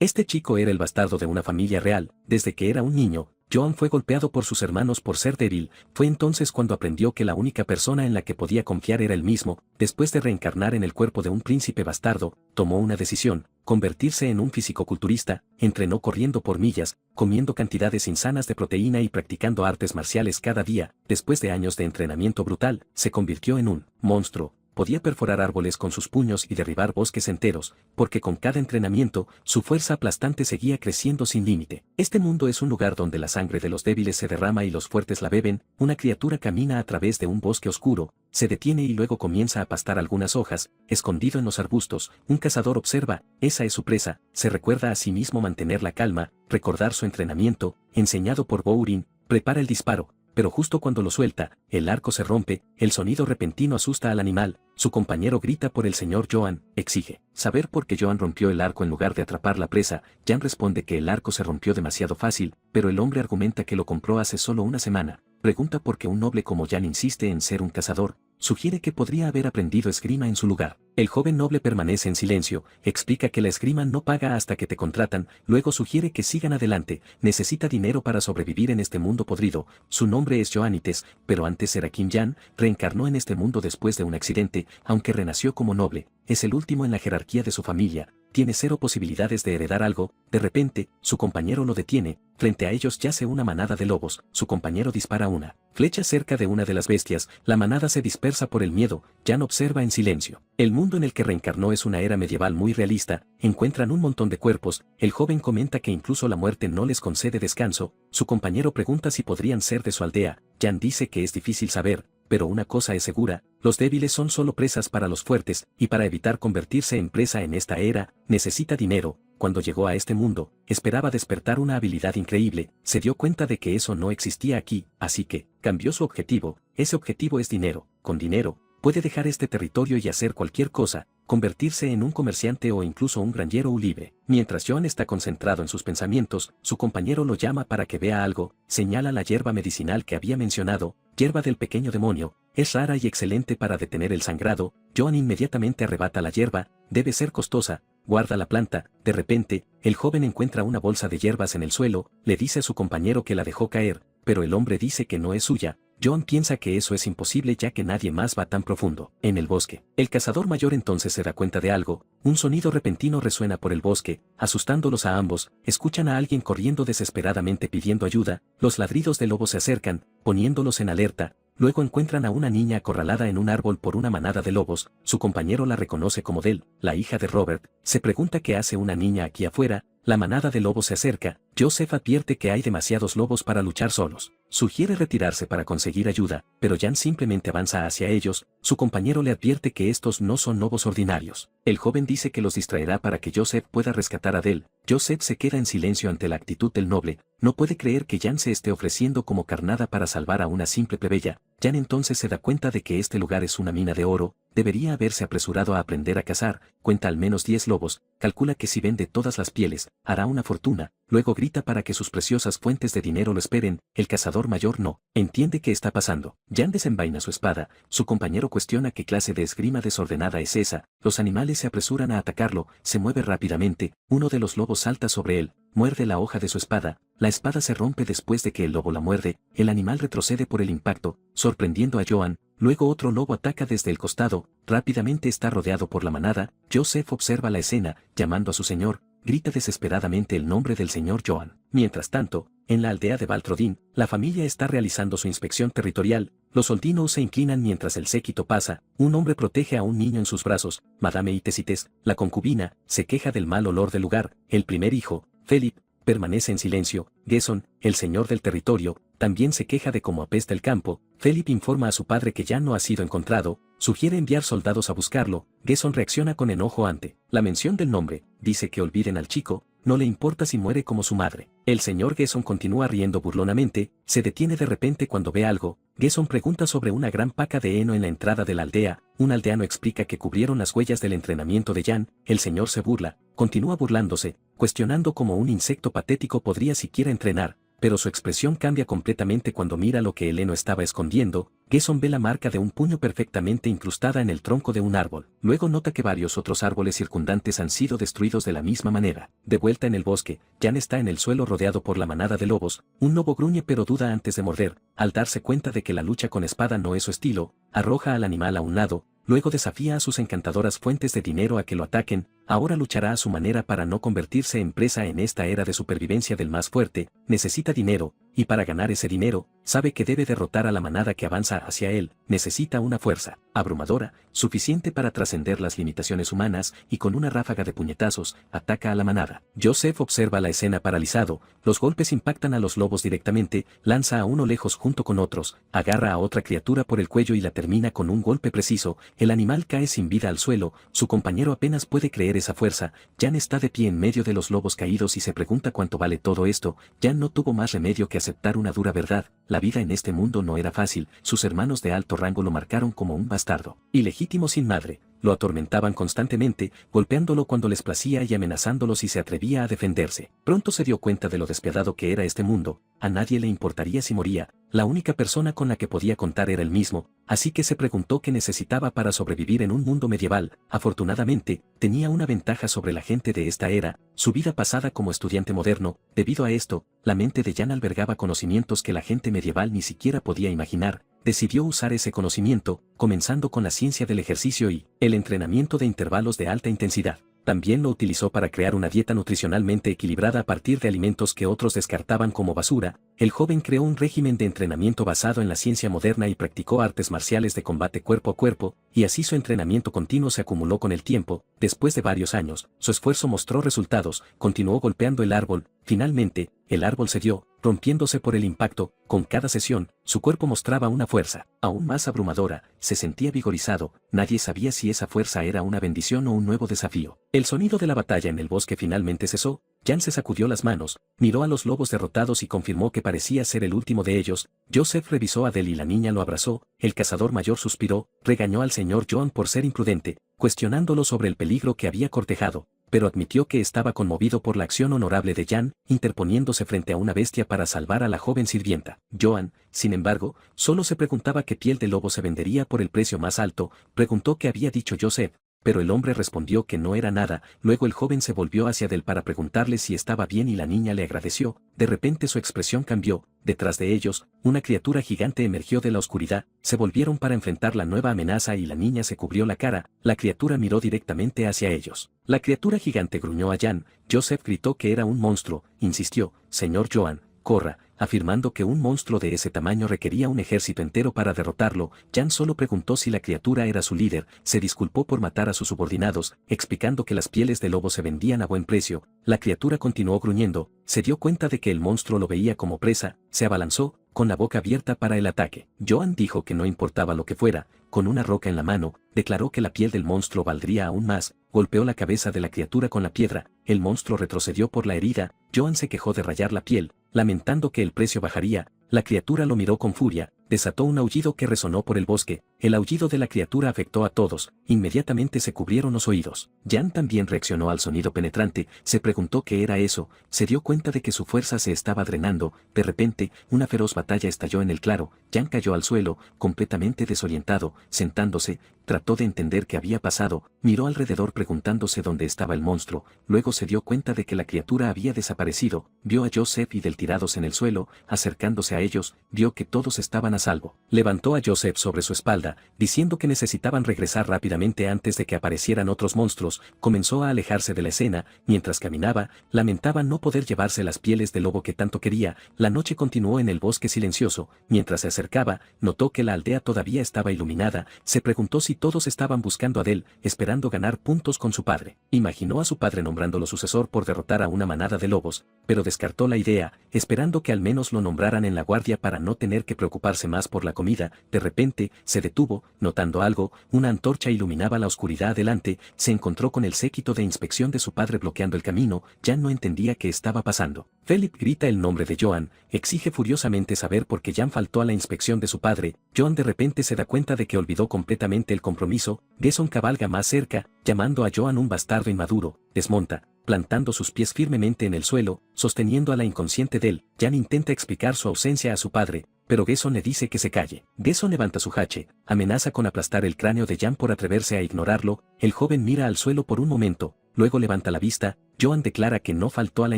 Este chico era el bastardo de una familia real. Desde que era un niño, Joan fue golpeado por sus hermanos por ser débil. Fue entonces cuando aprendió que la única persona en la que podía confiar era él mismo. Después de reencarnar en el cuerpo de un príncipe bastardo, tomó una decisión: convertirse en un fisicoculturista. Entrenó corriendo por millas, comiendo cantidades insanas de proteína y practicando artes marciales cada día. Después de años de entrenamiento brutal, se convirtió en un monstruo. Podía perforar árboles con sus puños y derribar bosques enteros, porque con cada entrenamiento, su fuerza aplastante seguía creciendo sin límite. Este mundo es un lugar donde la sangre de los débiles se derrama y los fuertes la beben. Una criatura camina a través de un bosque oscuro, se detiene y luego comienza a pastar algunas hojas. Escondido en los arbustos, un cazador observa, esa es su presa. Se recuerda a sí mismo mantener la calma, recordar su entrenamiento, enseñado por Bourin, prepara el disparo. Pero justo cuando lo suelta, el arco se rompe, el sonido repentino asusta al animal. Su compañero grita por el señor Joan, exige saber por qué Joan rompió el arco en lugar de atrapar la presa. Jan responde que el arco se rompió demasiado fácil, pero el hombre argumenta que lo compró hace solo una semana. Pregunta por qué un noble como Jan insiste en ser un cazador. Sugiere que podría haber aprendido esgrima en su lugar. El joven noble permanece en silencio, explica que la esgrima no paga hasta que te contratan, luego sugiere que sigan adelante, necesita dinero para sobrevivir en este mundo podrido. Su nombre es Joanites, pero antes era Kim Jan, reencarnó en este mundo después de un accidente, aunque renació como noble, es el último en la jerarquía de su familia, tiene 0 posibilidades de heredar algo. De repente, su compañero lo detiene, frente a ellos yace una manada de lobos, su compañero dispara una flecha cerca de una de las bestias, la manada se dispersa por el miedo. Jan observa en silencio. El mundo en el que reencarnó es una era medieval muy realista, encuentran un montón de cuerpos, el joven comenta que incluso la muerte no les concede descanso, su compañero pregunta si podrían ser de su aldea. Jan dice que es difícil saber, pero una cosa es segura, los débiles son solo presas para los fuertes, y para evitar convertirse en presa en esta era, necesita dinero. Cuando llegó a este mundo, esperaba despertar una habilidad increíble, se dio cuenta de que eso no existía aquí, así que, cambió su objetivo. Ese objetivo es dinero. Con dinero, puede dejar este territorio y hacer cualquier cosa, convertirse en un comerciante o incluso un granjero libre. Mientras Joan está concentrado en sus pensamientos, su compañero lo llama para que vea algo, señala la hierba medicinal que había mencionado, hierba del pequeño demonio, es rara y excelente para detener el sangrado. Joan inmediatamente arrebata la hierba, debe ser costosa, guarda la planta. De repente, el joven encuentra una bolsa de hierbas en el suelo, le dice a su compañero que la dejó caer, pero el hombre dice que no es suya. Joan piensa que eso es imposible ya que nadie más va tan profundo. En el bosque, el cazador mayor entonces se da cuenta de algo, un sonido repentino resuena por el bosque, asustándolos a ambos. Escuchan a alguien corriendo desesperadamente pidiendo ayuda, los ladridos de lobo se acercan, poniéndolos en alerta. Luego encuentran a una niña acorralada en un árbol por una manada de lobos, su compañero la reconoce como Del, la hija de Robert. Se pregunta qué hace una niña aquí afuera. La manada de lobos se acerca, Joseph advierte que hay demasiados lobos para luchar solos. Sugiere retirarse para conseguir ayuda, pero Jan simplemente avanza hacia ellos. Su compañero le advierte que estos no son lobos ordinarios. El joven dice que los distraerá para que Joseph pueda rescatar a Del. Joseph se queda en silencio ante la actitud del noble, no puede creer que Jan se esté ofreciendo como carnada para salvar a una simple plebeya. Jan entonces se da cuenta de que este lugar es una mina de oro, debería haberse apresurado a aprender a cazar, cuenta al menos 10 lobos, calcula que si vende todas las pieles, hará una fortuna, luego grita para que sus preciosas fuentes de dinero lo esperen. El cazador mayor no entiende qué está pasando. Jan desenvaina su espada, su compañero cuestiona qué clase de esgrima desordenada es esa, los animales se apresuran a atacarlo, se mueve rápidamente, uno de los lobos salta sobre él, muerde la hoja de su espada, la espada se rompe después de que el lobo la muerde, el animal retrocede por el impacto, sorprendiendo a Joan. Luego otro lobo ataca desde el costado, rápidamente está rodeado por la manada. Joseph observa la escena, llamando a su señor, grita desesperadamente el nombre del señor Joan. Mientras tanto, en la aldea de Baltrodin, la familia está realizando su inspección territorial, los soldinos se inclinan mientras el séquito pasa, un hombre protege a un niño en sus brazos, Madame Itesites, la concubina, se queja del mal olor del lugar, el primer hijo, Philip, permanece en silencio. Gesson, el señor del territorio, también se queja de cómo apesta el campo. Philip informa a su padre que ya no ha sido encontrado, sugiere enviar soldados a buscarlo. Gesson reacciona con enojo ante la mención del nombre, dice que olviden al chico, no le importa si muere como su madre. El señor Gesson continúa riendo burlonamente, se detiene de repente cuando ve algo. Gesson pregunta sobre una gran paca de heno en la entrada de la aldea, un aldeano explica que cubrieron las huellas del entrenamiento de Jan. El señor se burla, continúa burlándose, cuestionando cómo un insecto patético podría siquiera entrenar. pero su expresión cambia completamente cuando mira lo que el heno estaba escondiendo. Gesson ve la marca de un puño perfectamente incrustada en el tronco de un árbol. Luego nota que varios otros árboles circundantes han sido destruidos de la misma manera. De vuelta en el bosque, Jan está en el suelo rodeado por la manada de lobos. Un lobo gruñe pero duda antes de morder. Al darse cuenta de que la lucha con espada no es su estilo, arroja al animal a un lado. Luego desafía a sus encantadoras fuentes de dinero a que lo ataquen. Ahora luchará a su manera para no convertirse en presa en esta era de supervivencia del más fuerte. Necesita dinero, y para ganar ese dinero, sabe que debe derrotar a la manada que avanza hacia él. Necesita una fuerza abrumadora, suficiente para trascender las limitaciones humanas, y con una ráfaga de puñetazos, ataca a la manada. Joseph observa la escena paralizado. Los golpes impactan a los lobos directamente, lanza a uno lejos junto con otros, agarra a otra criatura por el cuello y la termina con un golpe preciso. El animal cae sin vida al suelo. Su compañero apenas puede creer esa fuerza. Jan está de pie en medio de los lobos caídos y se pregunta cuánto vale todo esto. Jan no tuvo más remedio que aceptar una dura verdad. La vida en este mundo no era fácil. Sus hermanos de alto rango lo marcaron como un bastardo, ilegítimo sin madre. Lo atormentaban constantemente, golpeándolo cuando les placía y amenazándolo si se atrevía a defenderse. Pronto se dio cuenta de lo despiadado que era este mundo. A nadie le importaría si moría. La única persona con la que podía contar era él mismo, así que se preguntó qué necesitaba para sobrevivir en un mundo medieval. Afortunadamente, tenía una ventaja sobre la gente de esta era, su vida pasada como estudiante moderno. Debido a esto, la mente de Jan albergaba conocimientos que la gente medieval ni siquiera podía imaginar. Decidió usar ese conocimiento, comenzando con la ciencia del ejercicio y el entrenamiento de intervalos de alta intensidad. También lo utilizó para crear una dieta nutricionalmente equilibrada a partir de alimentos que otros descartaban como basura. El joven creó un régimen de entrenamiento basado en la ciencia moderna y practicó artes marciales de combate cuerpo a cuerpo, y así su entrenamiento continuo se acumuló con el tiempo. Después de varios años, su esfuerzo mostró resultados. Continuó golpeando el árbol. Finalmente, el árbol cedió, rompiéndose por el impacto. Con cada sesión, su cuerpo mostraba una fuerza aún más abrumadora. Se sentía vigorizado. Nadie sabía si esa fuerza era una bendición o un nuevo desafío. El sonido de la batalla en el bosque finalmente cesó. Jan se sacudió las manos, miró a los lobos derrotados y confirmó que parecía ser el último de ellos. Joseph revisó a Del y la niña lo abrazó. El cazador mayor suspiró, regañó al señor John por ser imprudente, cuestionándolo sobre el peligro que había cortejado, pero admitió que estaba conmovido por la acción honorable de Jan, interponiéndose frente a una bestia para salvar a la joven sirvienta. Joan, sin embargo, solo se preguntaba qué piel de lobo se vendería por el precio más alto. Preguntó qué había dicho Joseph, pero el hombre respondió que no era nada. Luego el joven se volvió hacia Del para preguntarle si estaba bien y la niña le agradeció. De repente su expresión cambió. Detrás de ellos, una criatura gigante emergió de la oscuridad. Se volvieron para enfrentar la nueva amenaza y la niña se cubrió la cara. La criatura miró directamente hacia ellos. La criatura gigante gruñó a Jan. Joseph gritó que era un monstruo. Insistió, señor Joan, corra, afirmando que un monstruo de ese tamaño requería un ejército entero para derrotarlo. Jan solo preguntó si la criatura era su líder. Se disculpó por matar a sus subordinados, explicando que las pieles de lobo se vendían a buen precio. La criatura continuó gruñendo. Se dio cuenta de que el monstruo lo veía como presa. Se abalanzó, con la boca abierta para el ataque. Joan dijo que no importaba lo que fuera. Con una roca en la mano, declaró que la piel del monstruo valdría aún más. Golpeó la cabeza de la criatura con la piedra. El monstruo retrocedió por la herida. Joan se quejó de rayar la piel, lamentando que el precio bajaría. La criatura lo miró con furia, desató un aullido que resonó por el bosque. El aullido de la criatura afectó a todos. Inmediatamente se cubrieron los oídos. Jan también reaccionó al sonido penetrante. Se preguntó qué era eso. Se dio cuenta de que su fuerza se estaba drenando. De repente, una feroz batalla estalló en el claro. Jan cayó al suelo, completamente desorientado. Sentándose, trató de entender qué había pasado. Miró alrededor preguntándose dónde estaba el monstruo. Luego se dio cuenta de que la criatura había desaparecido. Vio a Joseph y Del tirados en el suelo. Acercándose a ellos, vio que todos estaban a salvo. Levantó a Joseph sobre su espalda, diciendo que necesitaban regresar rápidamente antes de que aparecieran otros monstruos. Comenzó a alejarse de la escena. Mientras caminaba, lamentaba no poder llevarse las pieles del lobo que tanto quería. La noche continuó en el bosque silencioso. Mientras se acercaba, notó que la aldea todavía estaba iluminada. Se preguntó si todos estaban buscando a Del, esperando ganar puntos con su padre. Imaginó a su padre nombrándolo sucesor por derrotar a una manada de lobos, pero descartó la idea, esperando que al menos lo nombraran en la guardia para no tener que preocuparse más por la comida. De repente, se detuvo detuvo, notando algo, una antorcha iluminaba la oscuridad adelante, se encontró con el séquito de inspección de su padre bloqueando el camino, Jan no entendía qué estaba pasando. Philip grita el nombre de Joan, exige furiosamente saber por qué Jan faltó a la inspección de su padre. Joan de repente se da cuenta de que olvidó completamente el compromiso. Gesson cabalga más cerca, llamando a Joan un bastardo inmaduro, desmonta, plantando sus pies firmemente en el suelo, sosteniendo a la inconsciente de él. Jan intenta explicar su ausencia a su padre, pero Gesson le dice que se calle. Gesson levanta su hache, amenaza con aplastar el cráneo de Jan por atreverse a ignorarlo. El joven mira al suelo por un momento, luego levanta la vista. Joan declara que no faltó a la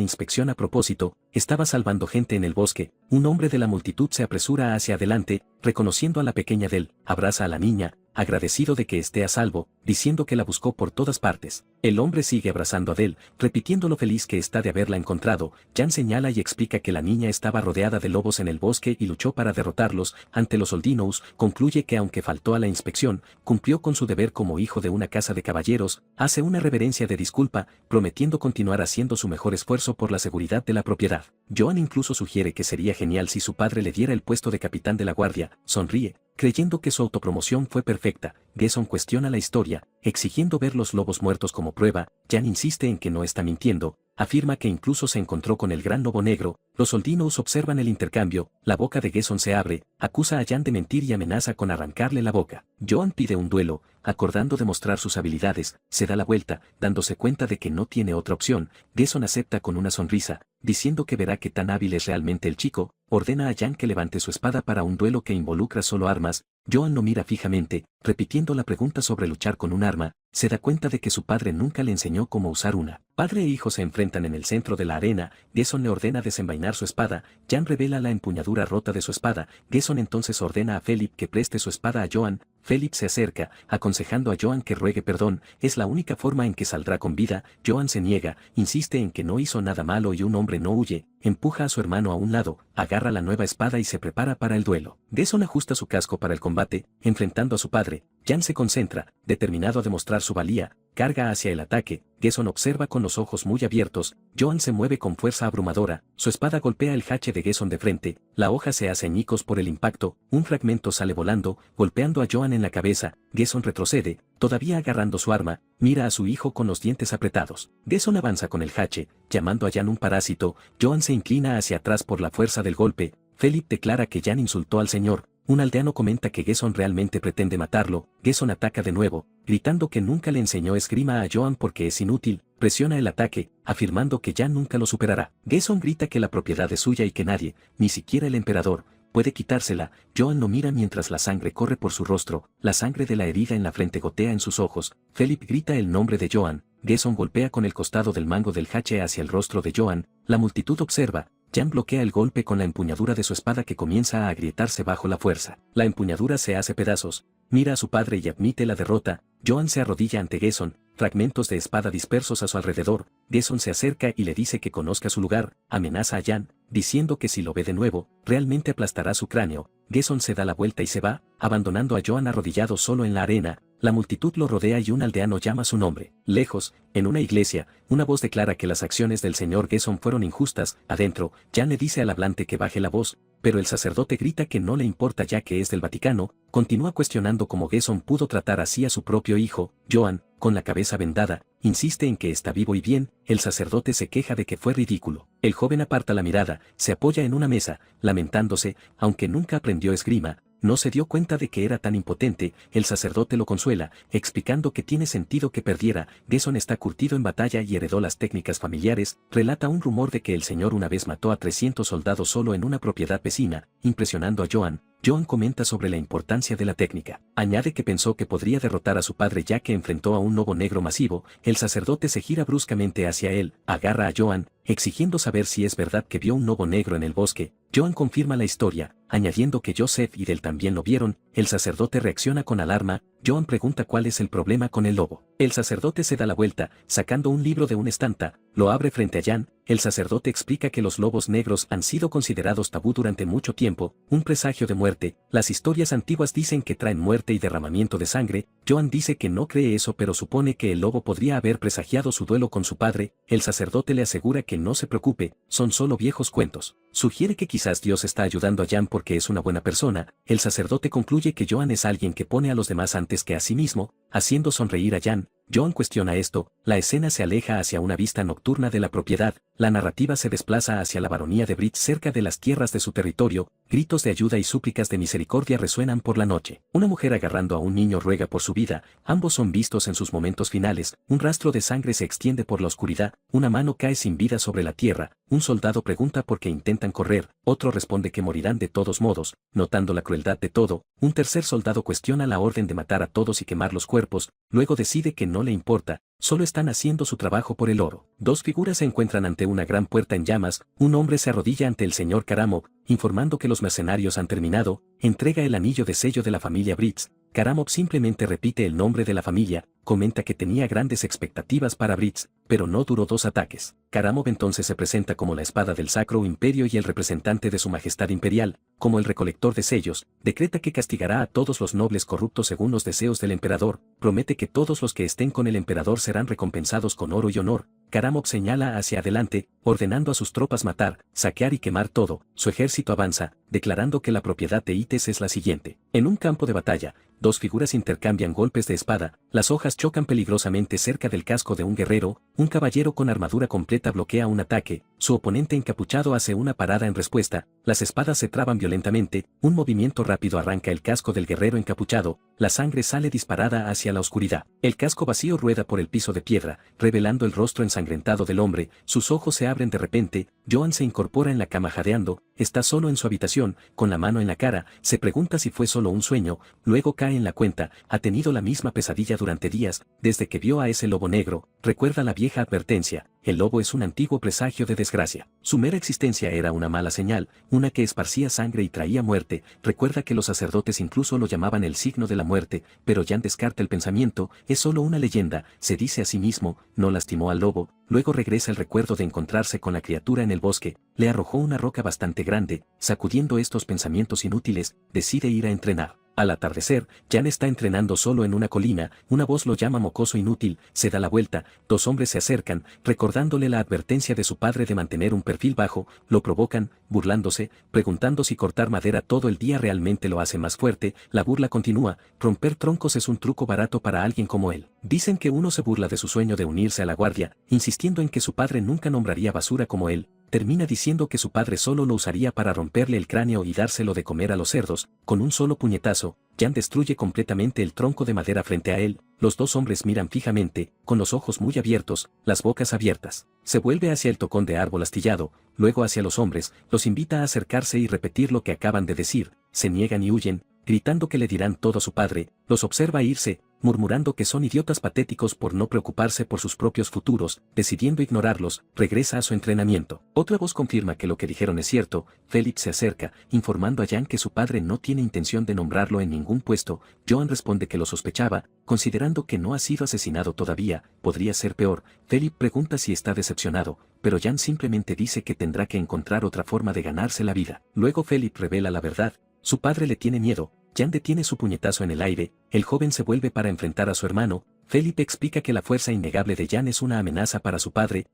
inspección a propósito, estaba salvando gente en el bosque. Un hombre de la multitud se apresura hacia adelante, reconociendo a la pequeña Del, abraza a la niña, agradecido de que esté a salvo, diciendo que la buscó por todas partes. El hombre sigue abrazando a Del, repitiendo lo feliz que está de haberla encontrado. Jan señala y explica que la niña estaba rodeada de lobos en el bosque y luchó para derrotarlos. Ante los Oldinows, concluye que aunque faltó a la inspección, cumplió con su deber como hijo de una casa de caballeros, hace una reverencia de disculpa, prometiendo continuar haciendo su mejor esfuerzo por la seguridad de la propiedad. Joan incluso sugiere que sería genial si su padre le diera el puesto de capitán de la guardia. Sonríe, creyendo que su autopromoción fue perfecta. Gesson cuestiona la historia, exigiendo ver los lobos muertos como prueba. Jan insiste en que no está mintiendo, afirma que incluso se encontró con el gran lobo negro. Los Oldinows observan el intercambio, la boca de Gesson se abre, acusa a Jan de mentir y amenaza con arrancarle la boca. Joan pide un duelo, acordando demostrar sus habilidades, se da la vuelta, dándose cuenta de que no tiene otra opción. Gesson acepta con una sonrisa, diciendo que verá qué tan hábil es realmente el chico, ordena a Jan que levante su espada para un duelo que involucra solo armas. Joan lo mira fijamente, repitiendo la pregunta sobre luchar con un arma, se da cuenta de que su padre nunca le enseñó cómo usar una. Padre e hijo se enfrentan en el centro de la arena. Gesson le ordena desenvainar su espada. Jan revela la empuñadura rota de su espada. Gesson entonces ordena a Philip que preste su espada a Joan. Philip se acerca, aconsejando a Joan que ruegue perdón, es la única forma en que saldrá con vida. Joan se niega, insiste en que no hizo nada malo y un hombre no huye, empuja a su hermano a un lado, agarra la nueva espada y se prepara para el duelo. Gesson ajusta su casco para el combate, enfrentando a su padre. Jan se concentra, determinado a demostrar su valía, carga hacia el ataque. Gesson observa con los ojos muy abiertos. Joan se mueve con fuerza abrumadora, su espada golpea el hache de Gesson de frente, la hoja se hace añicos por el impacto, un fragmento sale volando, golpeando a Joan en la cabeza. Gesson retrocede, todavía agarrando su arma, mira a su hijo con los dientes apretados. Gesson avanza con el hache, llamando a Jan un parásito. Joan se inclina hacia atrás por la fuerza del golpe. Philip declara que Jan insultó al señor. Un aldeano comenta que Gesson realmente pretende matarlo. Gesson ataca de nuevo, gritando que nunca le enseñó esgrima a Joan porque es inútil, presiona el ataque, afirmando que Jan nunca lo superará. Gesson grita que la propiedad es suya y que nadie, ni siquiera el emperador, puede quitársela. Joan lo mira mientras la sangre corre por su rostro, la sangre de la herida en la frente gotea en sus ojos. Philip grita el nombre de Joan. Gesson golpea con el costado del mango del hache hacia el rostro de Joan. La multitud observa. Jan bloquea el golpe con la empuñadura de su espada que comienza a agrietarse bajo la fuerza. La empuñadura se hace pedazos. Mira a su padre y admite la derrota. Joan se arrodilla ante Gesson, fragmentos de espada dispersos a su alrededor. Gesson se acerca y le dice que conozca su lugar, amenaza a Jan, diciendo que si lo ve de nuevo, realmente aplastará su cráneo. Gesson se da la vuelta y se va, abandonando a Joan arrodillado solo en la arena. La multitud lo rodea y un aldeano llama su nombre. Lejos, en una iglesia, una voz declara que las acciones del señor Gesson fueron injustas. Adentro, Jan le dice al hablante que baje la voz, pero el sacerdote grita que no le importa ya que es del Vaticano. Continúa cuestionando cómo Gesson pudo tratar así a su propio hijo. Joan, con la cabeza vendada, insiste en que está vivo y bien. El sacerdote se queja de que fue ridículo. El joven aparta la mirada, se apoya en una mesa, lamentándose, aunque nunca aprendió esgrima. No se dio cuenta de que era tan impotente. El sacerdote lo consuela, explicando que tiene sentido que perdiera. Gesson está curtido en batalla y heredó las técnicas familiares. Relata un rumor de que el señor una vez mató a 300 soldados solo en una propiedad vecina, impresionando a Joan. Joan comenta sobre la importancia de la técnica. Añade que pensó que podría derrotar a su padre ya que enfrentó a un lobo negro masivo. El sacerdote se gira bruscamente hacia él, agarra a Joan, exigiendo saber si es verdad que vio un lobo negro en el bosque. Joan confirma la historia, añadiendo que Joseph y Del también lo vieron. El sacerdote reacciona con alarma. Joan pregunta cuál es el problema con el lobo. El sacerdote se da la vuelta, sacando un libro de un estanta, lo abre frente a Jan. El sacerdote explica que los lobos negros han sido considerados tabú durante mucho tiempo, un presagio de muerte. Las historias antiguas dicen que traen muerte y derramamiento de sangre. Joan dice que no cree eso pero supone que el lobo podría haber presagiado su duelo con su padre. El sacerdote le asegura que no se preocupe, son solo viejos cuentos. Sugiere que quizás Dios está ayudando a Jan porque porque es una buena persona, el sacerdote concluye que Joan es alguien que pone a los demás antes que a sí mismo, haciendo sonreír a Jan. Joan cuestiona esto, la escena se aleja hacia una vista nocturna de la propiedad, la narrativa se desplaza hacia la baronía de Bridge cerca de las tierras de su territorio, gritos de ayuda y súplicas de misericordia resuenan por la noche. Una mujer agarrando a un niño ruega por su vida, ambos son vistos en sus momentos finales, un rastro de sangre se extiende por la oscuridad, una mano cae sin vida sobre la tierra, un soldado pregunta por qué intentan correr, otro responde que morirán de todos modos, notando la crueldad de todo, un tercer soldado cuestiona la orden de matar a todos y quemar los cuerpos, luego decide que no le importa, solo están haciendo su trabajo por el oro. Dos figuras se encuentran ante una gran puerta en llamas, un hombre se arrodilla ante el señor Karamov, informando que los mercenarios han terminado, entrega el anillo de sello de la familia Bridge. Karamov simplemente repite el nombre de la familia, comenta que tenía grandes expectativas para Bridge, pero no duró 2 ataques. Karamov entonces se presenta como la espada del Sacro Imperio y el representante de su majestad imperial, como el recolector de sellos, decreta que castigará a todos los nobles corruptos según los deseos del emperador, promete que todos los que estén con el emperador serán recompensados con oro y honor. Karamov señala hacia adelante, ordenando a sus tropas matar, saquear y quemar todo. Su ejército avanza, declarando que la propiedad de Ites es la siguiente. En un campo de batalla, dos figuras intercambian golpes de espada, las hojas chocan peligrosamente cerca del casco de un guerrero, un caballero con armadura completa bloquea un ataque, su oponente encapuchado hace una parada en respuesta, las espadas se traban violentamente, un movimiento rápido arranca el casco del guerrero encapuchado, la sangre sale disparada hacia la oscuridad. El casco vacío rueda por el piso de piedra, revelando el rostro ensangrentado del hombre, sus ojos se abren de repente, Joan se incorpora en la cama jadeando, está solo en su habitación, con la mano en la cara, se pregunta si fue solo un sueño, luego cae en la cuenta, ha tenido la misma pesadilla durante días, desde que vio a ese lobo negro, recuerda la vieja advertencia, el lobo es un antiguo presagio de desgracia. Su mera existencia era una mala señal, una que esparcía sangre y traía muerte, recuerda que los sacerdotes incluso lo llamaban el signo de la muerte, pero Jan descarta el pensamiento, es solo una leyenda, se dice a sí mismo, no lastimó al lobo, luego regresa el recuerdo de encontrarse con la criatura en el bosque, le arrojó una roca bastante grande, sacudiendo estos pensamientos inútiles, decide ir a entrenar. Al atardecer, Jan está entrenando solo en una colina, una voz lo llama mocoso inútil, se da la vuelta, dos hombres se acercan, recordándole la advertencia de su padre de mantener un perfil bajo, lo provocan, burlándose, preguntando si cortar madera todo el día realmente lo hace más fuerte, la burla continúa, romper troncos es un truco barato para alguien como él. Dicen que uno se burla de su sueño de unirse a la guardia, insistiendo en que su padre nunca nombraría basura como él, termina diciendo que su padre solo lo usaría para romperle el cráneo y dárselo de comer a los cerdos, con un solo puñetazo, Jan destruye completamente el tronco de madera frente a él, los dos hombres miran fijamente, con los ojos muy abiertos, las bocas abiertas. Se vuelve hacia el tocón de árbol astillado, luego hacia los hombres, los invita a acercarse y repetir lo que acaban de decir, se niegan y huyen, gritando que le dirán todo a su padre, los observa irse, murmurando que son idiotas patéticos por no preocuparse por sus propios futuros, decidiendo ignorarlos, regresa a su entrenamiento. Otra voz confirma que lo que dijeron es cierto, Philip se acerca, informando a Jan que su padre no tiene intención de nombrarlo en ningún puesto, Joan responde que lo sospechaba, considerando que no ha sido asesinado todavía, podría ser peor, Philip pregunta si está decepcionado, pero Jan simplemente dice que tendrá que encontrar otra forma de ganarse la vida. Luego Philip revela la verdad, su padre le tiene miedo. Jan detiene su puñetazo en el aire, el joven se vuelve para enfrentar a su hermano, Philip explica que la fuerza innegable de Jan es una amenaza para su padre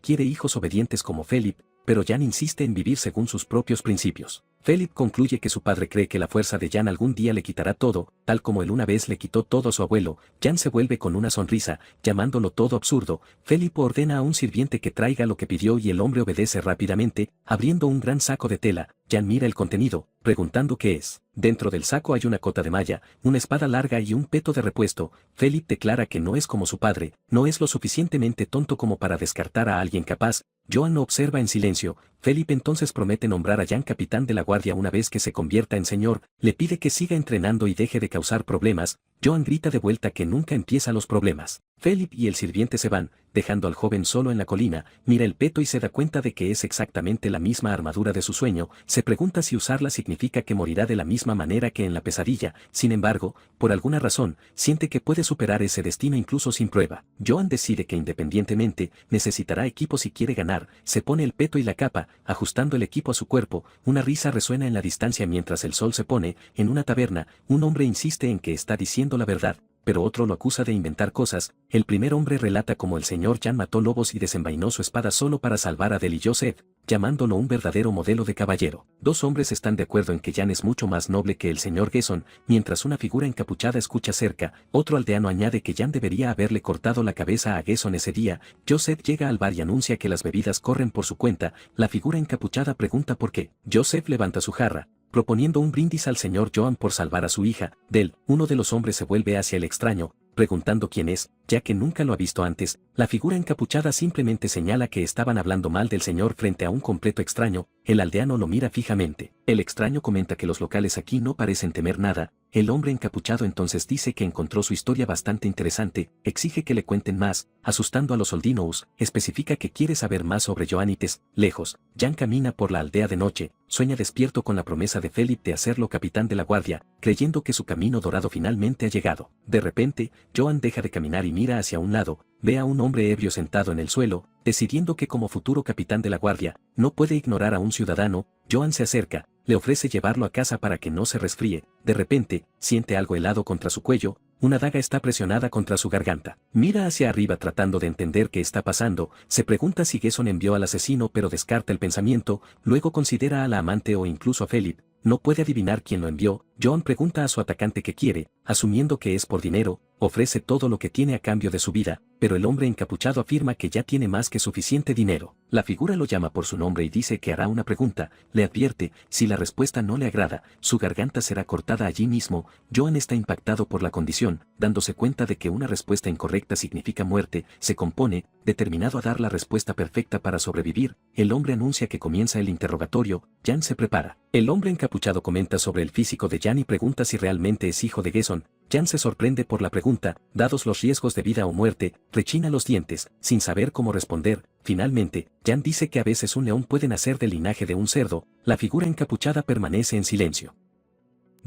quiere hijos obedientes como Philip, pero Jan insiste en vivir según sus propios principios. Philip concluye que su padre cree que la fuerza de Jan algún día le quitará todo, tal como él una vez le quitó todo a su abuelo. Jan se vuelve con una sonrisa, llamándolo todo absurdo. Philip ordena a un sirviente que traiga lo que pidió y el hombre obedece rápidamente, abriendo un gran saco de tela. Jan mira el contenido, preguntando qué es. Dentro del saco hay una cota de malla, una espada larga y un peto de repuesto. Philip declara que no es como su padre, no es lo suficientemente tonto como para descartar a alguien capaz. Joan lo observa en silencio. Philip entonces promete nombrar a Jan capitán de la guardia una vez que se convierta en señor, le pide que siga entrenando y deje de causar problemas. Joan grita de vuelta que nunca empieza los problemas. Philip y el sirviente se van, dejando al joven solo en la colina, mira el peto y se da cuenta de que es exactamente la misma armadura de su sueño, se pregunta si usarla significa que morirá de la misma manera que en la pesadilla, sin embargo, por alguna razón, siente que puede superar ese destino incluso sin prueba. Joan decide que independientemente, necesitará equipo si quiere ganar, se pone el peto y la capa, ajustando el equipo a su cuerpo, una risa resuena en la distancia mientras el sol se pone, en una taberna, un hombre insiste en que está diciendo la verdad, pero otro lo acusa de inventar cosas. El primer hombre relata cómo el señor Jan mató lobos y desenvainó su espada solo para salvar a Del y Joseph. llamándolo un verdadero modelo de caballero. Dos hombres están de acuerdo en que Jan es mucho más noble que el señor Gesson, mientras una figura encapuchada escucha cerca. Otro aldeano añade que Jan debería haberle cortado la cabeza a Gesson ese día. Joseph llega al bar y anuncia que las bebidas corren por su cuenta. La figura encapuchada pregunta por qué. Joseph levanta su jarra, proponiendo un brindis al señor Joan por salvar a su hija. Uno de los hombres se vuelve hacia el extraño, preguntando quién es, ya que nunca lo ha visto antes. La figura encapuchada simplemente señala que estaban hablando mal del señor frente a un completo extraño. El aldeano lo mira fijamente. El extraño comenta que los locales aquí no parecen temer nada. El hombre encapuchado entonces dice que encontró su historia bastante interesante, exige que le cuenten más, asustando a los Oldinous, especifica que quiere saber más sobre Joanites. Lejos, Jan camina por la aldea de noche, sueña despierto con la promesa de Philip de hacerlo capitán de la guardia, creyendo que su camino dorado finalmente ha llegado. De repente, Joan deja de caminar y mira hacia un lado, ve a un hombre ebrio sentado en el suelo, decidiendo que como futuro capitán de la guardia, no puede ignorar a un ciudadano. Joan se acerca, le ofrece llevarlo a casa para que no se resfríe. De repente, siente algo helado contra su cuello, una daga está presionada contra su garganta. Mira hacia arriba tratando de entender qué está pasando, se pregunta si Gesson envió al asesino pero descarta el pensamiento, luego considera a la amante o incluso a Philip. No puede adivinar quién lo envió. Joan pregunta a su atacante qué quiere, asumiendo que es por dinero, ofrece todo lo que tiene a cambio de su vida, pero el hombre encapuchado afirma que ya tiene más que suficiente dinero. La figura lo llama por su nombre y dice que hará una pregunta, le advierte, si la respuesta no le agrada, su garganta será cortada allí mismo. Joan está impactado por la condición, dándose cuenta de que una respuesta incorrecta significa muerte, se compone, determinado a dar la respuesta perfecta para sobrevivir. El hombre anuncia que comienza el interrogatorio. Jan se prepara. El hombre encapuchado comenta sobre el físico de Jan y pregunta si realmente es hijo de Gesson. Jan se sorprende por la pregunta, dados los riesgos de vida o muerte, rechina los dientes, sin saber cómo responder. Finalmente, Jan dice que a veces un león puede nacer del linaje de un cerdo. La figura encapuchada permanece en silencio.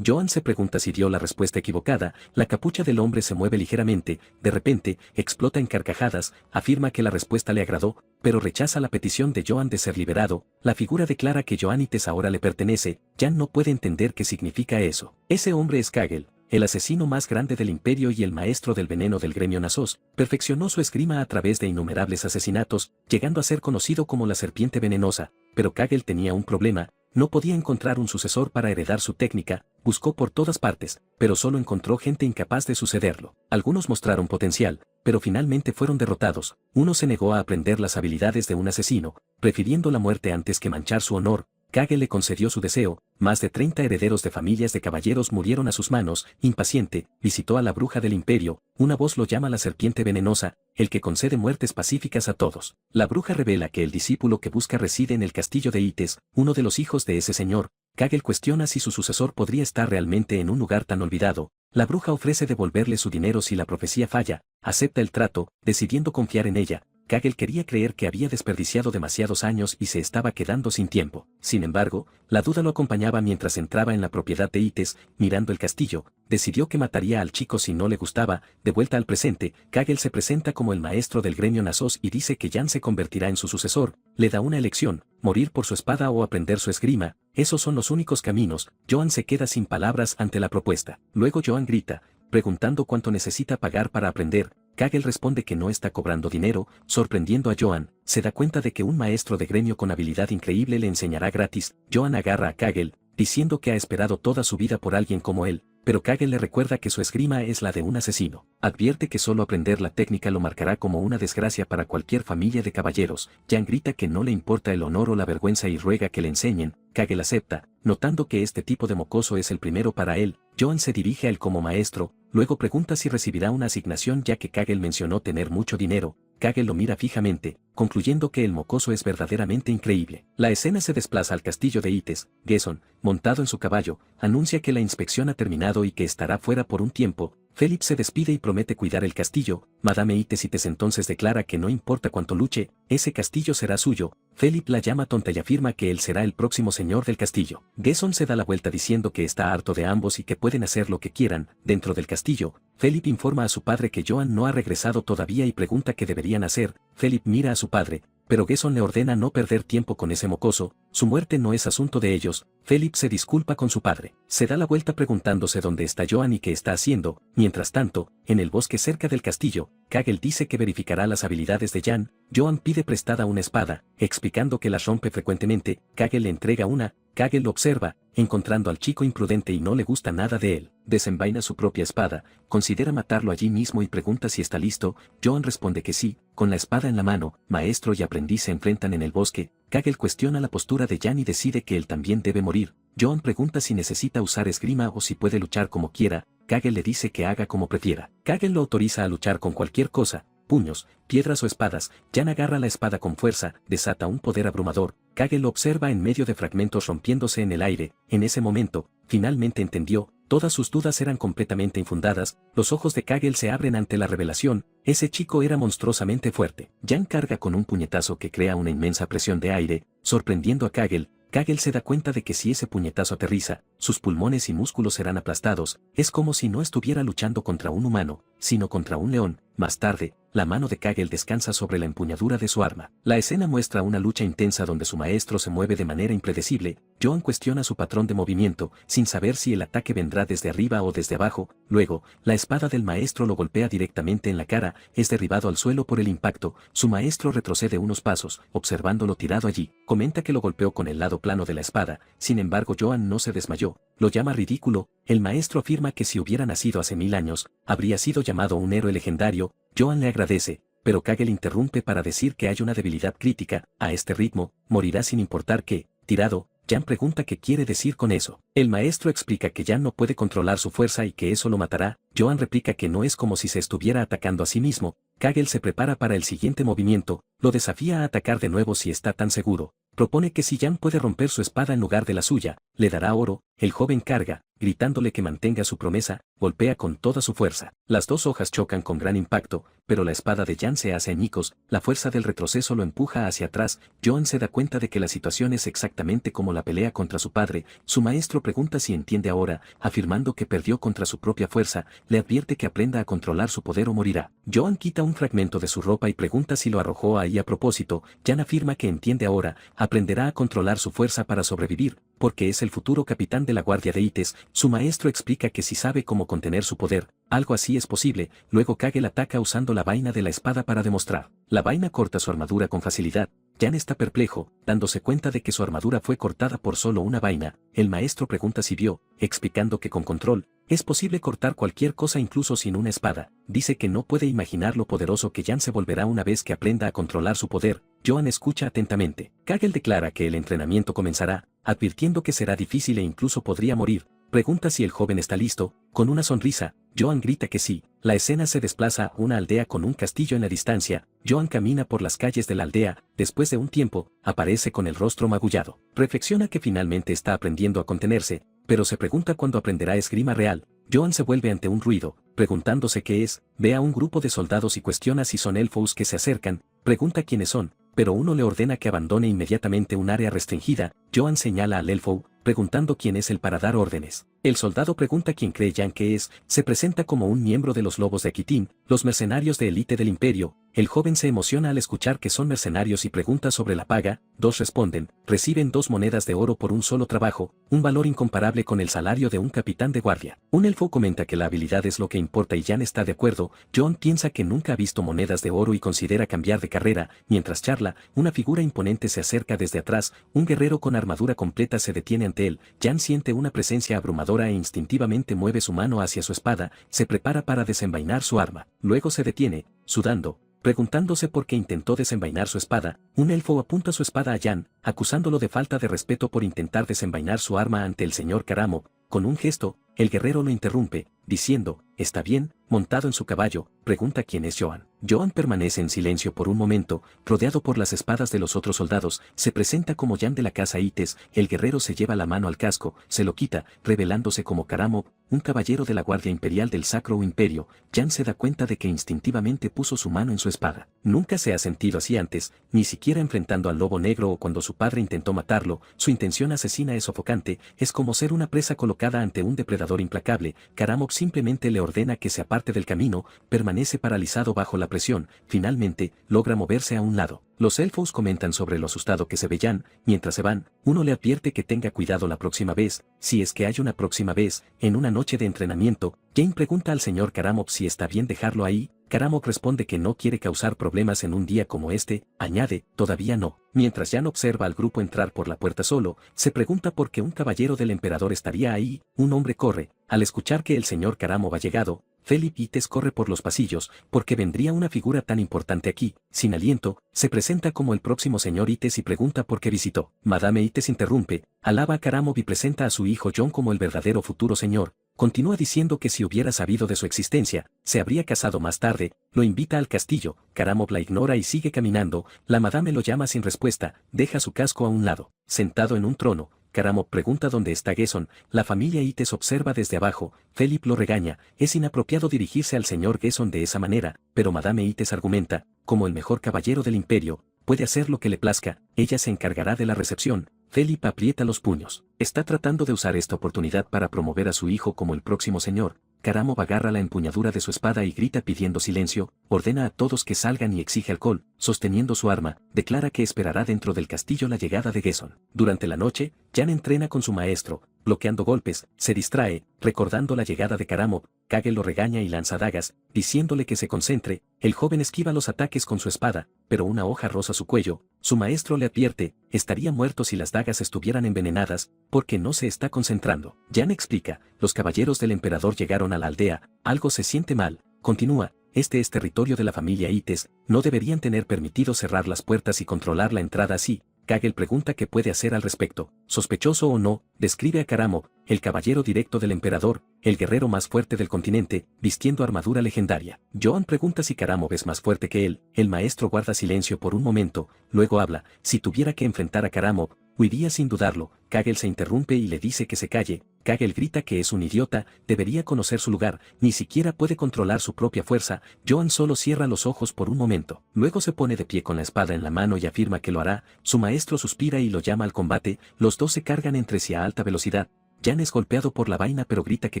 Joan se pregunta si dio la respuesta equivocada. La capucha del hombre se mueve ligeramente, de repente, explota en carcajadas, afirma que la respuesta le agradó, pero rechaza la petición de Joan de ser liberado. La figura declara que Joanites ahora le pertenece. Jan no puede entender qué significa eso. Ese hombre es Kagel, el asesino más grande del imperio y el maestro del veneno del gremio Nasos. Perfeccionó su esgrima a través de innumerables asesinatos, llegando a ser conocido como la serpiente venenosa. Pero Kagel tenía un problema. No podía encontrar un sucesor para heredar su técnica, buscó por todas partes, pero solo encontró gente incapaz de sucederlo. Algunos mostraron potencial, pero finalmente fueron derrotados. Uno se negó a aprender las habilidades de un asesino, prefiriendo la muerte antes que manchar su honor. Kagel le concedió su deseo. Más de 30 herederos de familias de caballeros murieron a sus manos. Impaciente, visitó a la bruja del imperio. Una voz lo llama la serpiente venenosa, el que concede muertes pacíficas a todos. La bruja revela que el discípulo que busca reside en el castillo de Ites, uno de los hijos de ese señor. Kagel cuestiona si su sucesor podría estar realmente en un lugar tan olvidado. La bruja ofrece devolverle su dinero si la profecía falla. Acepta el trato, decidiendo confiar en ella. Kagel quería creer que había desperdiciado demasiados años y se estaba quedando sin tiempo. Sin embargo, la duda lo acompañaba mientras entraba en la propiedad de Ites, mirando el castillo. Decidió que mataría al chico si no le gustaba. De vuelta al presente, Kagel se presenta como el maestro del gremio Nasos y dice que Jan se convertirá en su sucesor. Le da una elección, morir por su espada o aprender su esgrima. Esos son los únicos caminos. Joan se queda sin palabras ante la propuesta. Luego Joan grita, preguntando cuánto necesita pagar para aprender. Kagel responde que no está cobrando dinero, sorprendiendo a Joan. Se da cuenta de que un maestro de gremio con habilidad increíble le enseñará gratis. Joan agarra a Kagel, diciendo que ha esperado toda su vida por alguien como él, pero Kagel le recuerda que su esgrima es la de un asesino. Advierte que solo aprender la técnica lo marcará como una desgracia para cualquier familia de caballeros. Jan grita que no le importa el honor o la vergüenza y ruega que le enseñen. Kagel acepta, notando que este tipo de mocoso es el primero para él. Joan se dirige a él como maestro, luego pregunta si recibirá una asignación ya que Kagel mencionó tener mucho dinero. Kagel lo mira fijamente, concluyendo que el mocoso es verdaderamente increíble. La escena se desplaza al castillo de Ites. Gesson, montado en su caballo, anuncia que la inspección ha terminado y que estará fuera por un tiempo. Philip se despide y promete cuidar el castillo. Madame Ites entonces declara que no importa cuánto luche, ese castillo será suyo. Philip la llama tonta y afirma que él será el próximo señor del castillo. Gesson se da la vuelta diciendo que está harto de ambos y que pueden hacer lo que quieran. Dentro del castillo, Philip informa a su padre que Joan no ha regresado todavía y pregunta qué deberían hacer. Philip mira a su padre, pero Gesson le ordena no perder tiempo con ese mocoso. su muerte no es asunto de ellos. Philip se disculpa con su padre. Se da la vuelta preguntándose dónde está Joan y qué está haciendo. Mientras tanto, en el bosque cerca del castillo, Kagel dice que verificará las habilidades de Jan. Joan pide prestada una espada, explicando que las rompe frecuentemente. Kagel le entrega una. Kagel lo observa, encontrando al chico imprudente y no le gusta nada de él. Desenvaina su propia espada, considera matarlo allí mismo y pregunta si está listo. Joan responde que sí. Con la espada en la mano, maestro y aprendiz se enfrentan en el bosque. Kagel cuestiona la postura de Jan y decide que él también debe morir. Joan pregunta si necesita usar esgrima o si puede luchar como quiera. Kagel le dice que haga como prefiera. Kagel lo autoriza a luchar con cualquier cosa, puños, piedras o espadas. Jan agarra la espada con fuerza, desata un poder abrumador. Kagel lo observa en medio de fragmentos rompiéndose en el aire. En ese momento, finalmente entendió. Todas sus dudas eran completamente infundadas. Los ojos de Kagel se abren ante la revelación. Ese chico era monstruosamente fuerte. Jan carga con un puñetazo que crea una inmensa presión de aire, sorprendiendo a Kagel. Kagel se da cuenta de que si ese puñetazo aterriza, sus pulmones y músculos serán aplastados. Es como si no estuviera luchando contra un humano, sino contra un león. Más tarde, la mano de Kagel descansa sobre la empuñadura de su arma. La escena muestra una lucha intensa donde su maestro se mueve de manera impredecible. Joan cuestiona su patrón de movimiento, sin saber si el ataque vendrá desde arriba o desde abajo. Luego, la espada del maestro lo golpea directamente en la cara, es derribado al suelo por el impacto. Su maestro retrocede unos pasos, observándolo tirado allí. Comenta que lo golpeó con el lado plano de la espada. Sin embargo, Joan no se desmayó. Lo llama ridículo. El maestro afirma que si hubiera nacido hace 1000 años, habría sido llamado un héroe legendario. Joan le agradece, pero Kagel interrumpe para decir que hay una debilidad crítica. A este ritmo, morirá sin importar qué. Tirado, Jan pregunta qué quiere decir con eso. El maestro explica que Jan no puede controlar su fuerza y que eso lo matará. Joan replica que no es como si se estuviera atacando a sí mismo. Kagel se prepara para el siguiente movimiento, lo desafía a atacar de nuevo si está tan seguro. Propone que si Jan puede romper su espada en lugar de la suya, le dará oro. El joven carga, gritándole que mantenga su promesa, golpea con toda su fuerza. Las dos hojas chocan con gran impacto, pero la espada de Jan se hace añicos, la fuerza del retroceso lo empuja hacia atrás. Joan se da cuenta de que la situación es exactamente como la pelea contra su padre. Su maestro pregunta si entiende ahora, afirmando que perdió contra su propia fuerza. Le advierte que aprenda a controlar su poder o morirá. Joan quita un fragmento de su ropa y pregunta si lo arrojó ahí a propósito. Jan afirma que entiende ahora, aprenderá a controlar su fuerza para sobrevivir, porque es el futuro capitán de la Guardia de Ites. Su maestro explica que si sabe cómo contener su poder, algo así es posible. Luego Kagel ataca usando la vaina de la espada para demostrar. La vaina corta su armadura con facilidad. Jan está perplejo, dándose cuenta de que su armadura fue cortada por solo una vaina. El maestro pregunta si vio, explicando que con control, es posible cortar cualquier cosa incluso sin una espada. Dice que no puede imaginar lo poderoso que Jan se volverá una vez que aprenda a controlar su poder. Joan escucha atentamente. Kagel declara que el entrenamiento comenzará, advirtiendo que será difícil e incluso podría morir. Pregunta si el joven está listo. Con una sonrisa, Joan grita que sí. La escena se desplaza a una aldea con un castillo en la distancia. Joan camina por las calles de la aldea. Después de un tiempo, aparece con el rostro magullado. Reflexiona que finalmente está aprendiendo a contenerse, pero se pregunta cuándo aprenderá esgrima real. Joan se vuelve ante un ruido, preguntándose qué es. Ve a un grupo de soldados y cuestiona si son elfos que se acercan. Pregunta quiénes son, pero uno le ordena que abandone inmediatamente un área restringida. Joan señala al elfo, preguntando quién es él para dar órdenes. El soldado pregunta quién cree Jan que es. Se presenta como un miembro de los lobos de Akitin, los mercenarios de élite del imperio. El joven se emociona al escuchar que son mercenarios y pregunta sobre la paga. Dos responden, reciben 2 monedas de oro por un solo trabajo, un valor incomparable con el salario de un capitán de guardia. Un elfo comenta que la habilidad es lo que importa y Jan está de acuerdo. Joan piensa que nunca ha visto monedas de oro y considera cambiar de carrera. Mientras charla, una figura imponente se acerca desde atrás. Un guerrero con armadura completa se detiene ante él. Jan siente una presencia abrumadora e instintivamente mueve su mano hacia su espada. Se prepara para desenvainar su arma. Luego se detiene, sudando, preguntándose por qué intentó desenvainar su espada. Un elfo apunta su espada a Jan, acusándolo de falta de respeto por intentar desenvainar su arma ante el señor Karamo. Con un gesto, el guerrero lo interrumpe, diciendo, «¿Está bien?». Montado en su caballo, pregunta quién es Joan. Joan permanece en silencio por un momento, rodeado por las espadas de los otros soldados. Se presenta como Jan de la casa Ites. El guerrero se lleva la mano al casco, se lo quita, revelándose como Karamo, un caballero de la Guardia Imperial del Sacro Imperio. Jan se da cuenta de que instintivamente puso su mano en su espada. Nunca se ha sentido así antes, ni siquiera enfrentando al lobo negro o cuando su padre intentó matarlo. Su intención asesina es sofocante, es como ser una presa colocada ante un depredador admirador implacable, Karamov simplemente le ordena que se aparte del camino, permanece paralizado bajo la presión, finalmente, logra moverse a un lado. Los elfos comentan sobre lo asustado que se ve Jan, mientras se van, uno le advierte que tenga cuidado la próxima vez, si es que hay una próxima vez, en una noche de entrenamiento. Jane pregunta al señor Karamov si está bien dejarlo ahí. Karamov responde que no quiere causar problemas en un día como este, añade, todavía no. Mientras Jan observa al grupo entrar por la puerta solo, se pregunta por qué un caballero del emperador estaría ahí. Un hombre corre. Al escuchar que el señor Karamov ha llegado, Felipe Ites corre por los pasillos, porque vendría una figura tan importante aquí. Sin aliento, se presenta como el próximo señor Ites y pregunta por qué visitó. Madame Ites interrumpe, alaba a Karamov y presenta a su hijo John como el verdadero futuro señor. Continúa diciendo que si hubiera sabido de su existencia, se habría casado más tarde. Lo invita al castillo. Karamov la ignora y sigue caminando. La madame lo llama sin respuesta, deja su casco a un lado. Sentado en un trono, Karamov pregunta dónde está Gesson. La familia Ites observa desde abajo. Philip lo regaña. Es inapropiado dirigirse al señor Gesson de esa manera, pero Madame Ites argumenta, como el mejor caballero del imperio, puede hacer lo que le plazca, ella se encargará de la recepción. Philip aprieta los puños. Está tratando de usar esta oportunidad para promover a su hijo como el próximo señor. Karamov agarra la empuñadura de su espada y grita pidiendo silencio, ordena a todos que salgan y exige alcohol. Sosteniendo su arma, declara que esperará dentro del castillo la llegada de Gesson. Durante la noche, Jan entrena con su maestro, bloqueando golpes, se distrae, recordando la llegada de Karamov. Kage lo regaña y lanza dagas, diciéndole que se concentre. El joven esquiva los ataques con su espada, pero una hoja roza su cuello. Su maestro le advierte, estaría muerto si las dagas estuvieran envenenadas, porque no se está concentrando. Jan explica, los caballeros del emperador llegaron a la aldea, algo se siente mal. Continúa, este es territorio de la familia Ites, no deberían tener permitido cerrar las puertas y controlar la entrada así. Kagel pregunta qué puede hacer al respecto. Sospechoso o no, describe a Karamov, el caballero directo del emperador, el guerrero más fuerte del continente, vistiendo armadura legendaria. Joan pregunta si Karamov es más fuerte que él. El maestro guarda silencio por un momento, luego habla. Si tuviera que enfrentar a Karamov, huiría sin dudarlo. Kagel se interrumpe y le dice que se calle. Kagel grita que es un idiota, debería conocer su lugar, ni siquiera puede controlar su propia fuerza. Joan solo cierra los ojos por un momento. Luego se pone de pie con la espada en la mano y afirma que lo hará. Su maestro suspira y lo llama al combate. Los dos se cargan entre sí a alta velocidad. Jan es golpeado por la vaina pero grita que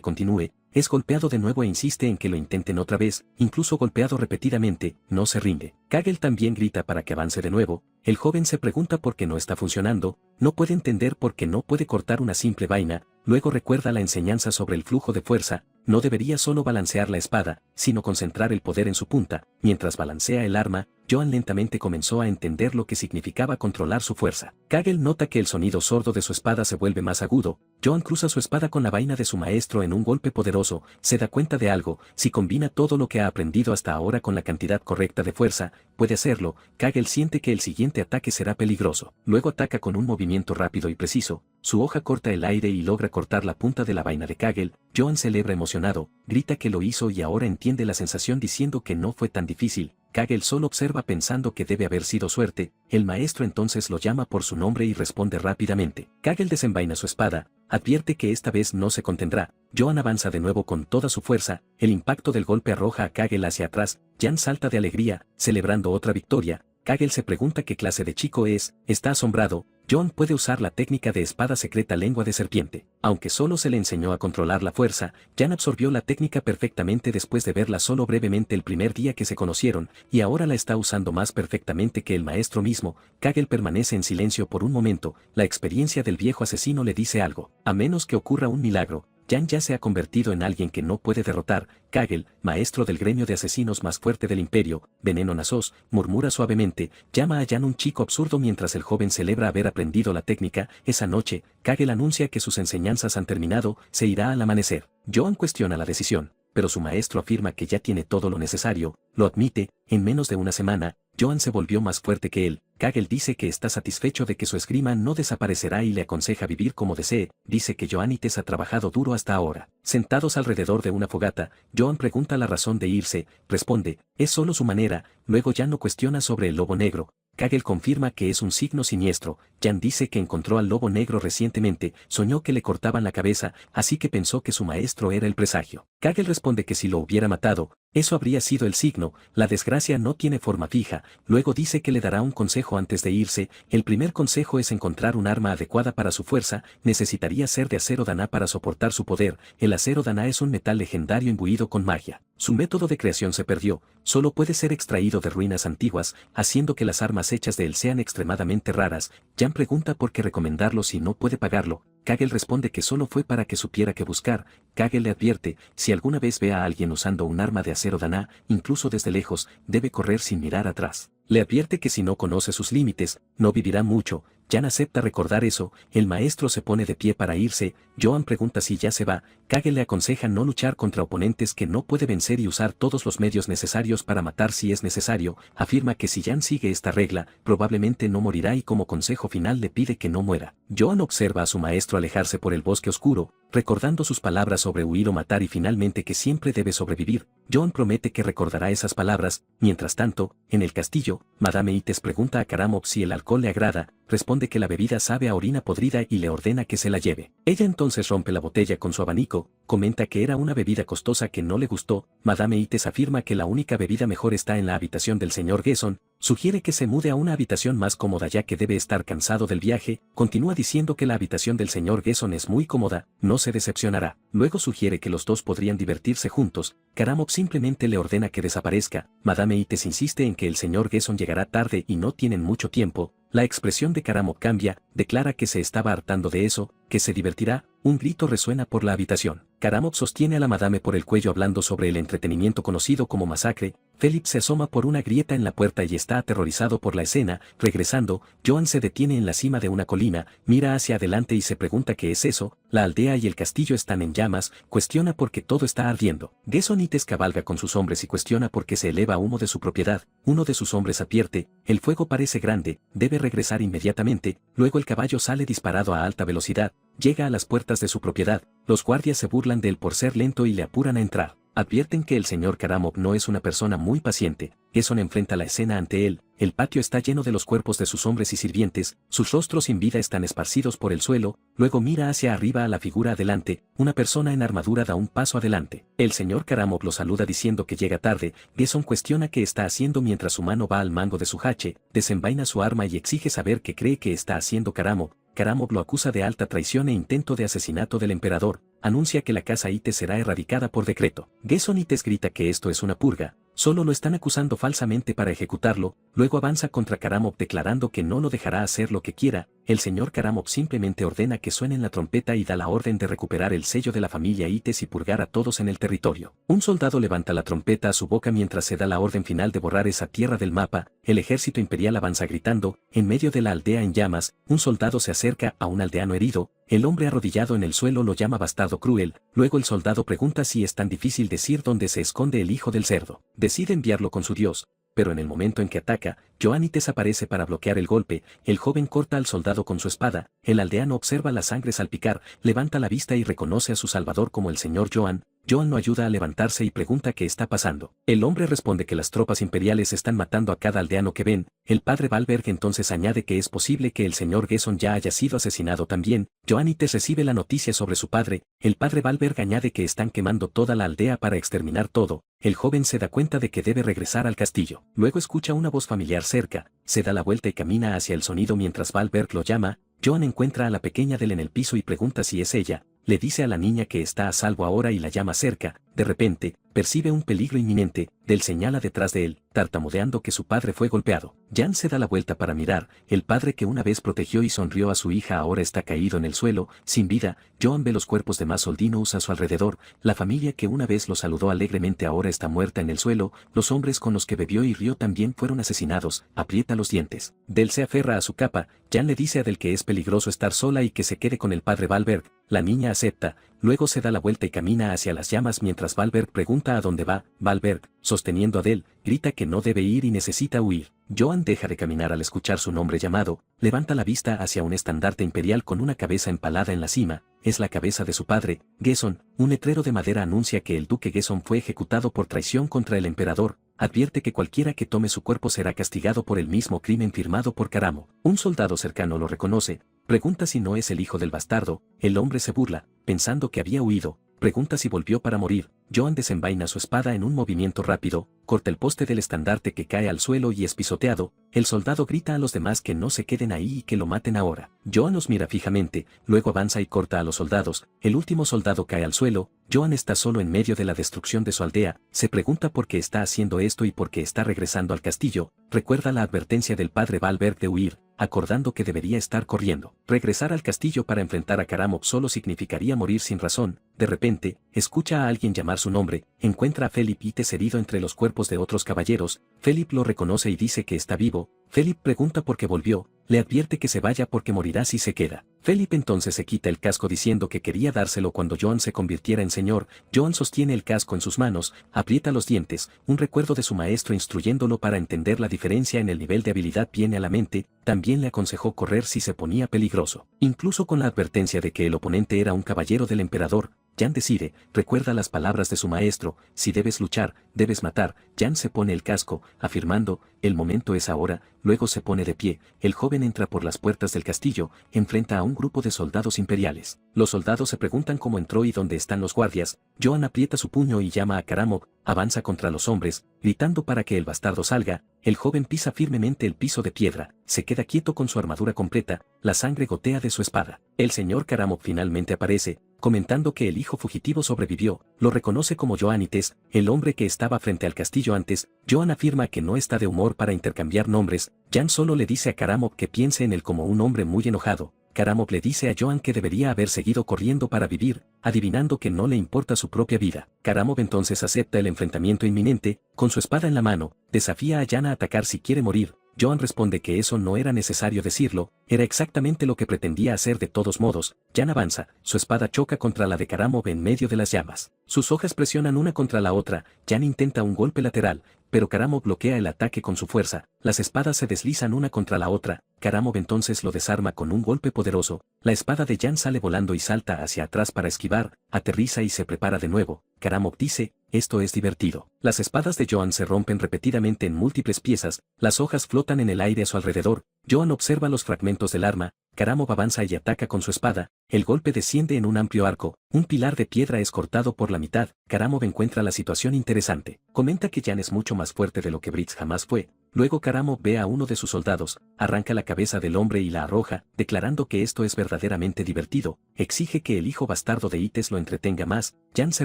continúe, es golpeado de nuevo e insiste en que lo intenten otra vez, incluso golpeado repetidamente, no se rinde. Kagel también grita para que avance de nuevo. El joven se pregunta por qué no está funcionando, no puede entender por qué no puede cortar una simple vaina, luego recuerda la enseñanza sobre el flujo de fuerza, no debería solo balancear la espada, sino concentrar el poder en su punta. Mientras balancea el arma, Joan lentamente comenzó a entender lo que significaba controlar su fuerza. Kagel nota que el sonido sordo de su espada se vuelve más agudo. Joan cruza su espada con la vaina de su maestro en un golpe poderoso, se da cuenta de algo, si combina todo lo que ha aprendido hasta ahora con la cantidad correcta de fuerza, puede hacerlo. Kagel siente que el siguiente ataque será peligroso. Luego ataca con un movimiento rápido y preciso. Su hoja corta el aire y logra cortar la punta de la vaina de Kagel. Joan celebra emocionado, grita que lo hizo y ahora entiende la sensación diciendo que no fue tan difícil. Kagel solo observa pensando que debe haber sido suerte. El maestro entonces lo llama por su nombre y responde rápidamente. Kagel desenvaina su espada, advierte que esta vez no se contendrá. Joan avanza de nuevo con toda su fuerza, el impacto del golpe arroja a Kagel hacia atrás. Jan salta de alegría, celebrando otra victoria. Kagel se pregunta qué clase de chico es, está asombrado. Joan puede usar la técnica de espada secreta lengua de serpiente. Aunque solo se le enseñó a controlar la fuerza, Jan absorbió la técnica perfectamente después de verla solo brevemente el primer día que se conocieron, y ahora la está usando más perfectamente que el maestro mismo. Kagel permanece en silencio por un momento, la experiencia del viejo asesino le dice algo. A menos que ocurra un milagro, Jan ya se ha convertido en alguien que no puede derrotar. Kagel, maestro del gremio de asesinos más fuerte del imperio, Veneno Nasos, murmura suavemente, llama a Jan un chico absurdo mientras el joven celebra haber aprendido la técnica. Esa noche, Kagel anuncia que sus enseñanzas han terminado, se irá al amanecer. Joan cuestiona la decisión, pero su maestro afirma que ya tiene todo lo necesario, lo admite. En menos de una semana, Joan se volvió más fuerte que él. Kagel dice que está satisfecho de que su esgrima no desaparecerá y le aconseja vivir como desee. Dice que Joan Ites ha trabajado duro hasta ahora. Sentados alrededor de una fogata, Joan pregunta la razón de irse, responde, es solo su manera. Luego Jan no cuestiona sobre el lobo negro. Kagel confirma que es un signo siniestro. Jan dice que encontró al lobo negro recientemente, soñó que le cortaban la cabeza, así que pensó que su maestro era el presagio. Kagel responde que si lo hubiera matado, Eso habría sido el signo, la desgracia no tiene forma fija, luego dice que le dará un consejo antes de irse, el primer consejo es encontrar un arma adecuada para su fuerza, necesitaría ser de acero daná para soportar su poder, el acero daná es un metal legendario imbuido con magia. Su método de creación se perdió, solo puede ser extraído de ruinas antiguas, haciendo que las armas hechas de él sean extremadamente raras. Jan pregunta por qué recomendarlo si no puede pagarlo. Kagel responde que solo fue para que supiera qué buscar. Kagel le advierte, si alguna vez ve a alguien usando un arma de acero daná, incluso desde lejos, debe correr sin mirar atrás. Le advierte que si no conoce sus límites, no vivirá mucho. Jan acepta recordar eso, el maestro se pone de pie para irse, Joan pregunta si ya se va, Kagel le aconseja no luchar contra oponentes que no puede vencer y usar todos los medios necesarios para matar si es necesario, afirma que si Jan sigue esta regla, probablemente no morirá y como consejo final le pide que no muera. Joan observa a su maestro alejarse por el bosque oscuro, recordando sus palabras sobre huir o matar y finalmente que siempre debe sobrevivir. Joan promete que recordará esas palabras, mientras tanto, en el castillo, Madame Ites pregunta a Karamov si el alcohol le agrada, responde que la bebida sabe a orina podrida y le ordena que se la lleve. Ella entonces rompe la botella con su abanico, comenta que era una bebida costosa que no le gustó, Madame Ites afirma que la única bebida mejor está en la habitación del señor Gesson, sugiere que se mude a una habitación más cómoda ya que debe estar cansado del viaje, continúa diciendo que la habitación del señor Gesson es muy cómoda, no se decepcionará, luego sugiere que los dos podrían divertirse juntos, Karamov simplemente le ordena que desaparezca, Madame Ites insiste en que el señor Gesson llegará tarde y no tienen mucho tiempo. La expresión de Karamov cambia, declara que se estaba hartando de eso, que se divertirá, un grito resuena por la habitación. Karamov sostiene a la madame por el cuello hablando sobre el entretenimiento conocido como masacre, Philip se asoma por una grieta en la puerta y está aterrorizado por la escena, regresando, Joan se detiene en la cima de una colina, mira hacia adelante y se pregunta qué es eso, la aldea y el castillo están en llamas, cuestiona por qué todo está ardiendo. Gesson Ites cabalga con sus hombres y cuestiona por qué se eleva humo de su propiedad, uno de sus hombres advierte, el fuego parece grande, debe regresar inmediatamente, luego el caballo sale disparado a alta velocidad, llega a las puertas de su propiedad, los guardias se burlan de él por ser lento y le apuran a entrar. Advierten que el señor Karamov no es una persona muy paciente, Gesson enfrenta la escena ante él, el patio está lleno de los cuerpos de sus hombres y sirvientes, sus rostros sin vida están esparcidos por el suelo, luego mira hacia arriba a la figura adelante, una persona en armadura da un paso adelante. El señor Karamov lo saluda diciendo que llega tarde, Gesson cuestiona qué está haciendo mientras su mano va al mango de su hache, desenvaina su arma y exige saber qué cree que está haciendo Karamov. Karamov lo acusa de alta traición e intento de asesinato del emperador, anuncia que la casa Ites será erradicada por decreto. Gesson Ites grita que esto es una purga, solo lo están acusando falsamente para ejecutarlo, luego avanza contra Karamov declarando que no lo dejará hacer lo que quiera, el señor Karamov simplemente ordena que suenen la trompeta y da la orden de recuperar el sello de la familia Ites y purgar a todos en el territorio. Un soldado levanta la trompeta a su boca mientras se da la orden final de borrar esa tierra del mapa, el ejército imperial avanza gritando, en medio de la aldea en llamas, un soldado se acerca a un aldeano herido, el hombre arrodillado en el suelo lo llama bastardo cruel, luego el soldado pregunta si es tan difícil decir dónde se esconde el hijo del cerdo. Decide enviarlo con su dios, pero en el momento en que ataca, Joan Ites aparece para bloquear el golpe, el joven corta al soldado con su espada, el aldeano observa la sangre salpicar, levanta la vista y reconoce a su salvador como el señor Joan. Joan lo ayuda a levantarse y pregunta qué está pasando. El hombre responde que las tropas imperiales están matando a cada aldeano que ven, el padre Valberg entonces añade que es posible que el señor Gesson ya haya sido asesinado también, Joan Ites recibe la noticia sobre su padre, el padre Valberg añade que están quemando toda la aldea para exterminar todo, el joven se da cuenta de que debe regresar al castillo, luego escucha una voz familiar cerca, se da la vuelta y camina hacia el sonido mientras Valberg lo llama, Joan encuentra a la pequeña Del en el piso y pregunta si es ella, le dice a la niña que está a salvo ahora y la llama cerca, de repente, percibe un peligro inminente, Del señala detrás de él, tartamudeando que su padre fue golpeado. Jan se da la vuelta para mirar, el padre que una vez protegió y sonrió a su hija ahora está caído en el suelo, sin vida, Joan ve los cuerpos de más soldados a su alrededor, la familia que una vez lo saludó alegremente ahora está muerta en el suelo, los hombres con los que bebió y rió también fueron asesinados, aprieta los dientes. Del se aferra a su capa, Jan le dice a Del que es peligroso estar sola y que se quede con el padre Valberg, la niña acepta, luego se da la vuelta y camina hacia las llamas mientras Valberg pregunta a dónde va, Valberg, sosteniendo a Del, grita que no debe ir y necesita huir. Joan deja de caminar al escuchar su nombre llamado, levanta la vista hacia un estandarte imperial con una cabeza empalada en la cima, es la cabeza de su padre, Gesson, un letrero de madera anuncia que el duque Gesson fue ejecutado por traición contra el emperador, advierte que cualquiera que tome su cuerpo será castigado por el mismo crimen firmado por Karamov. Un soldado cercano lo reconoce, pregunta si no es el hijo del bastardo, el hombre se burla, pensando que había huido, Pregunta si volvió para morir. Joan desenvaina su espada en un movimiento rápido, corta el poste del estandarte que cae al suelo y es pisoteado. El soldado grita a los demás que no se queden ahí y que lo maten ahora. Joan los mira fijamente, luego avanza y corta a los soldados. El último soldado cae al suelo. Joan está solo en medio de la destrucción de su aldea. Se pregunta por qué está haciendo esto y por qué está regresando al castillo. Recuerda la advertencia del padre Valberg de huir, acordando que debería estar corriendo. Regresar al castillo para enfrentar a Karamov solo significaría morir sin razón. De repente, escucha a alguien llamar su nombre, encuentra a Felip Ites herido entre los cuerpos de otros caballeros. Felip lo reconoce y dice que está vivo. Felip pregunta por qué volvió, le advierte que se vaya porque morirá si se queda. Felip entonces se quita el casco diciendo que quería dárselo cuando Joan se convirtiera en señor. Joan sostiene el casco en sus manos, aprieta los dientes, un recuerdo de su maestro instruyéndolo para entender la diferencia en el nivel de habilidad viene a la mente. También le aconsejó correr si se ponía peligroso. Incluso con la advertencia de que el oponente era un caballero del emperador, Jan decide, recuerda las palabras de su maestro, si debes luchar, debes matar. Jan se pone el casco, afirmando, el momento es ahora, luego se pone de pie. El joven entra por las puertas del castillo, enfrenta a un grupo de soldados imperiales. Los soldados se preguntan cómo entró y dónde están los guardias. Joan aprieta su puño y llama a Karamov, avanza contra los hombres, gritando para que el bastardo salga. El joven pisa firmemente el piso de piedra, se queda quieto con su armadura completa, la sangre gotea de su espada. El señor Karamov finalmente aparece, comentando que el hijo fugitivo sobrevivió, lo reconoce como Joanites, el hombre que estaba frente al castillo antes. Joan afirma que no está de humor para intercambiar nombres. Jan solo le dice a Karamov que piense en él como un hombre muy enojado. Karamov le dice a Joan que debería haber seguido corriendo para vivir, adivinando que no le importa su propia vida. Karamov entonces acepta el enfrentamiento inminente, con su espada en la mano, desafía a Jan a atacar si quiere morir. Joan responde que eso no era necesario decirlo, era exactamente lo que pretendía hacer de todos modos. Jan avanza, su espada choca contra la de Karamov en medio de las llamas. Sus hojas presionan una contra la otra. Jan intenta un golpe lateral, pero Karamov bloquea el ataque con su fuerza. Las espadas se deslizan una contra la otra. Karamov entonces lo desarma con un golpe poderoso. La espada de Jan sale volando y salta hacia atrás para esquivar, aterriza y se prepara de nuevo. Karamov dice, esto es divertido. Las espadas de Joan se rompen repetidamente en múltiples piezas, las hojas flotan en el aire a su alrededor. Joan observa los fragmentos del arma. Karamov avanza y ataca con su espada. El golpe desciende en un amplio arco. Un pilar de piedra es cortado por la mitad. Karamov encuentra la situación interesante. Comenta que Jan es mucho más fuerte de lo que Brits jamás fue. Luego Karamov ve a uno de sus soldados, arranca la cabeza del hombre y la arroja, declarando que esto es verdaderamente divertido. Exige que el hijo bastardo de Ites lo entretenga más. Jan se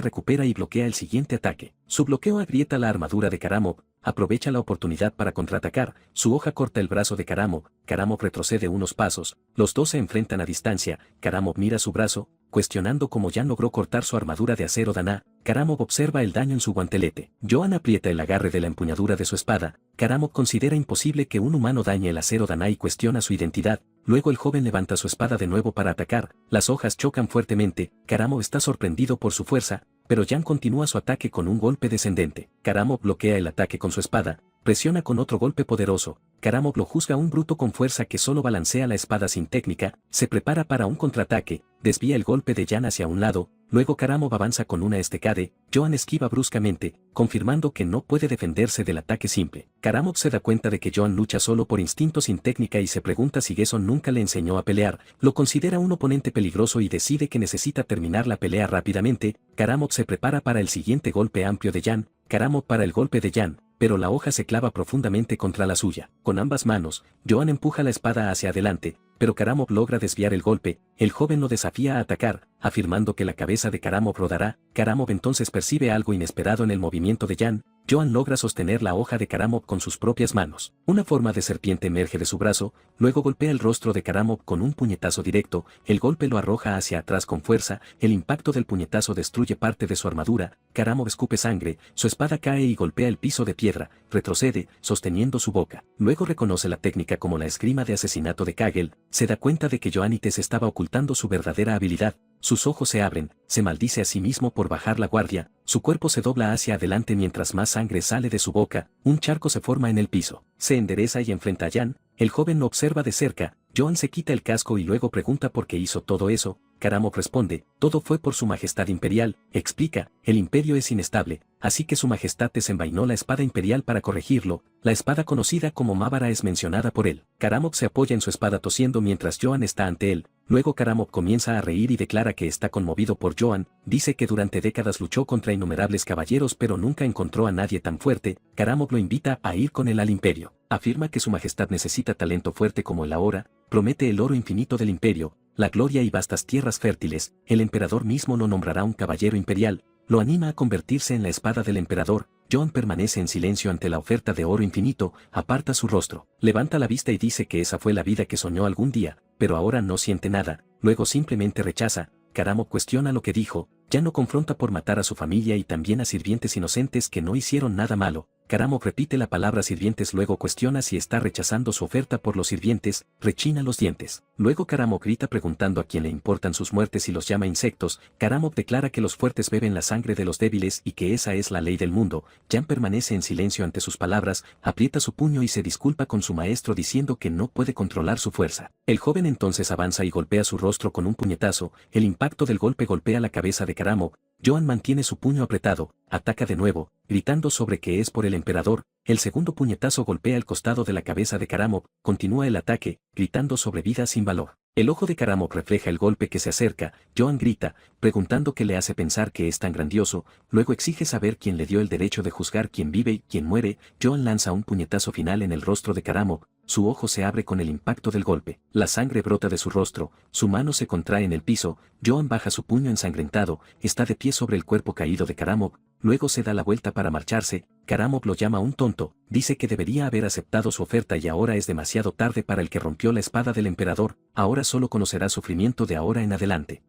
recupera y bloquea el siguiente ataque. Su bloqueo agrieta la armadura de Karamov. Aprovecha la oportunidad para contraatacar. Su hoja corta el brazo de Karamov. Karamov retrocede unos pasos. Los dos se enfrentan a distancia. Karamov mira su brazo, cuestionando cómo Jan logró cortar su armadura de acero daná. Karamov observa el daño en su guantelete. Joan aprieta el agarre de la empuñadura de su espada. Karamov considera imposible que un humano dañe el acero daná y cuestiona su identidad. Luego el joven levanta su espada de nuevo para atacar. Las hojas chocan fuertemente. Karamov está sorprendido por su fuerza, pero Jan continúa su ataque con un golpe descendente. Karamov bloquea el ataque con su espada, presiona con otro golpe poderoso. Karamov lo juzga un bruto con fuerza que solo balancea la espada sin técnica, se prepara para un contraataque, desvía el golpe de Jan hacia un lado, luego Karamov avanza con una estecade. Joan esquiva bruscamente, confirmando que no puede defenderse del ataque simple. Karamov se da cuenta de que Joan lucha solo por instinto sin técnica y se pregunta si Gesson nunca le enseñó a pelear. Lo considera un oponente peligroso y decide que necesita terminar la pelea rápidamente. Karamov se prepara para el siguiente golpe amplio de Jan. Karamov para el golpe de Jan, pero la hoja se clava profundamente contra la suya. Con ambas manos, Joan empuja la espada hacia adelante, pero Karamov logra desviar el golpe. El joven lo desafía a atacar, afirmando que la cabeza de Karamov rodará. Karamov entonces percibe algo inesperado en el movimiento de Jan. Joan logra sostener la hoja de Karamov con sus propias manos. Una forma de serpiente emerge de su brazo, luego golpea el rostro de Karamov con un puñetazo directo. El golpe lo arroja hacia atrás con fuerza. El impacto del puñetazo destruye parte de su armadura. Karamov escupe sangre, su espada cae y golpea el piso de piedra. Retrocede, sosteniendo su boca. Luego reconoce la técnica como la esgrima de asesinato de Kagel. Se da cuenta de que Joanites estaba ocultando su verdadera habilidad. Sus ojos se abren, se maldice a sí mismo por bajar la guardia, su cuerpo se dobla hacia adelante mientras más sangre sale de su boca, un charco se forma en el piso. Se endereza y enfrenta a Jan. El joven lo observa de cerca. Joan se quita el casco y luego pregunta por qué hizo todo eso. Karamov responde, todo fue por su majestad imperial. Explica, el imperio es inestable, así que su majestad desenvainó la espada imperial para corregirlo. La espada conocida como Mávara es mencionada por él. Karamov se apoya en su espada tosiendo mientras Joan está ante él. Luego Karamov comienza a reír y declara que está conmovido por Joan, dice que durante décadas luchó contra innumerables caballeros pero nunca encontró a nadie tan fuerte. Karamov lo invita a ir con él al imperio. Afirma que su majestad necesita talento fuerte como él ahora, promete el oro infinito del imperio, la gloria y vastas tierras fértiles. El emperador mismo lo nombrará un caballero imperial, lo anima a convertirse en la espada del emperador. Joan permanece en silencio ante la oferta de oro infinito, aparta su rostro, levanta la vista y dice que esa fue la vida que soñó algún día, pero ahora no siente nada, luego simplemente rechaza. Karamov cuestiona lo que dijo, ya no confronta por matar a su familia y también a sirvientes inocentes que no hicieron nada malo. Karamov repite la palabra sirvientes, luego cuestiona si está rechazando su oferta por los sirvientes, rechina los dientes. Luego Karamov grita preguntando a quién le importan sus muertes y los llama insectos. Karamov declara que los fuertes beben la sangre de los débiles y que esa es la ley del mundo. Jan permanece en silencio ante sus palabras, aprieta su puño y se disculpa con su maestro diciendo que no puede controlar su fuerza. El joven entonces avanza y golpea su rostro con un puñetazo, el impacto del golpe golpea la cabeza de Karamov. Joan mantiene su puño apretado, ataca de nuevo, gritando sobre que es por el emperador. El segundo puñetazo golpea el costado de la cabeza de Karamov, continúa el ataque, gritando sobre vida sin valor. El ojo de Karamov refleja el golpe que se acerca. Joan grita, preguntando qué le hace pensar que es tan grandioso, luego exige saber quién le dio el derecho de juzgar quién vive y quién muere. Joan lanza un puñetazo final en el rostro de Karamov, su ojo se abre con el impacto del golpe, la sangre brota de su rostro, su mano se contrae en el piso. Joan baja su puño ensangrentado, está de pie sobre el cuerpo caído de Karamov, luego se da la vuelta para marcharse. Karamov lo llama un tonto, dice que debería haber aceptado su oferta y ahora es demasiado tarde para el que rompió la espada del emperador, ahora solo conocerá sufrimiento de ahora en adelante.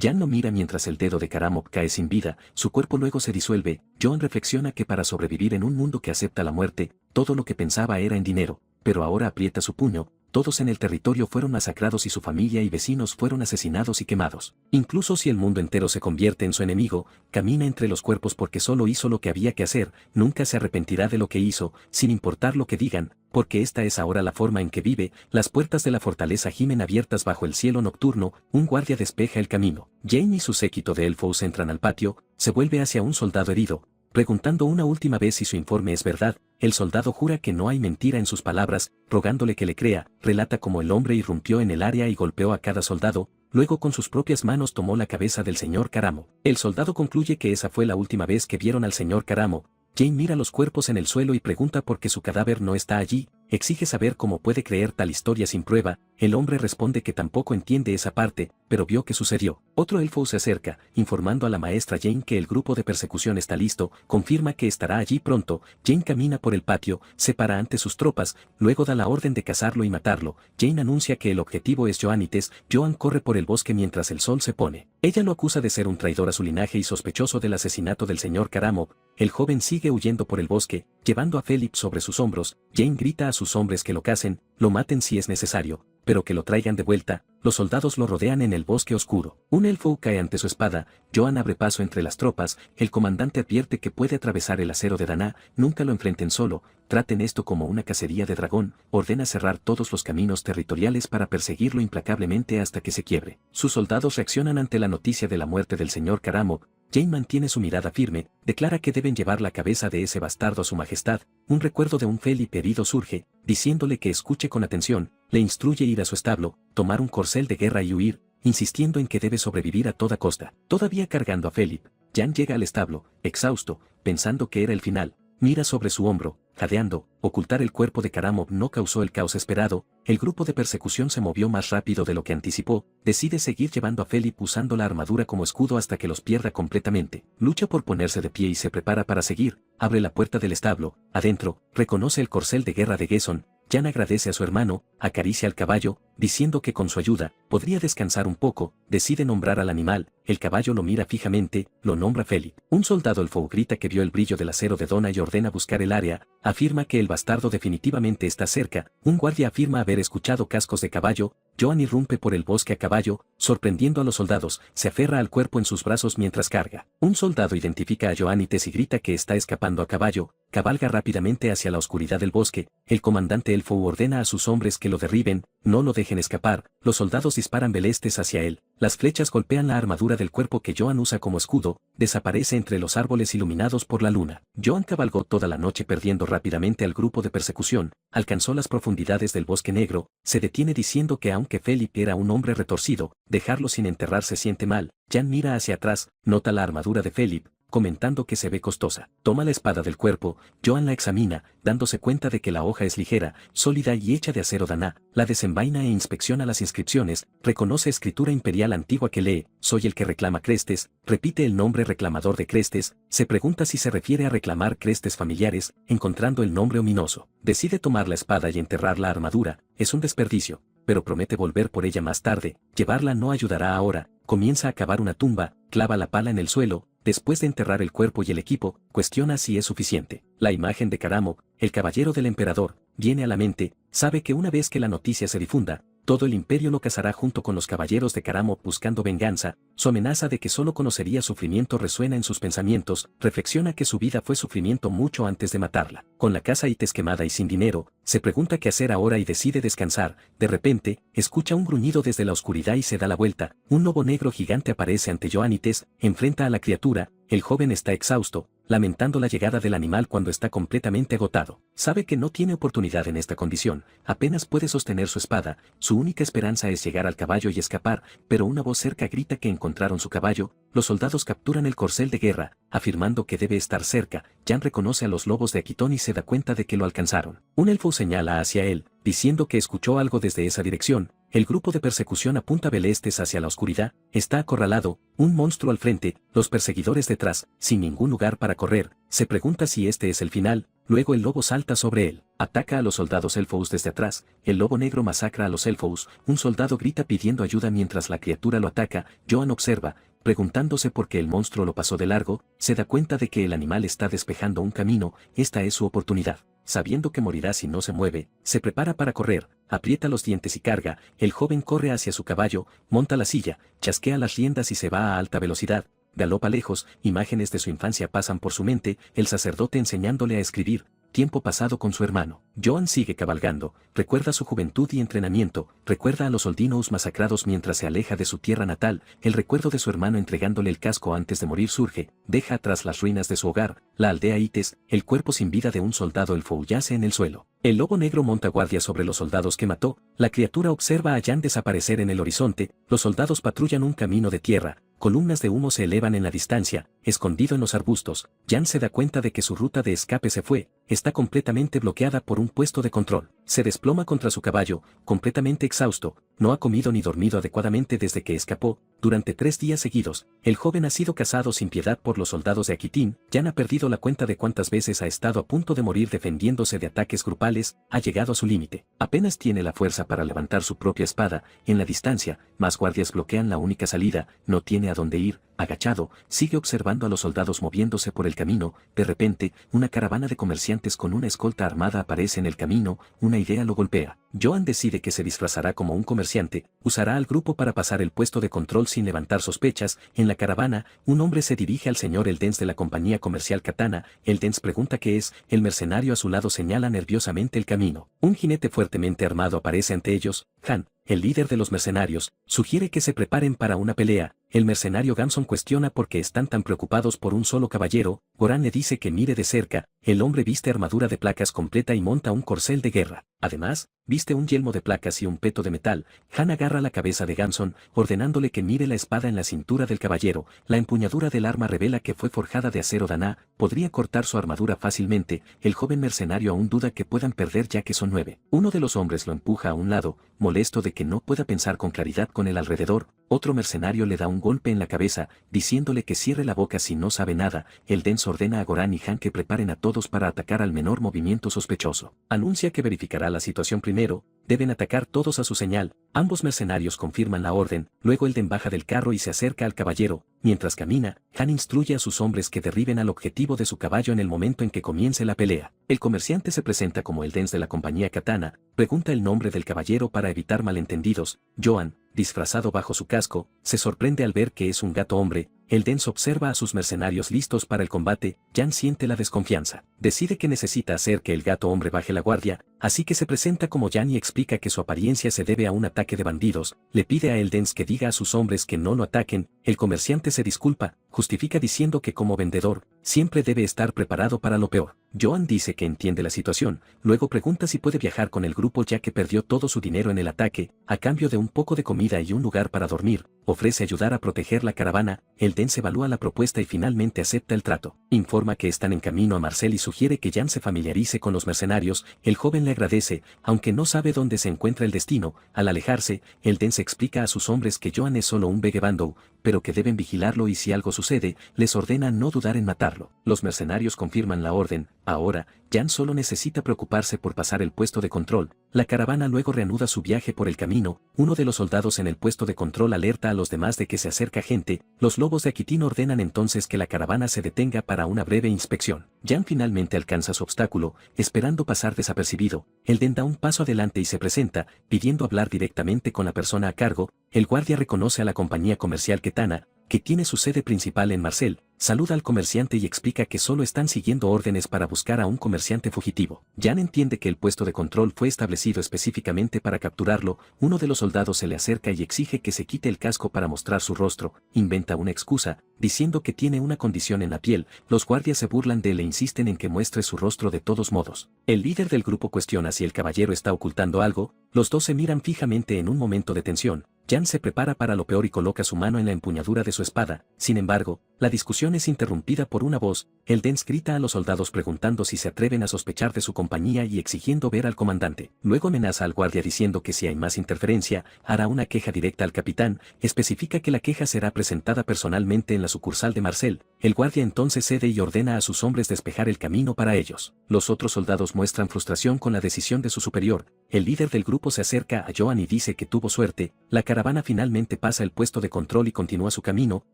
Jan lo mira mientras el dedo de Karamov cae sin vida, su cuerpo luego se disuelve. Joan reflexiona que para sobrevivir en un mundo que acepta la muerte, todo lo que pensaba era en dinero, pero ahora aprieta su puño. Todos en el territorio fueron masacrados y su familia y vecinos fueron asesinados y quemados. Incluso si el mundo entero se convierte en su enemigo, camina entre los cuerpos porque solo hizo lo que había que hacer, nunca se arrepentirá de lo que hizo, sin importar lo que digan, porque esta es ahora la forma en que vive. Las puertas de la fortaleza gimen abiertas bajo el cielo nocturno, un guardia despeja el camino. Jane y su séquito de elfos entran al patio, se vuelve hacia un soldado herido, preguntando una última vez si su informe es verdad. El soldado jura que no hay mentira en sus palabras, rogándole que le crea. Relata cómo el hombre irrumpió en el área y golpeó a cada soldado, luego con sus propias manos tomó la cabeza del señor Karamov. El soldado concluye que esa fue la última vez que vieron al señor Karamov. Jane mira los cuerpos en el suelo y pregunta por qué su cadáver no está allí, exige saber cómo puede creer tal historia sin prueba. El hombre responde que tampoco entiende esa parte, pero vio que sucedió. Otro elfo se acerca, informando a la maestra Jane que el grupo de persecución está listo, confirma que estará allí pronto. Jane camina por el patio, se para ante sus tropas, luego da la orden de cazarlo y matarlo. Jane anuncia que el objetivo es Joanites. Joan corre por el bosque mientras el sol se pone. Ella lo acusa de ser un traidor a su linaje y sospechoso del asesinato del señor Karamov. El joven sigue huyendo por el bosque, llevando a Philip sobre sus hombros. Jane grita a sus hombres que lo casen, lo maten si es necesario, pero que lo traigan de vuelta. Los soldados lo rodean en el bosque oscuro. Un elfo cae ante su espada. Joan abre paso entre las tropas. El comandante advierte que puede atravesar el acero de Daná. Nunca lo enfrenten solo, traten esto como una cacería de dragón. Ordena cerrar todos los caminos territoriales para perseguirlo implacablemente hasta que se quiebre. Sus soldados reaccionan ante la noticia de la muerte del señor Karamov. Jane mantiene su mirada firme, declara que deben llevar la cabeza de ese bastardo a su majestad. Un recuerdo de un Philip herido surge, diciéndole que escuche con atención. Le instruye ir a su establo, tomar un corcel de guerra y huir, insistiendo en que debe sobrevivir a toda costa. Todavía cargando a Philip, Jan llega al establo, exhausto, pensando que era el final. Mira sobre su hombro, jadeando. Ocultar el cuerpo de Karamov no causó el caos esperado. El grupo de persecución se movió más rápido de lo que anticipó. Decide seguir llevando a Philip usando la armadura como escudo hasta que los pierda completamente. Lucha por ponerse de pie y se prepara para seguir. Abre la puerta del establo. Adentro, reconoce el corcel de guerra de Gesson. Jan agradece a su hermano, acaricia al caballo, diciendo que con su ayuda, podría descansar un poco. Decide nombrar al animal. El caballo lo mira fijamente, lo nombra Philip. Un soldado elfo grita que vio el brillo del acero de Donna y ordena buscar el área. Afirma que el bastardo definitivamente está cerca. Un guardia afirma haber escuchado cascos de caballo. Joan irrumpe por el bosque a caballo, sorprendiendo a los soldados. Se aferra al cuerpo en sus brazos mientras carga. Un soldado identifica a Joanites y grita que está escapando a caballo. Cabalga rápidamente hacia la oscuridad del bosque. El comandante elfo ordena a sus hombres que lo derriben. no lo dejen escapar. Los soldados disparan belestes hacia él, las flechas golpean la armadura del cuerpo que Joan usa como escudo, desaparece entre los árboles iluminados por la luna. Joan cabalgó toda la noche perdiendo rápidamente al grupo de persecución, alcanzó las profundidades del bosque negro, se detiene diciendo que aunque Philip era un hombre retorcido, dejarlo sin enterrar se siente mal. Jan mira hacia atrás, nota la armadura de Philip, comentando que se ve costosa. Toma la espada del cuerpo, Joan la examina, dándose cuenta de que la hoja es ligera, sólida y hecha de acero daná, la desenvaina e inspecciona las inscripciones, reconoce escritura imperial antigua que lee, soy el que reclama crestes, repite el nombre reclamador de crestes, se pregunta si se refiere a reclamar crestes familiares, encontrando el nombre ominoso. Decide tomar la espada y enterrar la armadura, es un desperdicio, pero promete volver por ella más tarde, llevarla no ayudará ahora, comienza a cavar una tumba, clava la pala en el suelo, después de enterrar el cuerpo y el equipo, cuestiona si es suficiente. La imagen de Karamov, el caballero del emperador, viene a la mente, sabe que una vez que la noticia se difunda, todo el imperio lo cazará junto con los caballeros de Karamov buscando venganza, su amenaza de que solo conocería sufrimiento resuena en sus pensamientos, reflexiona que su vida fue sufrimiento mucho antes de matarla. Con la casa Ites quemada y sin dinero, se pregunta qué hacer ahora y decide descansar. De repente, escucha un gruñido desde la oscuridad y se da la vuelta, un lobo negro gigante aparece ante Joan Ites, enfrenta a la criatura, el joven está exhausto, lamentando la llegada del animal cuando está completamente agotado. Sabe que no tiene oportunidad en esta condición, apenas puede sostener su espada, su única esperanza es llegar al caballo y escapar, pero una voz cerca grita que encontraron su caballo, los soldados capturan el corcel de guerra, afirmando que debe estar cerca. Jan reconoce a los lobos de Aquitón y se da cuenta de que lo alcanzaron. Un elfo señala hacia él, diciendo que escuchó algo desde esa dirección. El grupo de persecución apunta belestes hacia la oscuridad, está acorralado, un monstruo al frente, los perseguidores detrás, sin ningún lugar para correr, se pregunta si este es el final, luego el lobo salta sobre él, ataca a los soldados elfos desde atrás, el lobo negro masacra a los elfos, un soldado grita pidiendo ayuda mientras la criatura lo ataca, Joan observa, preguntándose por qué el monstruo lo pasó de largo, se da cuenta de que el animal está despejando un camino, esta es su oportunidad. Sabiendo que morirá si no se mueve, se prepara para correr, aprieta los dientes y carga, el joven corre hacia su caballo, monta la silla, chasquea las riendas y se va a alta velocidad, galopa lejos, imágenes de su infancia pasan por su mente, el sacerdote enseñándole a escribir, tiempo pasado con su hermano. Joan sigue cabalgando, recuerda su juventud y entrenamiento, recuerda a los Oldinos masacrados mientras se aleja de su tierra natal, el recuerdo de su hermano entregándole el casco antes de morir surge, deja atrás las ruinas de su hogar, la aldea Ites, el cuerpo sin vida de un soldado elfo yace en el suelo. El lobo negro monta guardia sobre los soldados que mató, la criatura observa a Jan desaparecer en el horizonte, los soldados patrullan un camino de tierra, columnas de humo se elevan en la distancia, escondido en los arbustos, Jan se da cuenta de que su ruta de escape se fue, está completamente bloqueada por un puesto de control, se desploma contra su caballo, completamente exhausto, no ha comido ni dormido adecuadamente desde que escapó, durante 3 días seguidos, el joven ha sido cazado sin piedad por los soldados de Aquitón, Jan ha perdido la cuenta de cuántas veces ha estado a punto de morir defendiéndose de ataques grupales, ha llegado a su límite, apenas tiene la fuerza para levantar su propia espada, en la distancia, más guardias bloquean la única salida, no tiene a dónde ir, agachado, sigue observando a los soldados moviéndose por el camino, de repente, una caravana de comerciantes con una escolta armada aparece en el camino, una idea lo golpea. Joan decide que se disfrazará como un comerciante, usará al grupo para pasar el puesto de control sin levantar sospechas. En la caravana, un hombre se dirige al señor Eldens de la compañía comercial Katana, Eldens pregunta qué es, el mercenario a su lado señala nerviosamente el camino. Un jinete fuertemente armado aparece ante ellos, Han, el líder de los mercenarios, sugiere que se preparen para una pelea. El mercenario Gamson cuestiona por qué están tan preocupados por un solo caballero, Goran le dice que mire de cerca, el hombre viste armadura de placas completa y monta un corcel de guerra. Además, viste un yelmo de placas y un peto de metal. Han agarra la cabeza de Gamson, ordenándole que mire la espada en la cintura del caballero, la empuñadura del arma revela que fue forjada de acero daná, podría cortar su armadura fácilmente, el joven mercenario aún duda que puedan perder ya que son 9. Uno de los hombres lo empuja a un lado, molesto de que no pueda pensar con claridad con el alrededor, otro mercenario le da un golpe en la cabeza, diciéndole que cierre la boca si no sabe nada. Eldens ordena a Goran y Han que preparen a todos para atacar al menor movimiento sospechoso. Anuncia que verificará la situación primero, deben atacar todos a su señal, ambos mercenarios confirman la orden, luego Elden baja del carro y se acerca al caballero, mientras camina, Han instruye a sus hombres que derriben al objetivo de su caballo en el momento en que comience la pelea. El comerciante se presenta como Eldens de la compañía Katana, pregunta el nombre del caballero para evitar malentendidos. Joan, disfrazado bajo su casco, se sorprende al ver que es un gato hombre, el Dens observa a sus mercenarios listos para el combate. Jan siente la desconfianza. Decide que necesita hacer que el gato hombre baje la guardia, así que se presenta como Jan y explica que su apariencia se debe a un ataque de bandidos. Le pide a el Dens que diga a sus hombres que no lo ataquen. El comerciante se disculpa, justifica diciendo que como vendedor, siempre debe estar preparado para lo peor. Joan dice que entiende la situación, luego pregunta si puede viajar con el grupo ya que perdió todo su dinero en el ataque, a cambio de un poco de comida y un lugar para dormir. Ofrece ayudar a proteger la caravana. El Dens evalúa la propuesta y finalmente acepta el trato. Informa que están en camino a Marcel y sugiere que Jan se familiarice con los mercenarios. El joven le agradece, aunque no sabe dónde se encuentra el destino. Al alejarse, el Dens explica a sus hombres que Joan es solo un vagabundo, pero que deben vigilarlo y si algo sucede, les ordena no dudar en matarlo. Los mercenarios confirman la orden. Ahora, Jan solo necesita preocuparse por pasar el puesto de control. La caravana luego reanuda su viaje por el camino. Uno de los soldados en el puesto de control alerta a los demás de que se acerca gente. Los lobos de Aquitín ordenan entonces que la caravana se detenga para una breve inspección. Jan finalmente alcanza su obstáculo, esperando pasar desapercibido. El Den da un paso adelante y se presenta, pidiendo hablar directamente con la persona a cargo. El guardia reconoce a la compañía comercial Ketana, que tiene su sede principal en Marcel, saluda al comerciante y explica que solo están siguiendo órdenes para buscar a un comerciante fugitivo. Jan entiende que el puesto de control fue establecido específicamente para capturarlo. Uno de los soldados se le acerca y exige que se quite el casco para mostrar su rostro. Inventa una excusa, diciendo que tiene una condición en la piel. Los guardias se burlan de él e insisten en que muestre su rostro de todos modos. El líder del grupo cuestiona si el caballero está ocultando algo. Los dos se miran fijamente en un momento de tensión. Jan se prepara para lo peor y coloca su mano en la empuñadura de su espada. Sin embargo, la discusión es interrumpida por una voz. El Dens grita a los soldados preguntando si se atreven a sospechar de su compañía y exigiendo ver al comandante. Luego amenaza al guardia diciendo que si hay más interferencia, hará una queja directa al capitán. Especifica que la queja será presentada personalmente en la sucursal de Marcel. El guardia entonces cede y ordena a sus hombres despejar el camino para ellos. Los otros soldados muestran frustración con la decisión de su superior. El líder del grupo se acerca a Joan y dice que tuvo suerte. La caravana finalmente pasa el puesto de control y continúa su camino.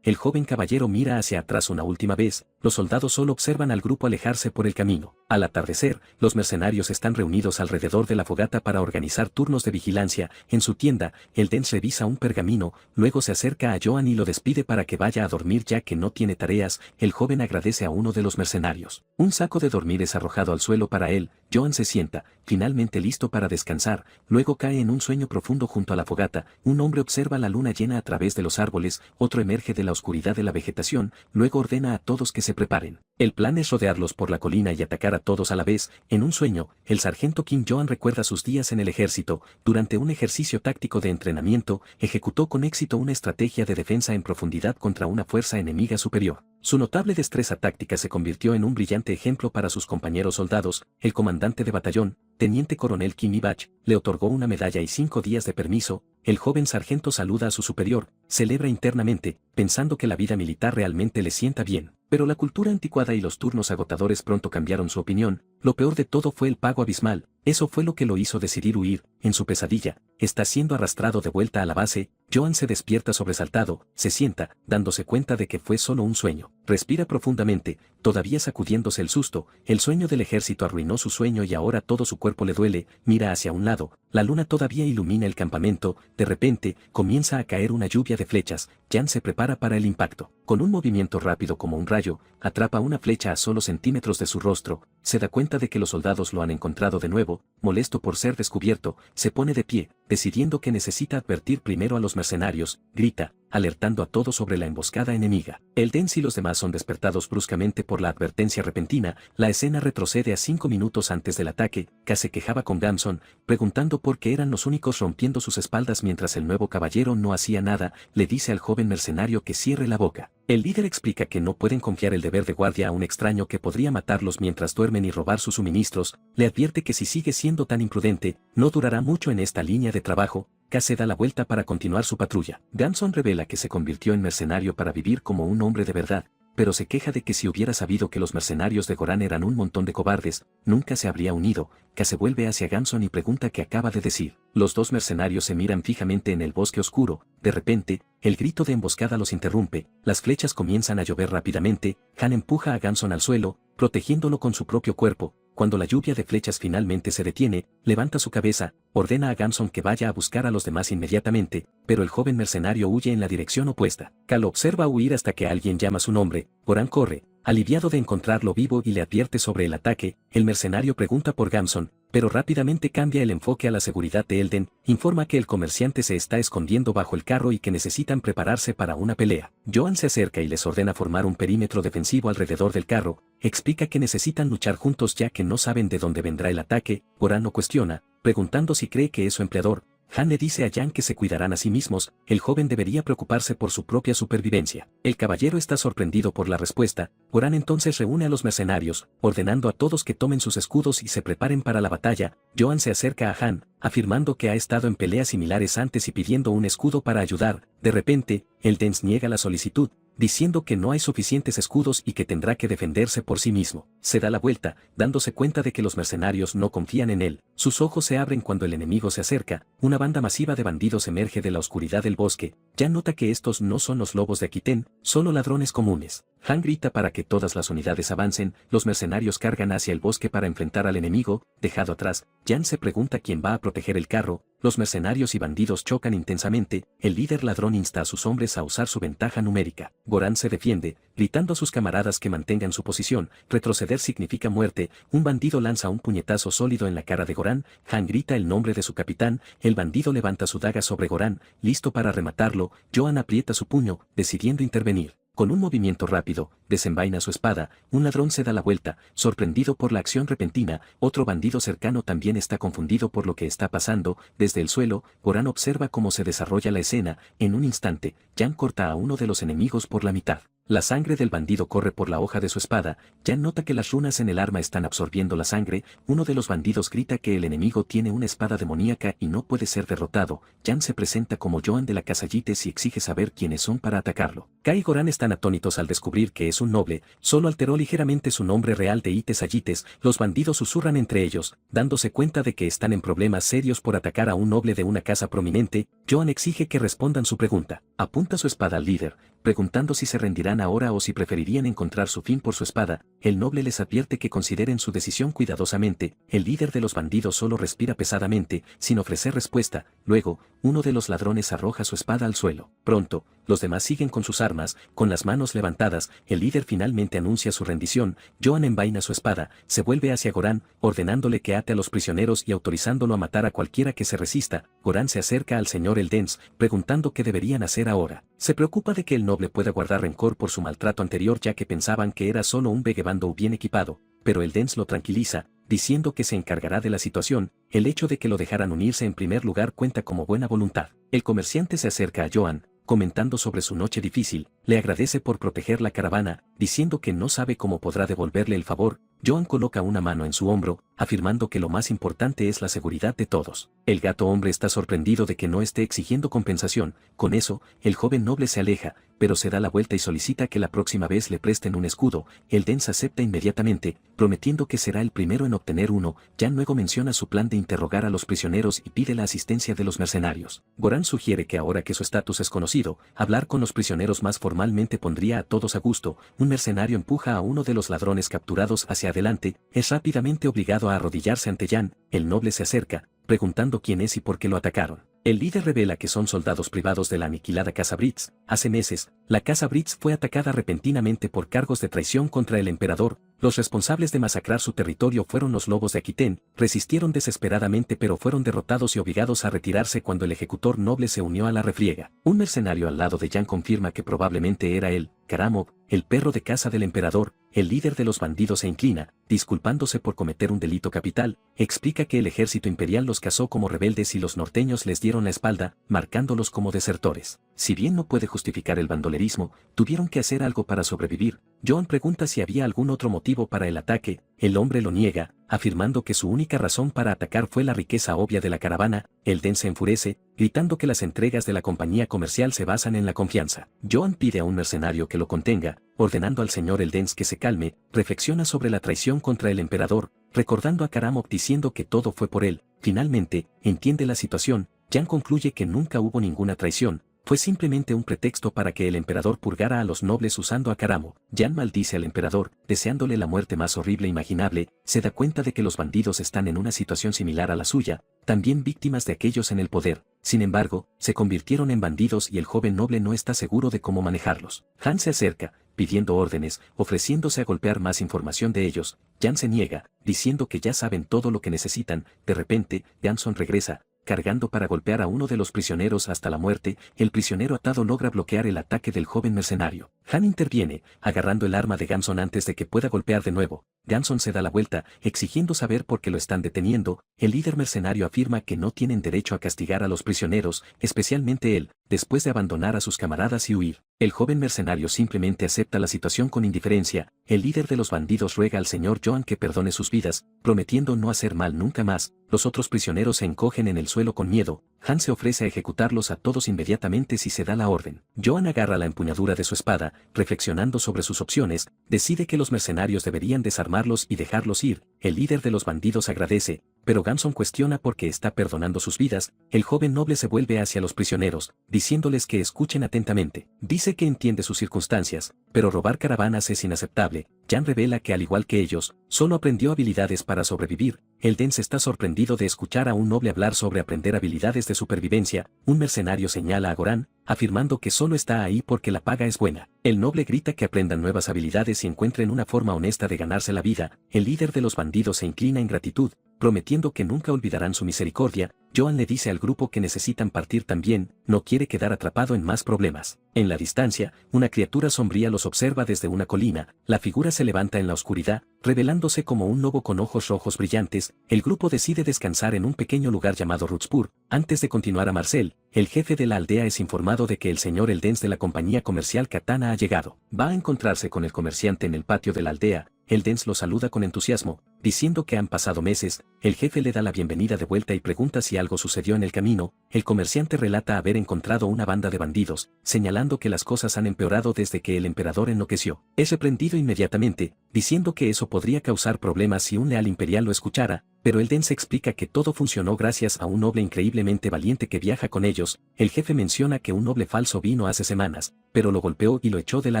El joven caballero mira hacia atrás una última vez. Los soldados solo observan al grupo alejarse por el camino. Al atardecer, los mercenarios están reunidos alrededor de la fogata para organizar turnos de vigilancia. En su tienda, el Dens revisa un pergamino, luego se acerca a Joan y lo despide para que vaya a dormir ya que no tiene tareas. El joven agradece a uno de los mercenarios. Un saco de dormir es arrojado al suelo para él. Joan se sienta, finalmente listo para descansar. Luego cae en un sueño profundo junto a la fogata. Un hombre observa la luna llena a través de los árboles, otro emerge de la oscuridad de la vegetación, luego ordena a todos que se preparen. El plan es rodearlos por la colina y atacar a todos a la vez. En un sueño, el sargento Kim Joan recuerda sus días en el ejército. Durante un ejercicio táctico de entrenamiento, ejecutó con éxito una estrategia de defensa en profundidad contra una fuerza enemiga superior. Su notable destreza táctica se convirtió en un brillante ejemplo para sus compañeros soldados. El comandante de batallón, teniente coronel Kim Ibach, le otorgó una medalla y 5 días de permiso. El joven sargento saluda a su superior, celebra internamente, pensando que la vida militar realmente le sienta bien. Pero la cultura anticuada y los turnos agotadores pronto cambiaron su opinión. Lo peor de todo fue el pago abismal. Eso fue lo que lo hizo decidir huir. En su pesadilla, está siendo arrastrado de vuelta a la base. Joan se despierta sobresaltado, se sienta, dándose cuenta de que fue solo un sueño. Respira profundamente, todavía sacudiéndose el susto. El sueño del ejército arruinó su sueño y ahora todo su cuerpo le duele. Mira hacia un lado, la luna todavía ilumina el campamento. De repente, comienza a caer una lluvia de flechas. Jan se prepara para el impacto. Con un movimiento rápido como un rayo, atrapa una flecha a solo centímetros de su rostro. Se da cuenta de que los soldados lo han encontrado de nuevo. Molesto por ser descubierto, se pone de pie, decidiendo que necesita advertir primero a los mercenarios. Grita, alertando a todos sobre la emboscada enemiga. El Dens y los demás son despertados bruscamente por la advertencia repentina. La escena retrocede a 5 minutos antes del ataque. Cass se quejaba con Gamson, preguntando por qué eran los únicos rompiendo sus espaldas mientras el nuevo caballero no hacía nada. Le dice al joven mercenario que cierre la boca. El líder explica que no pueden confiar el deber de guardia a un extraño que podría matarlos mientras duermen y robar sus suministros. Le advierte que si sigue siendo tan imprudente, no durará mucho en esta línea de trabajo. Cass se da la vuelta para continuar su patrulla. Gamson revela que se convirtió en mercenario para vivir como un hombre de verdad, pero se queja de que si hubiera sabido que los mercenarios de Goran eran un montón de cobardes, nunca se habría unido. Cass se vuelve hacia Gamson y pregunta qué acaba de decir. Los dos mercenarios se miran fijamente en el bosque oscuro. De repente, el grito de emboscada los interrumpe. Las flechas comienzan a llover rápidamente. Han empuja a Gamson al suelo, protegiéndolo con su propio cuerpo. Cuando la lluvia de flechas finalmente se detiene, levanta su cabeza, ordena a Gamson que vaya a buscar a los demás inmediatamente, pero el joven mercenario huye en la dirección opuesta. Cal lo observa huir hasta que alguien llama su nombre. Goran corre, aliviado de encontrarlo vivo y le advierte sobre el ataque. El mercenario pregunta por Gamson, pero rápidamente cambia el enfoque a la seguridad de Elden, informa que el comerciante se está escondiendo bajo el carro y que necesitan prepararse para una pelea. Joan se acerca y les ordena formar un perímetro defensivo alrededor del carro, explica que necesitan luchar juntos ya que no saben de dónde vendrá el ataque. Goran lo cuestiona, preguntando si cree que es su empleador. Han le dice a Jan que se cuidarán a sí mismos, el joven debería preocuparse por su propia supervivencia. El caballero está sorprendido por la respuesta. Goran entonces reúne a los mercenarios, ordenando a todos que tomen sus escudos y se preparen para la batalla. Joan se acerca a Han, afirmando que ha estado en peleas similares antes y pidiendo un escudo para ayudar. De repente, Eldens niega la solicitud, diciendo que no hay suficientes escudos y que tendrá que defenderse por sí mismo. Se da la vuelta, dándose cuenta de que los mercenarios no confían en él. Sus ojos se abren cuando el enemigo se acerca. Una banda masiva de bandidos emerge de la oscuridad del bosque. Ya nota que estos no son los lobos de Aquitaine, solo ladrones comunes. Han grita para que todas las unidades avancen. Los mercenarios cargan hacia el bosque para enfrentar al enemigo, dejado atrás. Jan se pregunta quién va a proteger el carro. Los mercenarios y bandidos chocan intensamente. El líder ladrón insta a sus hombres a usar su ventaja numérica. Goran se defiende, gritando a sus camaradas que mantengan su posición. Retroceder significa muerte. Un bandido lanza un puñetazo sólido en la cara de Goran. Han grita el nombre de su capitán. El bandido levanta su daga sobre Goran, listo para rematarlo. Joan aprieta su puño, decidiendo intervenir. Con un movimiento rápido, desenvaina su espada. Un ladrón se da la vuelta, sorprendido por la acción repentina. Otro bandido cercano también está confundido por lo que está pasando. Desde el suelo, Goran observa cómo se desarrolla la escena. En un instante, Jan corta a uno de los enemigos por la mitad. La sangre del bandido corre por la hoja de su espada. Jan nota que las runas en el arma están absorbiendo la sangre. Uno de los bandidos grita que el enemigo tiene una espada demoníaca y no puede ser derrotado. Jan se presenta como Joan de la casa Yites y exige saber quiénes son para atacarlo. Kai y Goran están atónitos al descubrir que es un noble. Solo alteró ligeramente su nombre real de Ites a Yites. Los bandidos susurran entre ellos, dándose cuenta de que están en problemas serios por atacar a un noble de una casa prominente. Joan exige que respondan su pregunta. Apunta su espada al líder, preguntando si se rendirán ahora o si preferirían encontrar su fin por su espada. El noble les advierte que consideren su decisión cuidadosamente. El líder de los bandidos solo respira pesadamente, sin ofrecer respuesta. Luego, uno de los ladrones arroja su espada al suelo. Pronto, los demás siguen con sus armas, con las manos levantadas. El líder finalmente anuncia su rendición. Joan envaina su espada, se vuelve hacia Goran, ordenándole que ate a los prisioneros y autorizándolo a matar a cualquiera que se resista. Goran se acerca al señor Eldens, preguntando qué deberían hacer ahora. Se preocupa de que el noble pueda guardar rencor por su maltrato anterior ya que pensaban que era solo un vagabundo bien equipado, pero Eldens lo tranquiliza, diciendo que se encargará de la situación. El hecho de que lo dejaran unirse en primer lugar cuenta como buena voluntad. El comerciante se acerca a Joan, comentando sobre su noche difícil, le agradece por proteger la caravana, diciendo que no sabe cómo podrá devolverle el favor. Joan coloca una mano en su hombro, afirmando que lo más importante es la seguridad de todos. El gato hombre está sorprendido de que no esté exigiendo compensación. Con eso, el joven noble se aleja, pero se da la vuelta y solicita que la próxima vez le presten un escudo. Eldens acepta inmediatamente, prometiendo que será el primero en obtener uno. Jan luego menciona su plan de interrogar a los prisioneros y pide la asistencia de los mercenarios. Goran sugiere que ahora que su estatus es conocido, hablar con los prisioneros más formalmente pondría a todos a gusto. Un mercenario empuja a uno de los ladrones capturados hacia adelante, es rápidamente obligado a arrodillarse ante Jan. El noble se acerca, preguntando quién es y por qué lo atacaron. El líder revela que son soldados privados de la aniquilada Casa Britz. Hace meses, la Casa Britz fue atacada repentinamente por cargos de traición contra el emperador. Los responsables de masacrar su territorio fueron los lobos de Aquitaine. Resistieron desesperadamente pero fueron derrotados y obligados a retirarse cuando el ejecutor noble se unió a la refriega. Un mercenario al lado de Jan confirma que probablemente era él, Karamov, el perro de caza del emperador. El líder de los bandidos se inclina, disculpándose por cometer un delito capital. Explica que el ejército imperial los cazó como rebeldes y los norteños les dieron la espalda, marcándolos como desertores. Si bien no puede justificar el bandolerismo, tuvieron que hacer algo para sobrevivir. Joan pregunta si había algún otro motivo para el ataque. El hombre lo niega, afirmando que su única razón para atacar fue la riqueza obvia de la caravana. Eldens se enfurece, gritando que las entregas de la compañía comercial se basan en la confianza. Joan pide a un mercenario que lo contenga, ordenando al señor Eldens que se calme. Reflexiona sobre la traición contra el emperador, recordando a Karamov diciendo que todo fue por él. Finalmente, entiende la situación. Jan concluye que nunca hubo ninguna traición, fue simplemente un pretexto para que el emperador purgara a los nobles usando a Karamo. Jan maldice al emperador, deseándole la muerte más horrible imaginable, se da cuenta de que los bandidos están en una situación similar a la suya, también víctimas de aquellos en el poder. Sin embargo, se convirtieron en bandidos y el joven noble no está seguro de cómo manejarlos. Han se acerca, pidiendo órdenes, ofreciéndose a golpear más información de ellos. Jan se niega, diciendo que ya saben todo lo que necesitan. De repente, Ganson regresa, cargando para golpear a uno de los prisioneros hasta la muerte. El prisionero atado logra bloquear el ataque del joven mercenario. Han interviene, agarrando el arma de Ganson antes de que pueda golpear de nuevo. Ganson se da la vuelta, exigiendo saber por qué lo están deteniendo. El líder mercenario afirma que no tienen derecho a castigar a los prisioneros, especialmente él, después de abandonar a sus camaradas y huir. El joven mercenario simplemente acepta la situación con indiferencia. El líder de los bandidos ruega al señor Joan que perdone sus vidas, prometiendo no hacer mal nunca más. Los otros prisioneros se encogen en el suelo con miedo. Han se ofrece a ejecutarlos a todos inmediatamente si se da la orden. Joan agarra la empuñadura de su espada, reflexionando sobre sus opciones, decide que los mercenarios deberían desarmarlos y dejarlos ir. El líder de los bandidos agradece, pero Ganson cuestiona por qué está perdonando sus vidas. El joven noble se vuelve hacia los prisioneros, diciéndoles que escuchen atentamente. Dice que entiende sus circunstancias, pero robar caravanas es inaceptable. Jan revela que al igual que ellos, solo aprendió habilidades para sobrevivir. El Dens está sorprendido de escuchar a un noble hablar sobre aprender habilidades de supervivencia. Un mercenario señala a Goran, afirmando que solo está ahí porque la paga es buena. El noble grita que aprendan nuevas habilidades y encuentren una forma honesta de ganarse la vida. El líder de los bandidos se inclina en gratitud, prometiendo que nunca olvidarán su misericordia. Joan le dice al grupo que necesitan partir también, no quiere quedar atrapado en más problemas. En la distancia, una criatura sombría los observa desde una colina. La figura se levanta en la oscuridad, revelándose como un lobo con ojos rojos brillantes. El grupo decide descansar en un pequeño lugar llamado Rutspur. Antes de continuar a Marcel, el jefe de la aldea es informado de que el señor Eldens de la compañía comercial Katana ha llegado. Va a encontrarse con el comerciante en el patio de la aldea. Eldens lo saluda con entusiasmo, diciendo que han pasado meses. El jefe le da la bienvenida de vuelta y pregunta si algo sucedió en el camino. El comerciante relata haber encontrado una banda de bandidos, señalando que las cosas han empeorado desde que el emperador enloqueció. Es reprendido inmediatamente, diciendo que eso podría causar problemas si un leal imperial lo escuchara, pero Eldens explica que todo funcionó gracias a un noble increíblemente valiente que viaja con ellos. El jefe menciona que un noble falso vino hace semanas, pero lo golpeó y lo echó de la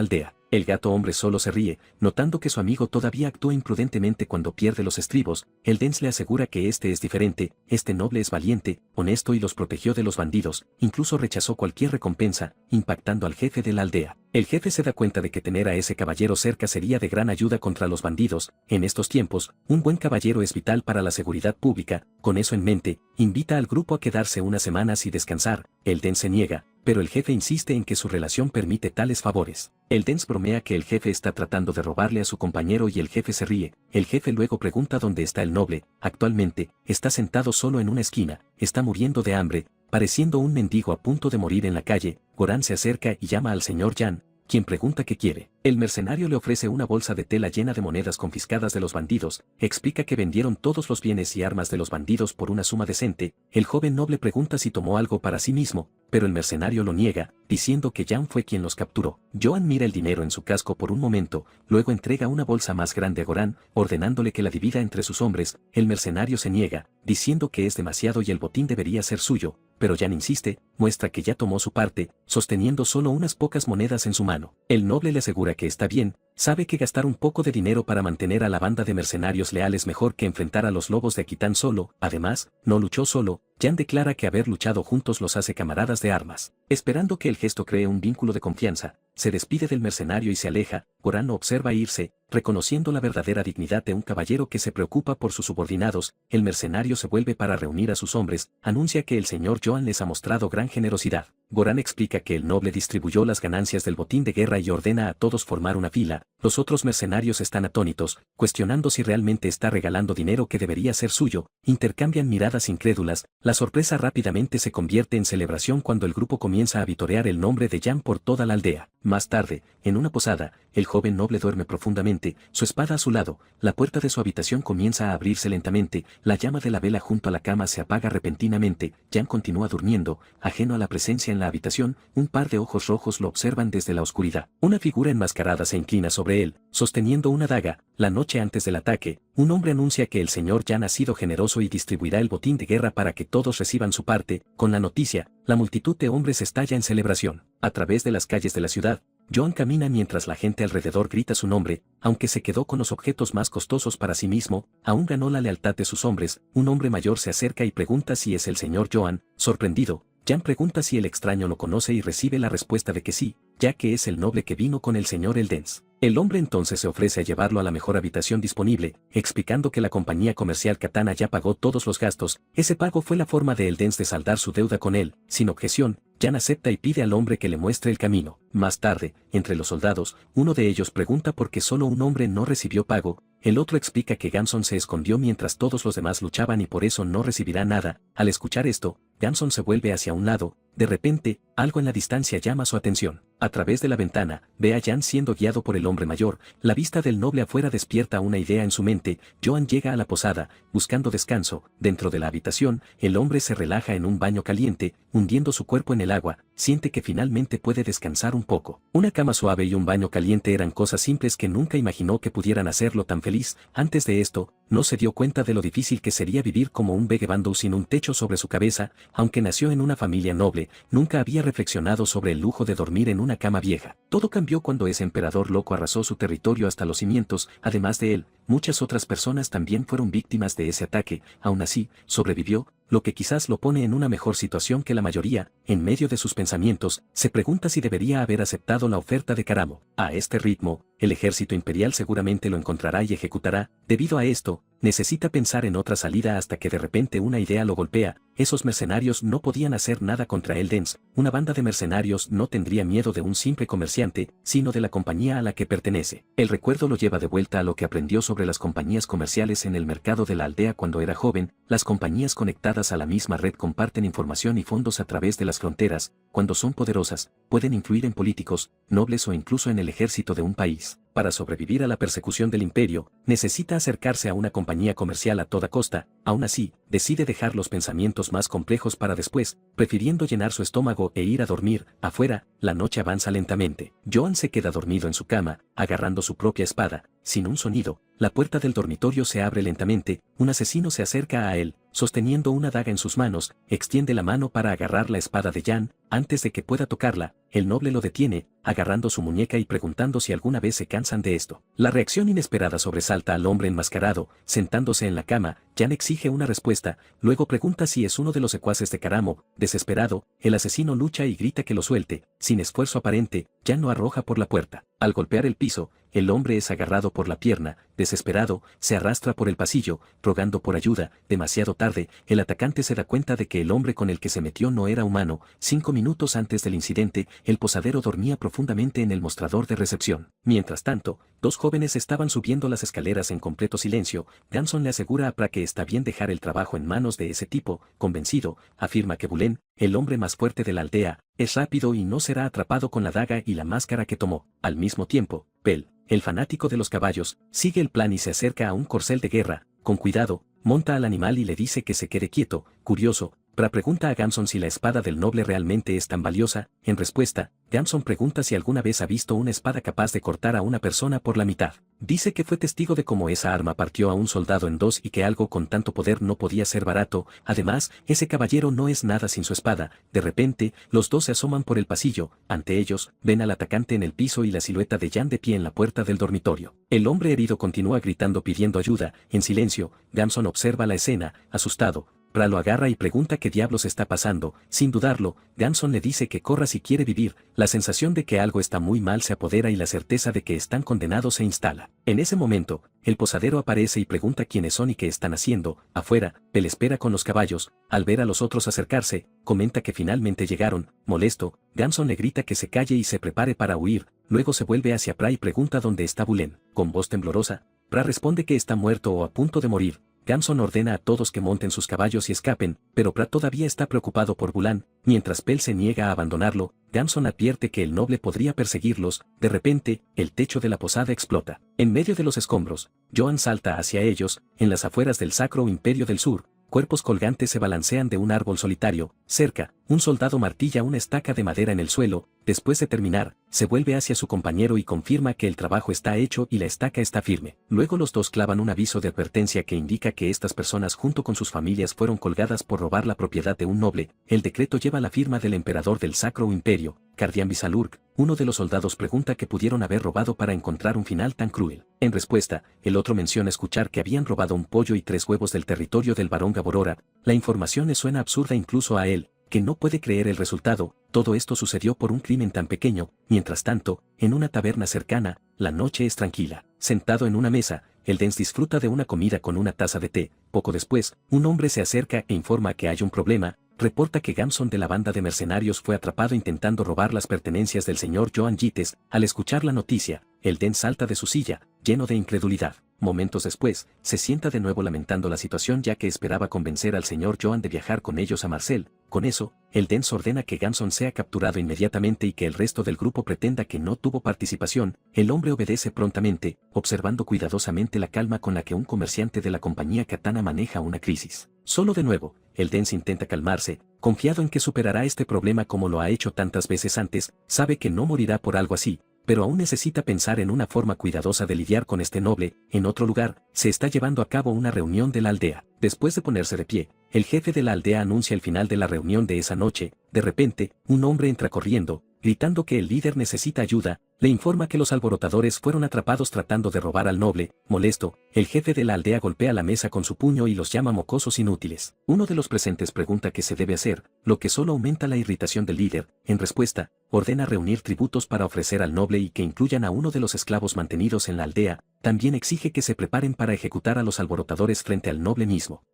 aldea. El gato hombre solo se ríe, notando que su amigo todavía actúa imprudentemente cuando pierde los estribos. Eldens le asegura que este es diferente, este noble es valiente, honesto y los protegió de los bandidos, incluso rechazó cualquier recompensa, impactando al jefe de la aldea. El jefe se da cuenta de que tener a ese caballero cerca sería de gran ayuda contra los bandidos. En estos tiempos, un buen caballero es vital para la seguridad pública. Con eso en mente, invita al grupo a quedarse unas semanas y descansar. Eldens se niega, pero el jefe insiste en que su relación permite tales favores. Eldens bromea que el jefe está tratando de robarle a su compañero y el jefe se ríe. El jefe luego pregunta dónde está el noble. Actualmente, está sentado solo en una esquina, está muriendo de hambre, pareciendo un mendigo a punto de morir en la calle. Goran se acerca y llama al señor Jan, quien pregunta qué quiere. El mercenario le ofrece una bolsa de tela llena de monedas confiscadas de los bandidos, explica que vendieron todos los bienes y armas de los bandidos por una suma decente. El joven noble pregunta si tomó algo para sí mismo, pero el mercenario lo niega, diciendo que Jan fue quien los capturó. Joan mira el dinero en su casco por un momento, luego entrega una bolsa más grande a Goran, ordenándole que la divida entre sus hombres. El mercenario se niega, diciendo que es demasiado y el botín debería ser suyo, pero Jan insiste, muestra que ya tomó su parte, sosteniendo solo unas pocas monedas en su mano. El noble le asegura que está bien, sabe que gastar un poco de dinero para mantener a la banda de mercenarios leales mejor que enfrentar a los lobos de Aquitán solo. Además, no luchó solo. Jan declara que haber luchado juntos los hace camaradas de armas. Esperando que el gesto cree un vínculo de confianza, se despide del mercenario y se aleja. Goran lo observa irse, reconociendo la verdadera dignidad de un caballero que se preocupa por sus subordinados. El mercenario se vuelve para reunir a sus hombres, anuncia que el señor Joan les ha mostrado gran generosidad. Goran explica que el noble distribuyó las ganancias del botín de guerra y ordena a todos formar una fila. Los otros mercenarios están atónitos, cuestionando si realmente está regalando dinero que debería ser suyo. Intercambian miradas incrédulas. La sorpresa rápidamente se convierte en celebración cuando el grupo comienza a vitorear el nombre de Jan por toda la aldea. Más tarde, en una posada, el joven noble duerme profundamente. repente, su espada a su lado, la puerta de su habitación comienza a abrirse lentamente, la llama de la vela junto a la cama se apaga repentinamente, Jan continúa durmiendo, ajeno a la presencia en la habitación, un par de ojos rojos lo observan desde la oscuridad. Una figura enmascarada se inclina sobre él, sosteniendo una daga. La noche antes del ataque, un hombre anuncia que el señor Jan ha sido generoso y distribuirá el botín de guerra para que todos reciban su parte. Con la noticia, la multitud de hombres estalla en celebración. A través de las calles de la ciudad, Joan camina mientras la gente alrededor grita su nombre, aunque se quedó con los objetos más costosos para sí mismo, aún ganó la lealtad de sus hombres. Un hombre mayor se acerca y pregunta si es el señor Joan. Sorprendido, Jan pregunta si el extraño lo conoce y recibe la respuesta de que sí, ya que es el noble que vino con el señor Eldens. El hombre entonces se ofrece a llevarlo a la mejor habitación disponible, explicando que la compañía comercial Katana ya pagó todos los gastos. Ese pago fue la forma de Eldens de saldar su deuda con él. Sin objeción, Jan acepta y pide al hombre que le muestre el camino. Más tarde, entre los soldados, uno de ellos pregunta por qué solo un hombre no recibió pago. El otro explica que Gamson se escondió mientras todos los demás luchaban y por eso no recibirá nada. Al escuchar esto, Gamson se vuelve hacia un lado. De repente, algo en la distancia llama su atención. A través de la ventana, ve a Jan siendo guiado por el hombre mayor. La vista del noble afuera despierta una idea en su mente. Joan llega a la posada, buscando descanso. Dentro de la habitación, el hombre se relaja en un baño caliente, hundiendo su cuerpo en el agua. Siente que finalmente puede descansar un poco. Una cama suave y un baño caliente eran cosas simples que nunca imaginó que pudieran hacerlo tan feliz. Antes de esto, no se dio cuenta de lo difícil que sería vivir como un vagabundo sin un techo sobre su cabeza. Aunque nació en una familia noble, nunca había reflexionado sobre el lujo de dormir en una cama vieja. Todo cambió cuando ese emperador loco arrasó su territorio hasta los cimientos. Además de él, muchas otras personas también fueron víctimas de ese ataque. Aún así, sobrevivió, lo que quizás lo pone en una mejor situación que la mayoría. En medio de sus pensamientos, se pregunta si debería haber aceptado la oferta de Karamo. A este ritmo, el ejército imperial seguramente lo encontrará y ejecutará. Debido a esto, necesita pensar en otra salida hasta que de repente una idea lo golpea. Esos mercenarios no podían hacer nada contra Eldens. Una banda de mercenarios no tendría miedo de un simple comerciante, sino de la compañía a la que pertenece. El recuerdo lo lleva de vuelta a lo que aprendió sobre las compañías comerciales en el mercado de la aldea cuando era joven. Las compañías conectadas a la misma red comparten información y fondos a través de las fronteras. Cuando son poderosas, pueden influir en políticos, nobles o incluso en el ejército de un país. Para sobrevivir a la persecución del imperio, necesita acercarse a una compañía comercial a toda costa. Aún así, decide dejar los pensamientos más complejos para después, prefiriendo llenar su estómago e ir a dormir. Afuera, la noche avanza lentamente. Joan se queda dormido en su cama, agarrando su propia espada. Sin un sonido, la puerta del dormitorio se abre lentamente. Un asesino se acerca a él, sosteniendo una daga en sus manos, extiende la mano para agarrar la espada de Jan. Antes de que pueda tocarla, el noble lo detiene, agarrando su muñeca y preguntando si alguna vez se cansan de esto. La reacción inesperada sobresalta al hombre enmascarado. Sentándose en la cama, Jan exige una respuesta, luego pregunta si es uno de los secuaces de Karamo. Desesperado, el asesino lucha y grita que lo suelte. Sin esfuerzo aparente, Jan lo arroja por la puerta. Al golpear el piso, el hombre es agarrado por la pierna. Desesperado, se arrastra por el pasillo, rogando por ayuda. Demasiado tarde, el atacante se da cuenta de que el hombre con el que se metió no era humano. 5 minutos antes del incidente, el posadero dormía profundamente en el mostrador de recepción. Mientras tanto, 2 jóvenes estaban subiendo las escaleras en completo silencio. Gamson le asegura a Pra que está bien dejar el trabajo en manos de ese tipo. Convencido, afirma que Bulen, el hombre más fuerte de la aldea, es rápido y no será atrapado con la daga y la máscara que tomó. Al mismo tiempo, Pel, el fanático de los caballos, sigue el plan y se acerca a un corcel de guerra. Con cuidado, monta al animal y le dice que se quede quieto. Curioso, Pra pregunta a Gamson si la espada del noble realmente es tan valiosa. En respuesta, Gamson pregunta si alguna vez ha visto una espada capaz de cortar a una persona por la mitad. Dice que fue testigo de cómo esa arma partió a un soldado en 2 y que algo con tanto poder no podía ser barato. Además, ese caballero no es nada sin su espada. De repente, los 2 se asoman por el pasillo. Ante ellos, ven al atacante en el piso y la silueta de Jan de pie en la puerta del dormitorio. El hombre herido continúa gritando pidiendo ayuda. En silencio, Gamson observa la escena, asustado. Pra lo agarra y pregunta qué diablos está pasando. Sin dudarlo, Gamson le dice que corra si quiere vivir. La sensación de que algo está muy mal se apodera y la certeza de que están condenados se instala. En ese momento, el posadero aparece y pregunta quiénes son y qué están haciendo. Afuera, Pel espera con los caballos. Al ver a los otros acercarse, comenta que finalmente llegaron. Molesto, Gamson le grita que se calle y se prepare para huir. Luego se vuelve hacia Pra y pregunta dónde está Bulen. Con voz temblorosa, Pra responde que está muerto o a punto de morir. Gamson ordena a todos que monten sus caballos y escapen, pero Pra todavía está preocupado por Bulan. Mientras Pel se niega a abandonarlo, Gamson advierte que el noble podría perseguirlos. De repente, el techo de la posada explota. En medio de los escombros, Joan salta hacia ellos. En las afueras del Sacro Imperio del Sur, cuerpos colgantes se balancean de un árbol solitario. Cerca, un soldado martilla una estaca de madera en el suelo. Después de terminar, se vuelve hacia su compañero y confirma que el trabajo está hecho y la estaca está firme. Luego los dos clavan un aviso de advertencia que indica que estas personas junto con sus familias fueron colgadas por robar la propiedad de un noble. El decreto lleva la firma del emperador del Sacro Imperio, Cardián Visalurg. Uno de los soldados pregunta qué pudieron haber robado para encontrar un final tan cruel. En respuesta, el otro menciona escuchar que habían robado un pollo y 3 huevos del territorio del barón Gaborora. La información le suena absurda incluso a él, que no puede creer el resultado. Todo esto sucedió por un crimen tan pequeño. Mientras tanto, en una taberna cercana, la noche es tranquila. Sentado en una mesa, el Dens disfruta de una comida con una taza de té. Poco después, un hombre se acerca e informa que hay un problema. Reporta que Gamson de la banda de mercenarios fue atrapado intentando robar las pertenencias del señor Joan Gites. Al escuchar la noticia, el Dens salta de su silla, lleno de incredulidad. Momentos después, se sienta de nuevo lamentando la situación ya que esperaba convencer al señor Joan de viajar con ellos a Marcel. Con eso, el Dens ordena que Gamson sea capturado inmediatamente y que el resto del grupo pretenda que no tuvo participación. El hombre obedece prontamente, observando cuidadosamente la calma con la que un comerciante de la compañía Katana maneja una crisis. Solo de nuevo, el Dens intenta calmarse, confiado en que superará este problema como lo ha hecho tantas veces antes. Sabe que no morirá por algo así, pero aún necesita pensar en una forma cuidadosa de lidiar con este noble. En otro lugar, se está llevando a cabo una reunión de la aldea. Después de ponerse de pie, el jefe de la aldea anuncia el final de la reunión de esa noche. De repente, un hombre entra corriendo, gritando que el líder necesita ayuda. Le informa que los alborotadores fueron atrapados tratando de robar al noble. Molesto, el jefe de la aldea golpea la mesa con su puño y los llama mocosos inútiles. Uno de los presentes pregunta qué se debe hacer, lo que solo aumenta la irritación del líder. En respuesta, ordena reunir tributos para ofrecer al noble y que incluyan a uno de los esclavos mantenidos en la aldea. También exige que se preparen para ejecutar a los alborotadores frente al noble mismo.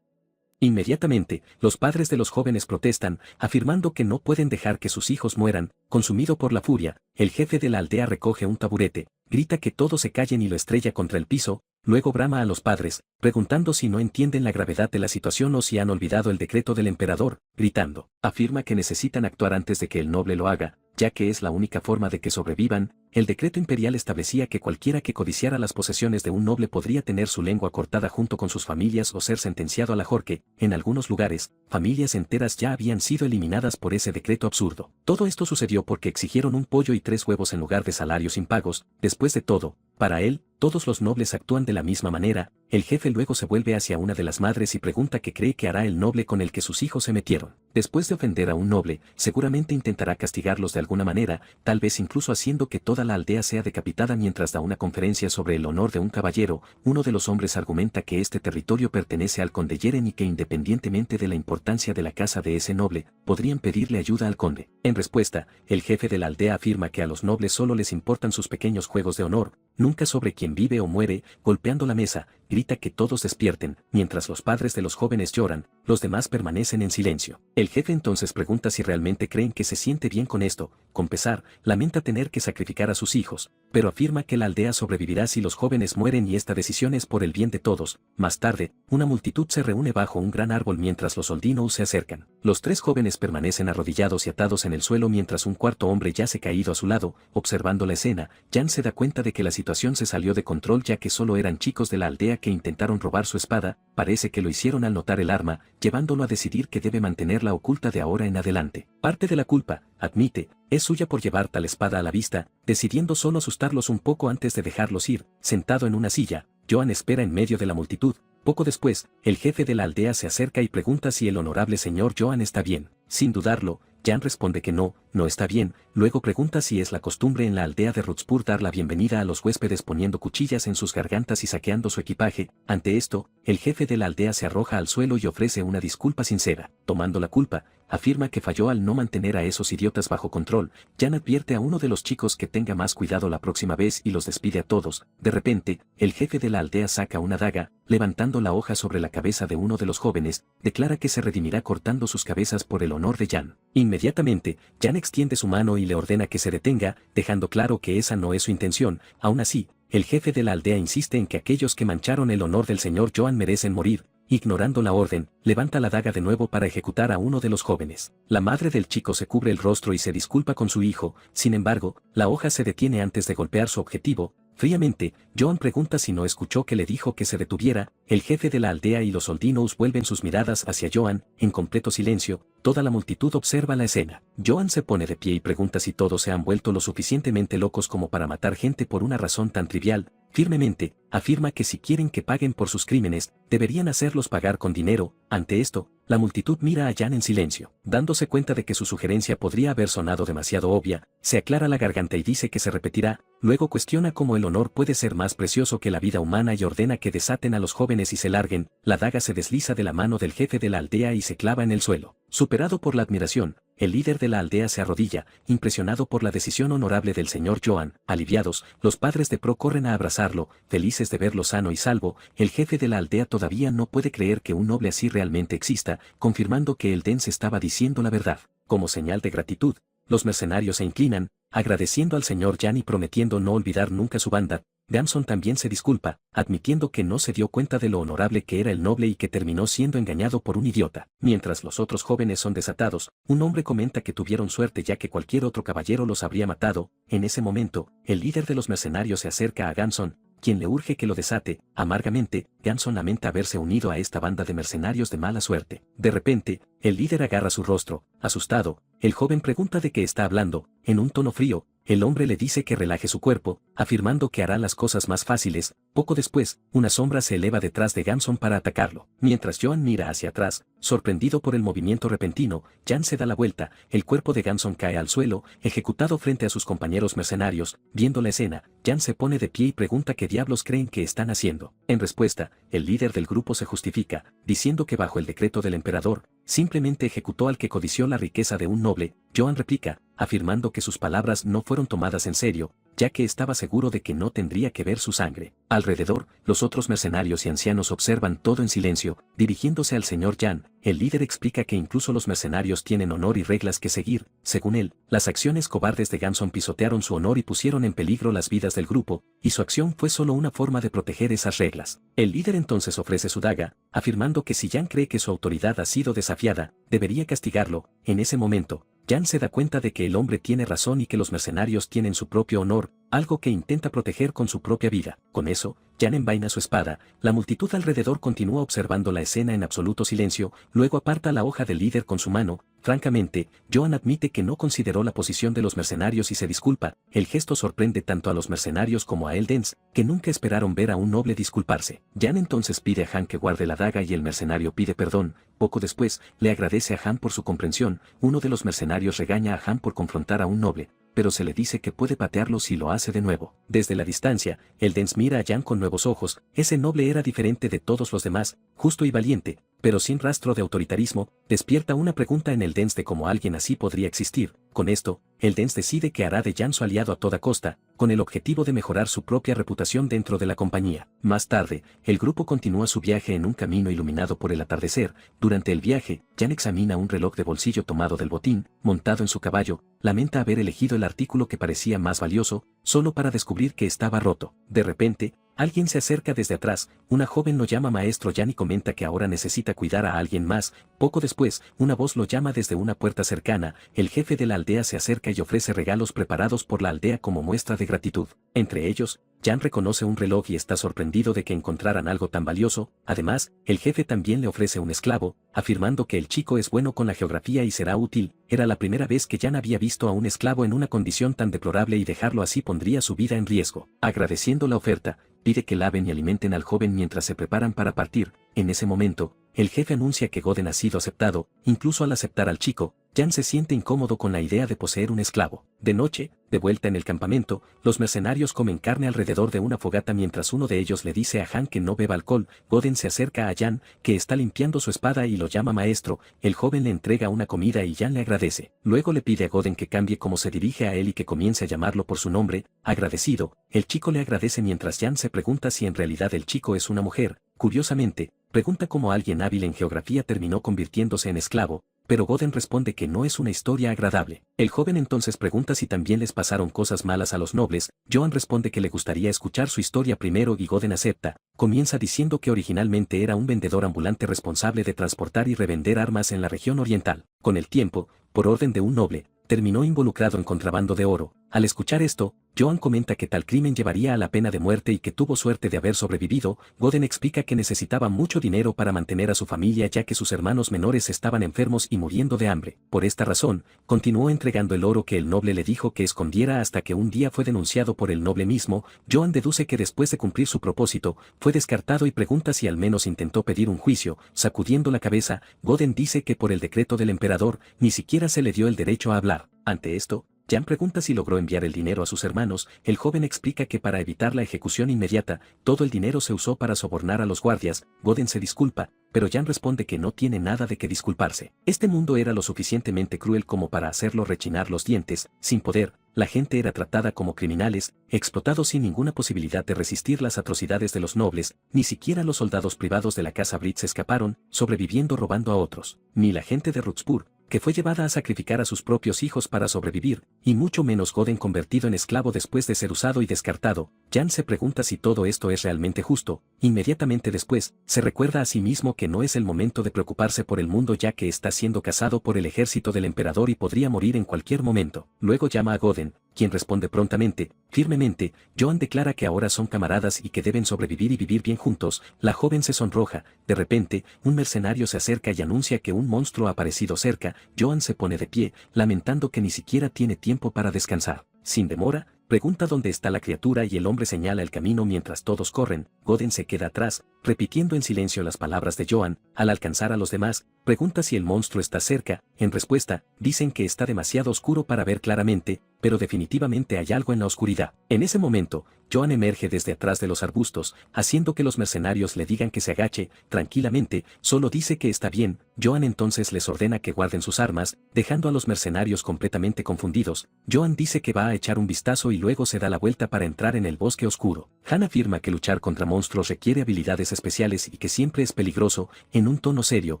Inmediatamente, los padres de los jóvenes protestan, afirmando que no pueden dejar que sus hijos mueran. Consumido por la furia, el jefe de la aldea recoge un taburete, grita que todos se callen y lo estrella contra el piso. Luego brama a los padres, preguntando si no entienden la gravedad de la situación o si han olvidado el decreto del emperador. Gritando, afirma que necesitan actuar antes de que el noble lo haga, ya que es la única forma de que sobrevivan. El decreto imperial establecía que cualquiera que codiciara las posesiones de un noble podría tener su lengua cortada junto con sus familias o ser sentenciado a la horca. En algunos lugares, familias enteras ya habían sido eliminadas por ese decreto absurdo. Todo esto sucedió porque exigieron un pollo y 3 huevos en lugar de salarios impagos. Después de todo, para él, todos los nobles actúan de la misma manera. El jefe luego se vuelve hacia una de las madres y pregunta qué cree que hará el noble con el que sus hijos se metieron. Después de ofender a un noble, seguramente intentará castigarlos de alguna manera, tal vez incluso haciendo que toda la aldea sea decapitada. Mientras da una conferencia sobre el honor de un caballero, uno de los hombres argumenta que este territorio pertenece al conde Yeren y que independientemente de la importancia de la casa de ese noble, podrían pedirle ayuda al conde. En respuesta, el jefe de la aldea afirma que a los nobles solo les importan sus pequeños juegos de honor, nunca sobre quién vive o muere. Golpeando la mesa, grita que todos despierten. Mientras los padres de los jóvenes lloran, los demás permanecen en silencio. El jefe entonces pregunta si realmente creen que se siente bien con esto. Con pesar, lamenta tener que sacrificar a sus hijos, pero afirma que la aldea sobrevivirá si los jóvenes mueren y esta decisión es por el bien de todos. Más tarde, una multitud se reúne bajo un gran árbol mientras los Oldinows se acercan. Los 3 jóvenes permanecen arrodillados y atados en el suelo mientras un cuarto hombre yace caído a su lado. Observando la escena, Jan se da cuenta de que la situación se salió de control ya que solo eran chicos de la aldea que intentaron robar su espada. Parece que lo hicieron al notar el arma, llevándolo a decidir que debe mantenerla oculta de ahora en adelante. Parte de la culpa, admite, es suya por llevar tal espada a la vista, decidiendo solo asustarlos un poco antes de dejarlos ir. Sentado en una silla, Joan espera en medio de la multitud. Poco después, el jefe de la aldea se acerca y pregunta si el honorable señor Joan está bien. Sin dudarlo, Jan responde que no está bien. Luego pregunta si es la costumbre en la aldea de Rutspur dar la bienvenida a los huéspedes poniendo cuchillas en sus gargantas y saqueando su equipaje. Ante esto, el jefe de la aldea se arroja al suelo y ofrece una disculpa sincera. Tomando la culpa, afirma que falló al no mantener a esos idiotas bajo control. Jan advierte a uno de los chicos que tenga más cuidado la próxima vez y los despide a todos. De repente, el jefe de la aldea saca una daga, levantando la hoja sobre la cabeza de uno de los jóvenes, declara que se redimirá cortando sus cabezas por el honor de Jan. Inmediatamente, Jan extiende su mano y le ordena que se detenga, dejando claro que esa no es su intención. Aún así, el jefe de la aldea insiste en que aquellos que mancharon el honor del señor Joan merecen morir. ignorando la orden, levanta la daga de nuevo para ejecutar a uno de los jóvenes. La madre del chico se cubre el rostro y se disculpa con su hijo, sin embargo, la hoja se detiene antes de golpear su objetivo. Fríamente, Joan pregunta si no escuchó que le dijo que se detuviera. El jefe de la aldea y los soldinos vuelven sus miradas hacia Joan, en completo silencio. Toda la multitud observa la escena. Joan se pone de pie y pregunta si todos se han vuelto lo suficientemente locos como para matar gente por una razón tan trivial. Firmemente, afirma que si quieren que paguen por sus crímenes, deberían hacerlos pagar con dinero. Ante esto, la multitud mira a Jan en silencio. Dándose cuenta de que su sugerencia podría haber sonado demasiado obvia, se aclara la garganta y dice que se repetirá. Luego cuestiona cómo el honor puede ser más precioso que la vida humana y ordena que desaten a los jóvenes y se larguen. La daga se desliza de la mano del jefe de la aldea y se clava en el suelo. Superado por la admiración, el líder de la aldea se arrodilla, impresionado por la decisión honorable del señor Joan. Aliviados, los padres de Pro corren a abrazarlo, felices de verlo sano y salvo. El jefe de la aldea todavía no puede creer que un noble así realmente exista, confirmando que el Dens estaba diciendo la verdad. Como señal de gratitud, los mercenarios se inclinan, agradeciendo al señor Jan y prometiendo no olvidar nunca su banda. Gamson también se disculpa, admitiendo que no se dio cuenta de lo honorable que era el noble y que terminó siendo engañado por un idiota. Mientras los otros jóvenes son desatados, un hombre comenta que tuvieron suerte ya que cualquier otro caballero los habría matado. En ese momento, el líder de los mercenarios se acerca a Gamson, quien le urge que lo desate. Amargamente, Gamson lamenta haberse unido a esta banda de mercenarios de mala suerte. De repente, el líder agarra su rostro, asustado. El joven pregunta de qué está hablando. En un tono frío, el hombre le dice que relaje su cuerpo, afirmando que hará las cosas más fáciles. Poco después, una sombra se eleva detrás de Gamson para atacarlo. Mientras Joan mira hacia atrás, sorprendido por el movimiento repentino, Jan se da la vuelta. El cuerpo de Gamson cae al suelo, ejecutado frente a sus compañeros mercenarios. Viendo la escena, Jan se pone de pie y pregunta qué diablos creen que están haciendo. En respuesta, el líder del grupo se justifica, diciendo que bajo el decreto del emperador, simplemente ejecutó al que codició la riqueza de un noble. Joan replica, afirmando que sus palabras no fueron tomadas en serio, ya que estaba seguro de que no tendría que ver su sangre. Alrededor, los otros mercenarios y ancianos observan todo en silencio. Dirigiéndose al señor Jan, el líder explica que incluso los mercenarios tienen honor y reglas que seguir. Según él, las acciones cobardes de Gamson pisotearon su honor y pusieron en peligro las vidas del grupo, y su acción fue solo una forma de proteger esas reglas. El líder entonces ofrece su daga, afirmando que si Jan cree que su autoridad ha sido desafiada, debería castigarlo. En ese momento, Jan se da cuenta de que el hombre tiene razón y que los mercenarios tienen su propio honor, algo que intenta proteger con su propia vida. Con eso, Jan envaina su espada. La multitud alrededor continúa observando la escena en absoluto silencio, luego aparta la hoja del líder con su mano. Francamente, Joan admite que no consideró la posición de los mercenarios y se disculpa. El gesto sorprende tanto a los mercenarios como a Eldens, que nunca esperaron ver a un noble disculparse. Jan entonces pide a Han que guarde la daga y el mercenario pide perdón. Poco después, le agradece a Han por su comprensión. Uno de los mercenarios regaña a Han por confrontar a un noble, pero se le dice que puede patearlo si lo hace de nuevo. Desde la distancia, Eldens mira a Jan con nuevos ojos. Ese noble era diferente de todos los demás, justo y valiente, pero sin rastro de autoritarismo. Despierta una pregunta en Eldens de cómo alguien así podría existir. Con esto, Eldens decide que hará de Jan su aliado a toda costa, con el objetivo de mejorar su propia reputación dentro de la compañía. Más tarde, el grupo continúa su viaje en un camino iluminado por el atardecer. Durante el viaje, Jan examina un reloj de bolsillo tomado del botín. Montado en su caballo, lamenta haber elegido el artículo que parecía más valioso, solo para descubrir que estaba roto. De repente, alguien se acerca desde atrás. Una joven lo llama maestro Jan y comenta que ahora necesita cuidar a alguien más. Poco después, una voz lo llama desde una puerta cercana. El jefe de la aldea se acerca y ofrece regalos preparados por la aldea como muestra de gratitud. Entre ellos, Jan reconoce un reloj y está sorprendido de que encontraran algo tan valioso. Además, el jefe también le ofrece un esclavo, afirmando que el chico es bueno con la geografía y será útil. Era la primera vez que Jan había visto a un esclavo en una condición tan deplorable y dejarlo así pondría su vida en riesgo. Agradeciendo la oferta, pide que laven y alimenten al joven mientras se preparan para partir. En ese momento, el jefe anuncia que Goden ha sido aceptado. Incluso al aceptar al chico, Jan se siente incómodo con la idea de poseer un esclavo. De noche, de vuelta en el campamento, los mercenarios comen carne alrededor de una fogata mientras uno de ellos le dice a Han que no beba alcohol. Goden se acerca a Jan, que está limpiando su espada y lo llama maestro. El joven le entrega una comida y Jan le agradece. Luego le pide a Goden que cambie cómo se dirige a él y que comience a llamarlo por su nombre. Agradecido, el chico le agradece mientras Jan se pregunta si en realidad el chico es una mujer. Curiosamente, pregunta cómo alguien hábil en geografía terminó convirtiéndose en esclavo, pero Goden responde que no es una historia agradable. El joven entonces pregunta si también les pasaron cosas malas a los nobles. Joan responde que le gustaría escuchar su historia primero y Goden acepta. Comienza diciendo que originalmente era un vendedor ambulante responsable de transportar y revender armas en la región oriental. Con el tiempo, por orden de un noble, terminó involucrado en contrabando de oro. Al escuchar esto, Joan comenta que tal crimen llevaría a la pena de muerte y que tuvo suerte de haber sobrevivido. Goden explica que necesitaba mucho dinero para mantener a su familia ya que sus hermanos menores estaban enfermos y muriendo de hambre. Por esta razón, continuó entregando el oro que el noble le dijo que escondiera hasta que un día fue denunciado por el noble mismo. Joan deduce que después de cumplir su propósito, fue descartado y pregunta si al menos intentó pedir un juicio. Sacudiendo la cabeza, Goden dice que por el decreto del emperador, ni siquiera se le dio el derecho a hablar. Ante esto, Jan pregunta si logró enviar el dinero a sus hermanos. El joven explica que para evitar la ejecución inmediata, todo el dinero se usó para sobornar a los guardias. Goden se disculpa, pero Jan responde que no tiene nada de qué disculparse. Este mundo era lo suficientemente cruel como para hacerlo rechinar los dientes. Sin poder, la gente era tratada como criminales, explotados sin ninguna posibilidad de resistir las atrocidades de los nobles. Ni siquiera los soldados privados de la casa Britz escaparon, sobreviviendo robando a otros. Ni la gente de Ruxpur, que fue llevada a sacrificar a sus propios hijos para sobrevivir, y mucho menos Goden convertido en esclavo después de ser usado y descartado. Jan se pregunta si todo esto es realmente justo. Inmediatamente después, se recuerda a sí mismo que no es el momento de preocuparse por el mundo ya que está siendo cazado por el ejército del emperador y podría morir en cualquier momento. Luego llama a Goden, quien responde prontamente, firmemente. Joan declara que ahora son camaradas y que deben sobrevivir y vivir bien juntos. La joven se sonroja. De repente, un mercenario se acerca y anuncia que un monstruo ha aparecido cerca. Joan se pone de pie, lamentando que ni siquiera tiene tiempo para descansar. Sin demora, pregunta dónde está la criatura y el hombre señala el camino mientras todos corren. Goden se queda atrás, repitiendo en silencio las palabras de Joan. Al alcanzar a los demás, pregunta si el monstruo está cerca. En respuesta, dicen que está demasiado oscuro para ver claramente, pero definitivamente hay algo en la oscuridad. En ese momento, Joan emerge desde atrás de los arbustos, haciendo que los mercenarios le digan que se agache. Tranquilamente, solo dice que está bien. Joan entonces les ordena que guarden sus armas, dejando a los mercenarios completamente confundidos. Joan dice que va a echar un vistazo y luego se da la vuelta para entrar en el bosque oscuro. Han afirma que luchar contra monstruos requiere habilidades especiales y que siempre es peligroso. En un tono serio,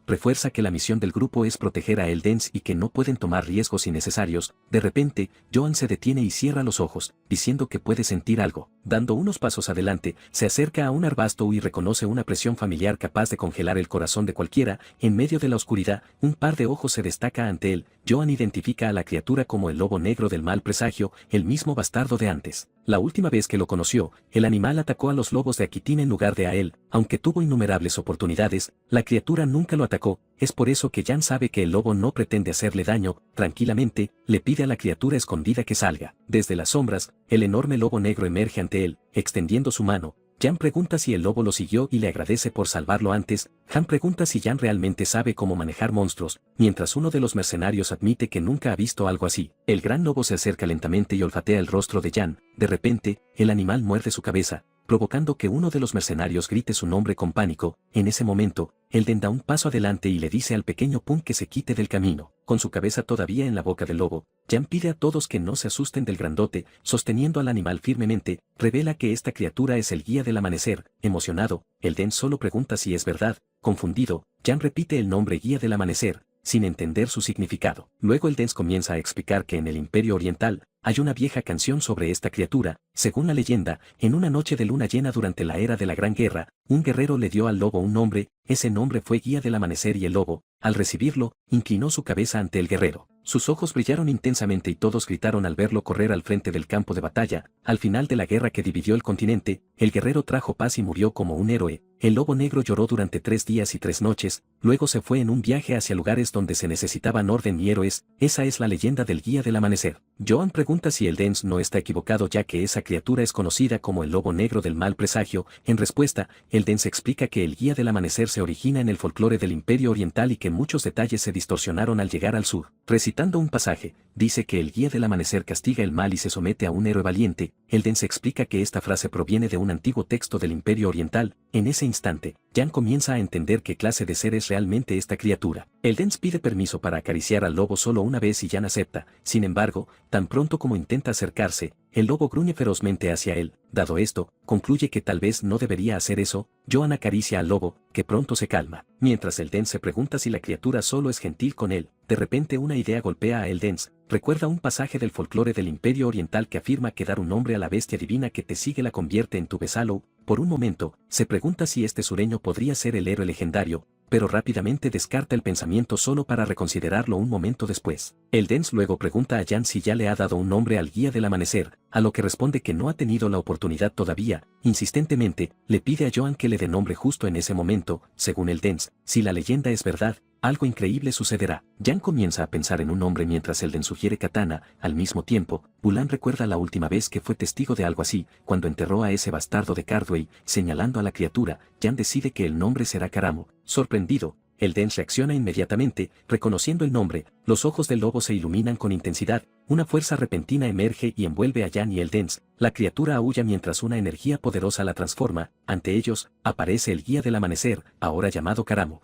refuerza que la misión del grupo es proteger a Eldens y que no pueden tomar riesgos innecesarios. De repente, Joan se detiene y cierra los ojos, diciendo que puede sentir algo. Dando unos pasos adelante, se acerca a un arbusto y reconoce una presión familiar capaz de congelar el corazón de cualquiera. En medio de la oscuridad, un par de ojos se destaca ante él. Joan identifica a la criatura como el lobo negro del mal presagio, el mismo bastardo de antes. La última vez que lo conoció, el animal atacó a los lobos de Aquitín en lugar de a él. Aunque tuvo innumerables oportunidades, la criatura nunca lo atacó. Es por eso que Jan sabe que el lobo no pretende hacerle daño. Tranquilamente, le pide a la criatura escondida que salga. Desde las sombras, el enorme lobo negro emerge ante él, extendiendo su mano. Jan pregunta si el lobo lo siguió y le agradece por salvarlo antes. Han pregunta si Jan realmente sabe cómo manejar monstruos, mientras uno de los mercenarios admite que nunca ha visto algo así. El gran lobo se acerca lentamente y olfatea el rostro de Jan. De repente, el animal muerde su cabeza, provocando que uno de los mercenarios grite su nombre con pánico. En ese momento, Elden da un paso adelante y le dice al pequeño Punk que se quite del camino. Con su cabeza todavía en la boca del lobo, Jan pide a todos que no se asusten del grandote. Sosteniendo al animal firmemente, revela que esta criatura es el guía del amanecer. Emocionado, Elden solo pregunta si es verdad. Confundido, Jan repite el nombre guía del amanecer, sin entender su significado. Luego Eldens comienza a explicar que en el Imperio Oriental, hay una vieja canción sobre esta criatura. Según la leyenda, en una noche de luna llena durante la era de la Gran Guerra, un guerrero le dio al lobo un nombre. Ese nombre fue Guía del Amanecer y el lobo, al recibirlo, inclinó su cabeza ante el guerrero. Sus ojos brillaron intensamente y todos gritaron al verlo correr al frente del campo de batalla. Al final de la guerra que dividió el continente, el guerrero trajo paz y murió como un héroe. El lobo negro lloró durante 3 días y 3 noches, luego se fue en un viaje hacia lugares donde se necesitaban orden y héroes. Esa es la leyenda del Guía del Amanecer. Joan pregunta si Eldens no está equivocado ya que esa criatura es conocida como el lobo negro del mal presagio. En respuesta, Eldens explica que el Guía del Amanecer se origina en el folclore del Imperio Oriental y que muchos detalles se distorsionaron al llegar al sur. Recitando un pasaje, dice que el Guía del Amanecer castiga el mal y se somete a un héroe valiente. Eldens explica que esta frase proviene de un antiguo texto del Imperio Oriental. En ese instante, Jan comienza a entender qué clase de ser es realmente esta criatura. Eldens pide permiso para acariciar al lobo solo una vez y Jan acepta. Sin embargo, tan pronto como intenta acercarse, el lobo gruñe ferozmente hacia él. Dado esto, concluye que tal vez no debería hacer eso. Joan acaricia al lobo, que pronto se calma. Mientras el Dens se pregunta si la criatura solo es gentil con él, de repente una idea golpea a el Dens. Recuerda un pasaje del folclore del Imperio Oriental que afirma que dar un nombre a la bestia divina que te sigue la convierte en tu vasallo. Por un momento, se pregunta si este sureño podría ser el héroe legendario, pero rápidamente descarta el pensamiento solo para reconsiderarlo un momento después. El Dens luego pregunta a Jan si ya le ha dado un nombre al guía del amanecer, a lo que responde que no ha tenido la oportunidad todavía. Insistentemente, le pide a Joan que le dé nombre justo en ese momento. Según el Dens, si la leyenda es verdad, algo increíble sucederá. Jan comienza a pensar en un nombre mientras el Dens sugiere Katana. Al mismo tiempo, Bulan recuerda la última vez que fue testigo de algo así, cuando enterró a ese bastardo de Cardway. Señalando a la criatura, Jan decide que el nombre será Karamo. Sorprendido, el Dens reacciona inmediatamente, reconociendo el nombre. Los ojos del lobo se iluminan con intensidad, una fuerza repentina emerge y envuelve a Jan y el Dens. La criatura aúlla mientras una energía poderosa la transforma. Ante ellos, aparece el guía del amanecer, ahora llamado Karamo.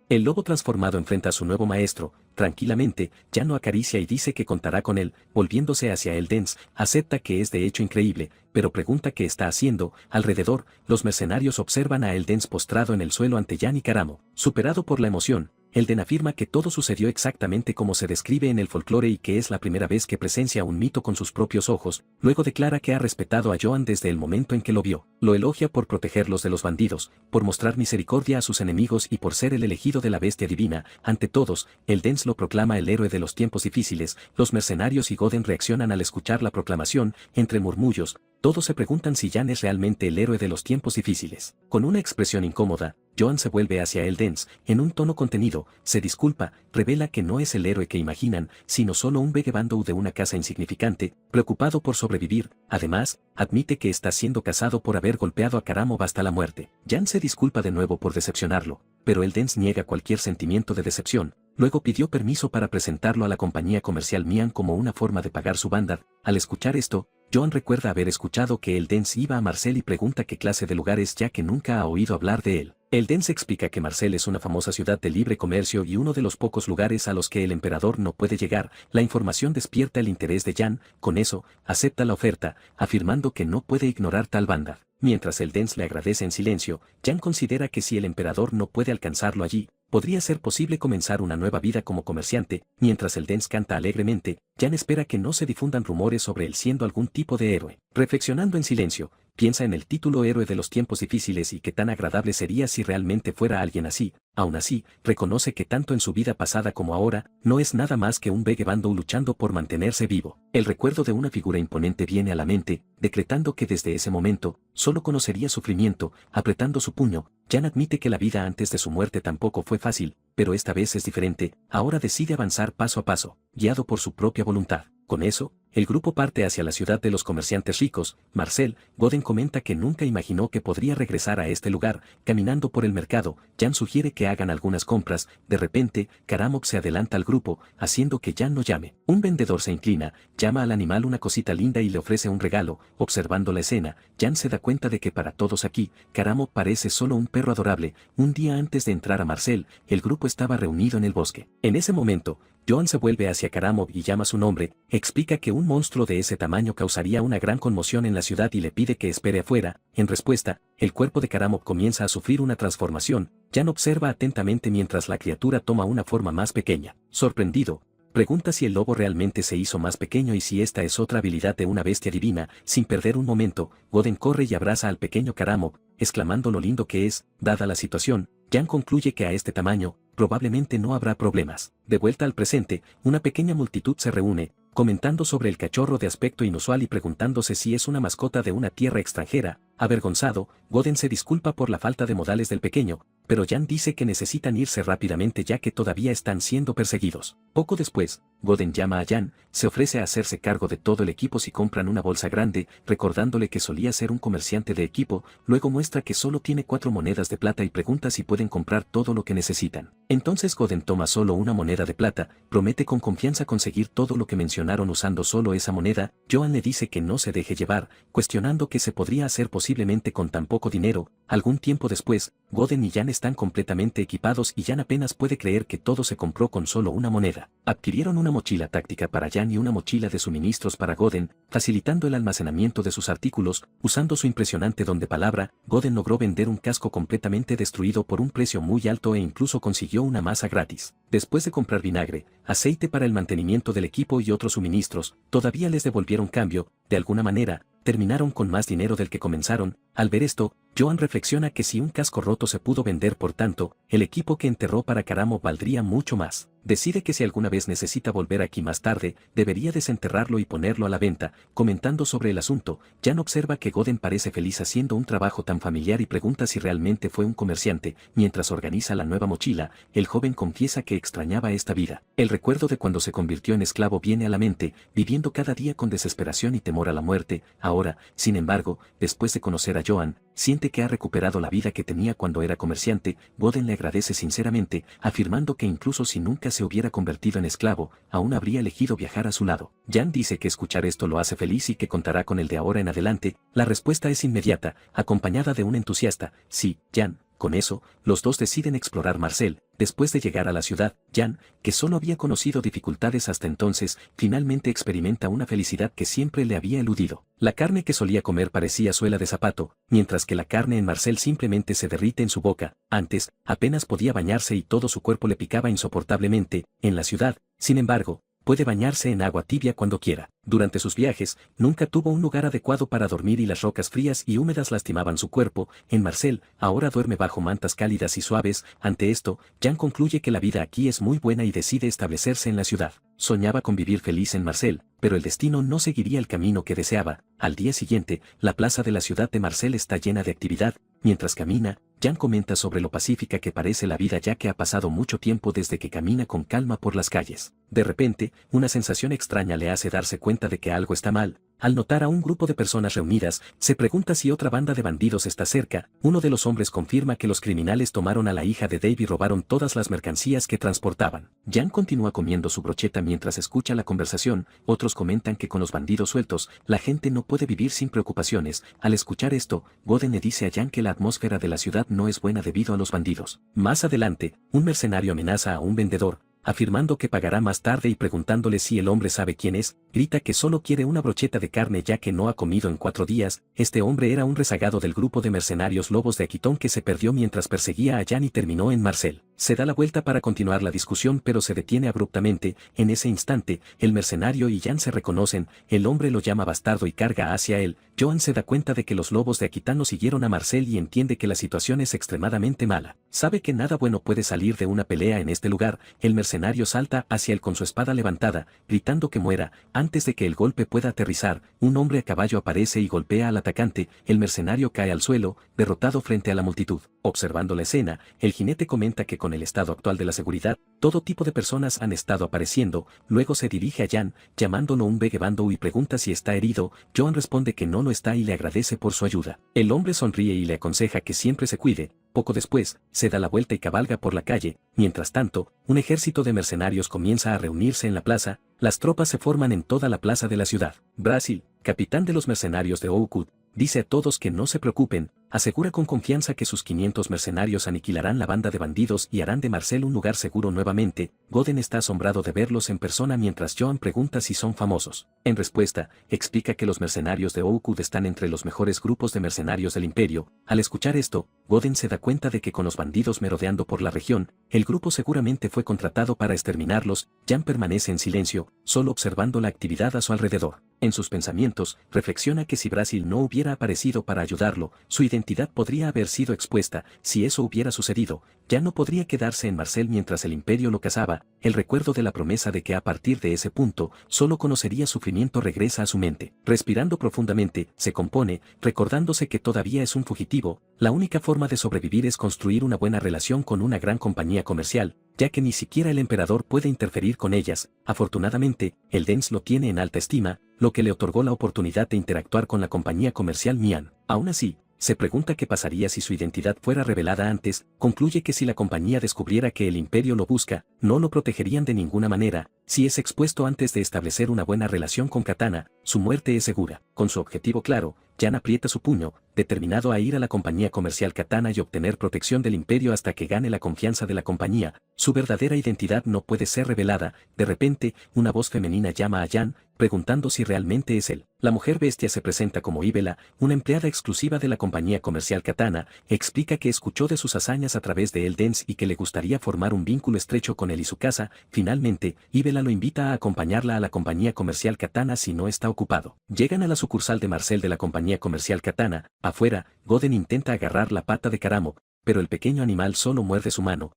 El lobo transformado enfrenta a su nuevo maestro. Tranquilamente, Jan lo acaricia y dice que contará con él. Volviéndose hacia el Dens, acepta que es de hecho increíble, pero pregunta qué está haciendo. Alrededor, los mercenarios observan a el Dens postrado en el suelo ante Jan y Karamo. Superado por la emoción, el Den afirma que todo sucedió exactamente como se describe en el folclore y que es la primera vez que presencia un mito con sus propios ojos. Luego declara que ha respetado a Joan desde el momento en que lo vio. Lo elogia por protegerlos de los bandidos, por mostrar misericordia a sus enemigos y por ser el elegido de la bestia divina. Ante todos, el Dens lo proclama el héroe de los tiempos difíciles. Los mercenarios y Goden reaccionan al escuchar la proclamación. Entre murmullos, todos se preguntan si Jan es realmente el héroe de los tiempos difíciles. Con una expresión incómoda, Joan se vuelve hacia el Dens. En un tono contenido, se disculpa, revela que no es el héroe que imaginan, sino solo un vagabundo de una casa insignificante, preocupado por sobrevivir. Además, admite que está siendo casado por haber golpeado a Karamo hasta la muerte. Jan se disculpa de nuevo por decepcionarlo, pero el Dens niega cualquier sentimiento de decepción. Luego pidió permiso para presentarlo a la compañía comercial Mian como una forma de pagar su banda. Al escuchar esto, Joan recuerda haber escuchado que el Dens iba a Marcel y pregunta qué clase de lugar es, ya que nunca ha oído hablar de él. El Dens explica que Marcel es una famosa ciudad de libre comercio y uno de los pocos lugares a los que el emperador no puede llegar. La información despierta el interés de Jan. Con eso, acepta la oferta, afirmando que no puede ignorar tal banda. Mientras el Dens le agradece en silencio, Jan considera que si el emperador no puede alcanzarlo allí, podría ser posible comenzar una nueva vida como comerciante. Mientras el Dens canta alegremente, Jan espera que no se difundan rumores sobre él siendo algún tipo de héroe. Reflexionando en silencio, piensa en el título héroe de los tiempos difíciles y qué tan agradable sería si realmente fuera alguien así. Aún así, reconoce que tanto en su vida pasada como ahora, no es nada más que un vagabundo luchando por mantenerse vivo. El recuerdo de una figura imponente viene a la mente, decretando que desde ese momento, solo conocería sufrimiento. Apretando su puño, Jan admite que la vida antes de su muerte tampoco fue fácil, pero esta vez es diferente. Ahora decide avanzar paso a paso, guiado por su propia voluntad. Con eso, el grupo parte hacia la ciudad de los comerciantes ricos. Marcel, Goden comenta que nunca imaginó que podría regresar a este lugar. Caminando por el mercado, Jan sugiere que hagan algunas compras. De repente, Karamok se adelanta al grupo, haciendo que Jan no llame. Un vendedor se inclina, llama al animal una cosita linda y le ofrece un regalo. Observando la escena, Jan se da cuenta de que para todos aquí, Karamok parece solo un perro adorable. Un día antes de entrar a Marcel, el grupo estaba reunido en el bosque. En ese momento, Joan se vuelve hacia Karamok y llama su nombre. Explica que un monstruo de ese tamaño causaría una gran conmoción en la ciudad y le pide que espere afuera. En respuesta, el cuerpo de Karamok comienza a sufrir una transformación. Jan observa atentamente mientras la criatura toma una forma más pequeña. Sorprendido, pregunta si el lobo realmente se hizo más pequeño y si esta es otra habilidad de una bestia divina. Sin perder un momento, Goden corre y abraza al pequeño Karamok, exclamando lo lindo que es. Dada la situación, Jan concluye que a este tamaño, probablemente no habrá problemas. De vuelta al presente, una pequeña multitud se reúne, comentando sobre el cachorro de aspecto inusual y preguntándose si es una mascota de una tierra extranjera. Avergonzado, Goden se disculpa por la falta de modales del pequeño, pero Jan dice que necesitan irse rápidamente ya que todavía están siendo perseguidos. Poco después, Goden llama a Jan, se ofrece a hacerse cargo de todo el equipo si compran una bolsa grande, recordándole que solía ser un comerciante de equipo. Luego muestra que solo tiene 4 monedas de plata y pregunta si pueden comprar todo lo que necesitan. Entonces Goden toma solo una moneda de plata, promete con confianza conseguir todo lo que mencionaron usando solo esa moneda. Joan le dice que no se deje llevar, cuestionando qué se podría hacer posiblemente con tan poco dinero. Algún tiempo después, Goden y Jan están completamente equipados y Jan apenas puede creer que todo se compró con solo una moneda. vida. Adquirieron una mochila táctica para Jan y una mochila de suministros para Goden, facilitando el almacenamiento de sus artículos. Usando su impresionante don de palabra, Goden logró vender un casco completamente destruido por un precio muy alto e incluso consiguió una masa gratis. Después de comprar vinagre, aceite para el mantenimiento del equipo y otros suministros, todavía les devolvieron cambio. De alguna manera, terminaron con más dinero del que comenzaron. Al ver esto, Joan reflexiona que si un casco roto se pudo vender por tanto, el equipo que enterró para Karamo valdría mucho más. Decide que si alguna vez necesita volver aquí más tarde, debería desenterrarlo y ponerlo a la venta. Comentando sobre el asunto, Jan observa que Goden parece feliz haciendo un trabajo tan familiar y pregunta si realmente fue un comerciante. Mientras organiza la nueva mochila, el joven confiesa que extrañaba esta vida. El recuerdo de cuando se convirtió en esclavo viene a la mente, viviendo cada día con desesperación y temor a la muerte. Ahora, sin embargo, después de conocer a Joan, siente que ha recuperado la vida que tenía cuando era comerciante. Goden le agradece sinceramente, afirmando que incluso si nunca se hubiera convertido en esclavo, aún habría elegido viajar a su lado. Jan dice que escuchar esto lo hace feliz y que contará con él de ahora en adelante. La respuesta es inmediata, acompañada de un entusiasta: sí, Jan. Con eso, los dos deciden explorar Marseille. Después de llegar a la ciudad, Jan, que solo había conocido dificultades hasta entonces, finalmente experimenta una felicidad que siempre le había eludido. La carne que solía comer parecía suela de zapato, mientras que la carne en Marseille simplemente se derrite en su boca. Antes, apenas podía bañarse y todo su cuerpo le picaba insoportablemente. En la ciudad, sin embargo, puede bañarse en agua tibia cuando quiera. Durante sus viajes, nunca tuvo un lugar adecuado para dormir y las rocas frías y húmedas lastimaban su cuerpo. En Marseille, ahora duerme bajo mantas cálidas y suaves. Ante esto, Jan concluye que la vida aquí es muy buena y decide establecerse en la ciudad. Soñaba con vivir feliz en Marseille, pero el destino no seguiría el camino que deseaba. Al día siguiente, la plaza de la ciudad de Marseille está llena de actividad. Mientras camina, Jan comenta sobre lo pacífica que parece la vida ya que ha pasado mucho tiempo desde que camina con calma por las calles. De repente, una sensación extraña le hace darse cuenta de que algo está mal. Al notar a un grupo de personas reunidas, se pregunta si otra banda de bandidos está cerca. Uno de los hombres confirma que los criminales tomaron a la hija de Dave y robaron todas las mercancías que transportaban. Jan continúa comiendo su brocheta mientras escucha la conversación. Otros comentan que con los bandidos sueltos, la gente no puede vivir sin preocupaciones. Al escuchar esto, Goden le dice a Jan que la atmósfera de la ciudad no es buena debido a los bandidos. Más adelante, un mercenario amenaza a un vendedor, afirmando que pagará más tarde y preguntándole si el hombre sabe quién es, grita que solo quiere una brocheta de carne ya que no ha comido en 4 días. Este hombre era un rezagado del grupo de mercenarios lobos de Aquitón que se perdió mientras perseguía a Jan y terminó en Marseille. Se da la vuelta para continuar la discusión pero se detiene abruptamente. En ese instante, el mercenario y Jan se reconocen. El hombre lo llama bastardo y carga hacia él. Joan se da cuenta de que los lobos de Aquitán lo siguieron a Marseille y entiende que la situación es extremadamente mala. Sabe que nada bueno puede salir de una pelea en este lugar. El mercenario salta hacia él con su espada levantada, gritando que muera. Antes de que el golpe pueda aterrizar, un hombre a caballo aparece y golpea al atacante. El mercenario cae al suelo, derrotado frente a la multitud. Observando la escena, el jinete comenta que con el estado actual de la seguridad, todo tipo de personas han estado apareciendo. Luego se dirige a Jan, llamándolo un vagabundo y pregunta si está herido. Joan responde que no lo está y le agradece por su ayuda. El hombre sonríe y le aconseja que siempre se cuide. Poco después, se da la vuelta y cabalga por la calle. Mientras tanto, un ejército de mercenarios comienza a reunirse en la plaza. Las tropas se forman en toda la plaza de la ciudad. Brasil, capitán de los mercenarios de Oakwood, dice a todos que no se preocupen. Asegura con confianza que sus 500 mercenarios aniquilarán la banda de bandidos y harán de Marseille un lugar seguro nuevamente. Goden está asombrado de verlos en persona mientras Joan pregunta si son famosos. En respuesta, explica que los mercenarios de Oakwood están entre los mejores grupos de mercenarios del imperio. Al escuchar esto, Goden se da cuenta de que con los bandidos merodeando por la región, el grupo seguramente fue contratado para exterminarlos. Jan permanece en silencio, solo observando la actividad a su alrededor. En sus pensamientos, reflexiona que si Brasil no hubiera aparecido para ayudarlo, su identidad podría haber sido expuesta. Si eso hubiera sucedido, ya no podría quedarse en Marseille mientras el imperio lo cazaba. El recuerdo de la promesa de que a partir de ese punto, solo conocería sufrimiento regresa a su mente. Respirando profundamente, se compone, recordándose que todavía es un fugitivo. La única forma de sobrevivir es construir una buena relación con una gran compañía comercial, ya que ni siquiera el emperador puede interferir con ellas. Afortunadamente, el Dens lo tiene en alta estima, lo que le otorgó la oportunidad de interactuar con la compañía comercial Mian. Aún así, se pregunta qué pasaría si su identidad fuera revelada antes. Concluye que si la compañía descubriera que el imperio lo busca, no lo protegerían de ninguna manera. Si es expuesto antes de establecer una buena relación con Katana, su muerte es segura. Con su objetivo claro, Jan aprieta su puño, determinado a ir a la compañía comercial Katana y obtener protección del imperio hasta que gane la confianza de la compañía. Su verdadera identidad no puede ser revelada. De repente, una voz femenina llama a Jan, preguntando si realmente es él. La mujer bestia se presenta como Ibela, una empleada exclusiva de la compañía comercial Katana, explica que escuchó de sus hazañas a través de Eldens y que le gustaría formar un vínculo estrecho con él y su casa. Finalmente, Ibela lo invita a acompañarla a la compañía comercial Katana si no está ocupado. Llegan a la sucursal de Marcel de la compañía comercial Katana. Afuera, Goden intenta agarrar la pata de Karamo, pero el pequeño animal solo muerde su mano.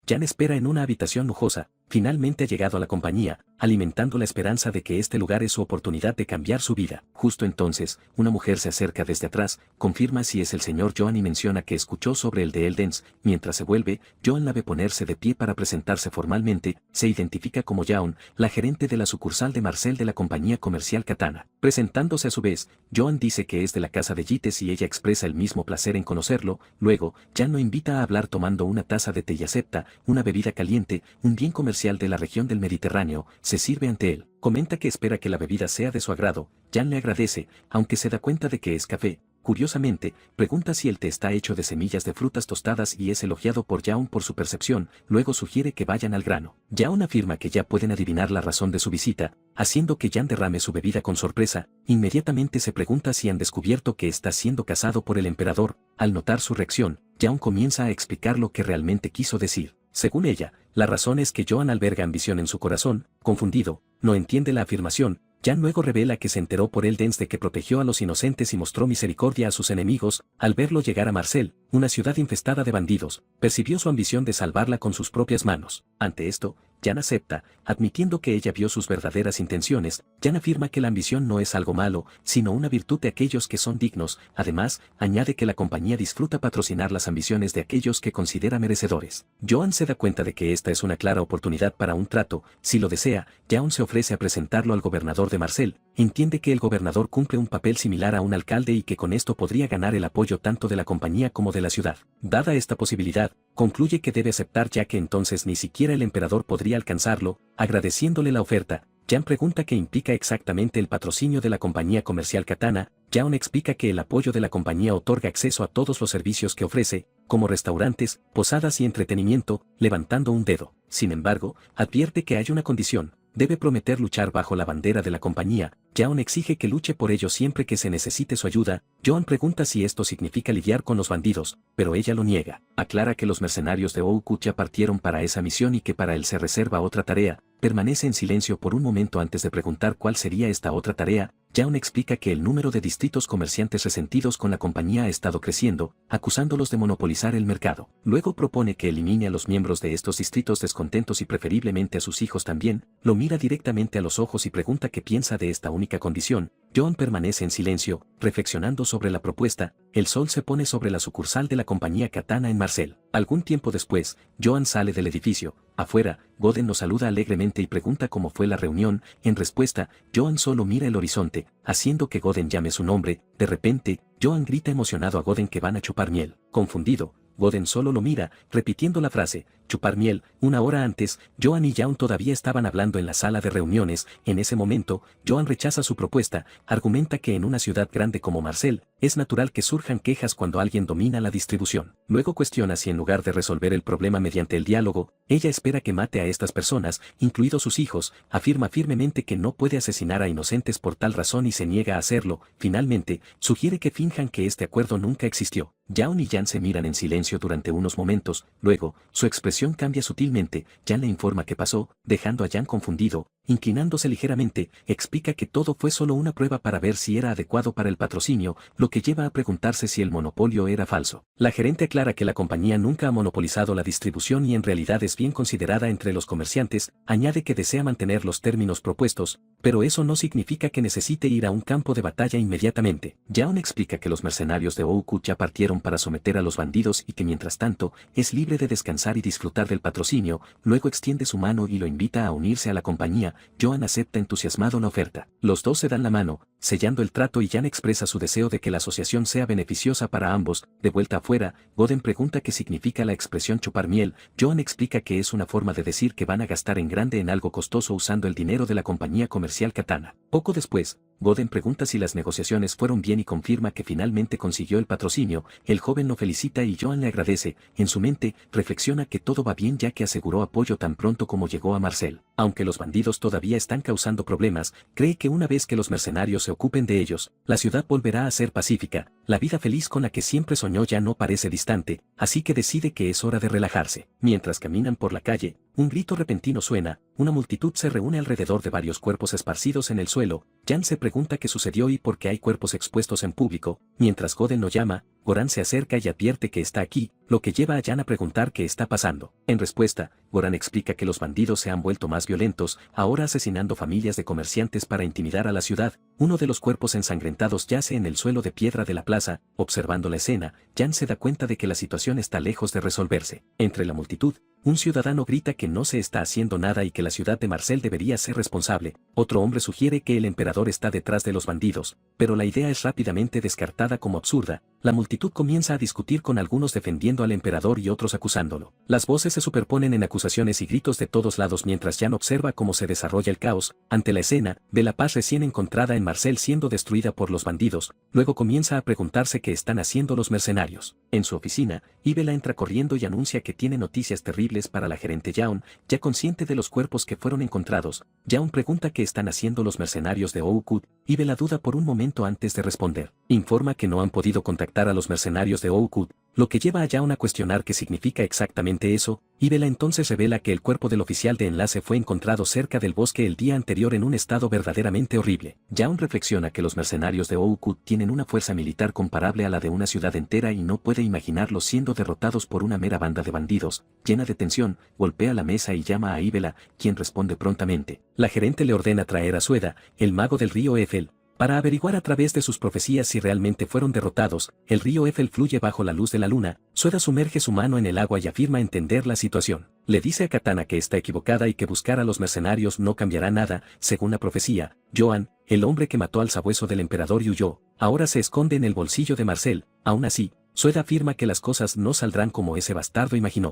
Jan espera en una habitación lujosa. Finalmente ha llegado a la compañía, alimentando la esperanza de que este lugar es su oportunidad de cambiar su vida. Justo entonces, una mujer se acerca desde atrás, confirma si es el señor Joan y menciona que escuchó sobre el de Eldens. Mientras se vuelve, Joan la ve ponerse de pie para presentarse formalmente. Se identifica como Jaun, la gerente de la sucursal de Marcel de la compañía comercial Katana. Presentándose a su vez, Joan dice que es de la casa de Yites y ella expresa el mismo placer en conocerlo. Luego, Jan lo invita a hablar tomando una taza de té y acepta, una bebida caliente, un bien comercial de la región del Mediterráneo, se sirve ante él. Comenta que espera que la bebida sea de su agrado. Jan le agradece, aunque se da cuenta de que es café. Curiosamente, pregunta si el té está hecho de semillas de frutas tostadas y es elogiado por Jaun por su percepción. Luego sugiere que vayan al grano. Jaun afirma que ya pueden adivinar la razón de su visita, haciendo que Jan derrame su bebida con sorpresa. Inmediatamente se pregunta si han descubierto que está siendo cazado por el emperador. Al notar su reacción, Jaun comienza a explicar lo que realmente quiso decir. Según ella, la razón es que Joan alberga ambición en su corazón. Confundido, no entiende la afirmación. Jan luego revela que se enteró por Eldens de que protegió a los inocentes y mostró misericordia a sus enemigos. Al verlo llegar a Marcel, una ciudad infestada de bandidos, percibió su ambición de salvarla con sus propias manos. Ante esto, Jan acepta, admitiendo que ella vio sus verdaderas intenciones. Jan afirma que la ambición no es algo malo, sino una virtud de aquellos que son dignos. Además, añade que la compañía disfruta patrocinar las ambiciones de aquellos que considera merecedores. Joan se da cuenta de que esta es una clara oportunidad para un trato. Si lo desea, Jaun se ofrece a presentarlo al gobernador de Marcel. Entiende que el gobernador cumple un papel similar a un alcalde y que con esto podría ganar el apoyo tanto de la compañía como de la ciudad. Dada esta posibilidad, concluye que debe aceptar ya que entonces ni siquiera el emperador podría alcanzarlo. Agradeciéndole la oferta, Jan pregunta qué implica exactamente el patrocinio de la compañía comercial Katana. Jaun explica que el apoyo de la compañía otorga acceso a todos los servicios que ofrece, como restaurantes, posadas y entretenimiento, levantando un dedo. Sin embargo, advierte que hay una condición. Debe prometer luchar bajo la bandera de la compañía. Jaun exige que luche por ello siempre que se necesite su ayuda. Joan pregunta si esto significa lidiar con los bandidos, pero ella lo niega. Aclara que los mercenarios de Oukut ya partieron para esa misión y que para él se reserva otra tarea. Permanece en silencio por un momento antes de preguntar cuál sería esta otra tarea. Jaun explica que el número de distritos comerciantes resentidos con la compañía ha estado creciendo, acusándolos de monopolizar el mercado. Luego propone que elimine a los miembros de estos distritos descontentos y preferiblemente a sus hijos también. Lo mira directamente a los ojos y pregunta qué piensa de esta única condición. Joan permanece en silencio, reflexionando sobre la propuesta. El sol se pone sobre la sucursal de la compañía Katana en Marcel. Algún tiempo después, Joan sale del edificio. Afuera, Goden nos saluda alegremente y pregunta cómo fue la reunión. En respuesta, Joan solo mira el horizonte, haciendo que Goden llame su nombre. De repente, Joan grita emocionado a Goden que van a chupar miel. Confundido, Goden solo lo mira, repitiendo la frase, chupar miel. Una hora antes, Joan y Jaun todavía estaban hablando en la sala de reuniones. En ese momento, Joan rechaza su propuesta, argumenta que en una ciudad grande como Marcel, es natural que surjan quejas cuando alguien domina la distribución. Luego cuestiona si en lugar de resolver el problema mediante el diálogo, ella espera que mate a estas personas, incluidos sus hijos. Afirma firmemente que no puede asesinar a inocentes por tal razón y se niega a hacerlo. Finalmente, sugiere que finjan que este acuerdo nunca existió. Jaun y Jan se miran en silencio durante unos momentos. Luego, su expresión cambia sutilmente. Jan le informa qué pasó, dejando a Jan confundido. Inclinándose ligeramente, explica que todo fue solo una prueba para ver si era adecuado para el patrocinio, lo que lleva a preguntarse si el monopolio era falso. La gerente aclara que la compañía nunca ha monopolizado la distribución y en realidad es bien considerada entre los comerciantes. Añade que desea mantener los términos propuestos, pero eso no significa que necesite ir a un campo de batalla inmediatamente. Jaun explica que los mercenarios de Oukut ya partieron para someter a los bandidos y que mientras tanto, es libre de descansar y disfrutar del patrocinio. Luego extiende su mano y lo invita a unirse a la compañía. Joan acepta entusiasmado la oferta. Los dos se dan la mano, sellando el trato y Jan expresa su deseo de que la asociación sea beneficiosa para ambos. De vuelta afuera, Goden pregunta qué significa la expresión chupar miel. Joan explica que es una forma de decir que van a gastar en grande en algo costoso usando el dinero de la compañía comercial Katana. Poco después, Goden pregunta si las negociaciones fueron bien y confirma que finalmente consiguió el patrocinio. El joven lo felicita y Joan le agradece. En su mente, reflexiona que todo va bien ya que aseguró apoyo tan pronto como llegó a Marcel. Aunque los bandidos todavía están causando problemas, cree que una vez que los mercenarios se ocupen de ellos, la ciudad volverá a ser pacífica. La vida feliz con la que siempre soñó ya no parece distante, así que decide que es hora de relajarse. Mientras caminan por la calle, un grito repentino suena, una multitud se reúne alrededor de varios cuerpos esparcidos en el suelo. Jan se pregunta qué sucedió y por qué hay cuerpos expuestos en público. Mientras Goden lo llama, Goran se acerca y advierte que está aquí, lo que lleva a Jan a preguntar qué está pasando. En respuesta, Goran explica que los bandidos se han vuelto más violentos, ahora asesinando familias de comerciantes para intimidar a la ciudad. Uno de los cuerpos ensangrentados yace en el suelo de piedra de la plaza. Observando la escena, Jan se da cuenta de que la situación está lejos de resolverse. Entre la multitud, un ciudadano grita que no se está haciendo nada y que la ciudad de Marcel debería ser responsable. Otro hombre sugiere que el emperador está detrás de los bandidos, pero la idea es rápidamente descartada como absurda. La multitud comienza a discutir con algunos defendiendo al emperador y otros acusándolo. Las voces se superponen en acusaciones y gritos de todos lados mientras Jan observa cómo se desarrolla el caos. Ante la escena, ve la paz recién encontrada en Marcel siendo destruida por los bandidos. Luego comienza a preguntarse qué están haciendo los mercenarios. En su oficina, Ibela entra corriendo y anuncia que tiene noticias terribles para la gerente Jaun. Ya consciente de los cuerpos que fueron encontrados, Jaun pregunta qué están haciendo los mercenarios de Oakwood. Ibela duda por un momento antes de responder. Informa que no han podido contactar a los mercenarios de Oakwood, lo que lleva a Jaun a cuestionar qué significa exactamente eso. Ibela entonces revela que el cuerpo del oficial de enlace fue encontrado cerca del bosque el día anterior en un estado verdaderamente horrible. Jaun reflexiona que los mercenarios de Oakwood tienen una fuerza militar comparable a la de una ciudad entera y no puede imaginarlos siendo derrotados por una mera banda de bandidos. Llena de tensión, golpea la mesa y llama a Ibela, quien responde prontamente. La gerente le ordena traer a Sueda, el mago del río Eiffel, para averiguar a través de sus profecías si realmente fueron derrotados. El río Eiffel fluye bajo la luz de la luna. Sueda sumerge su mano en el agua y afirma entender la situación. Le dice a Katana que está equivocada y que buscar a los mercenarios no cambiará nada. Según la profecía, Joan, el hombre que mató al sabueso del emperador y huyó, ahora se esconde en el bolsillo de Marcel. Aún así, Sueda afirma que las cosas no saldrán como ese bastardo imaginó.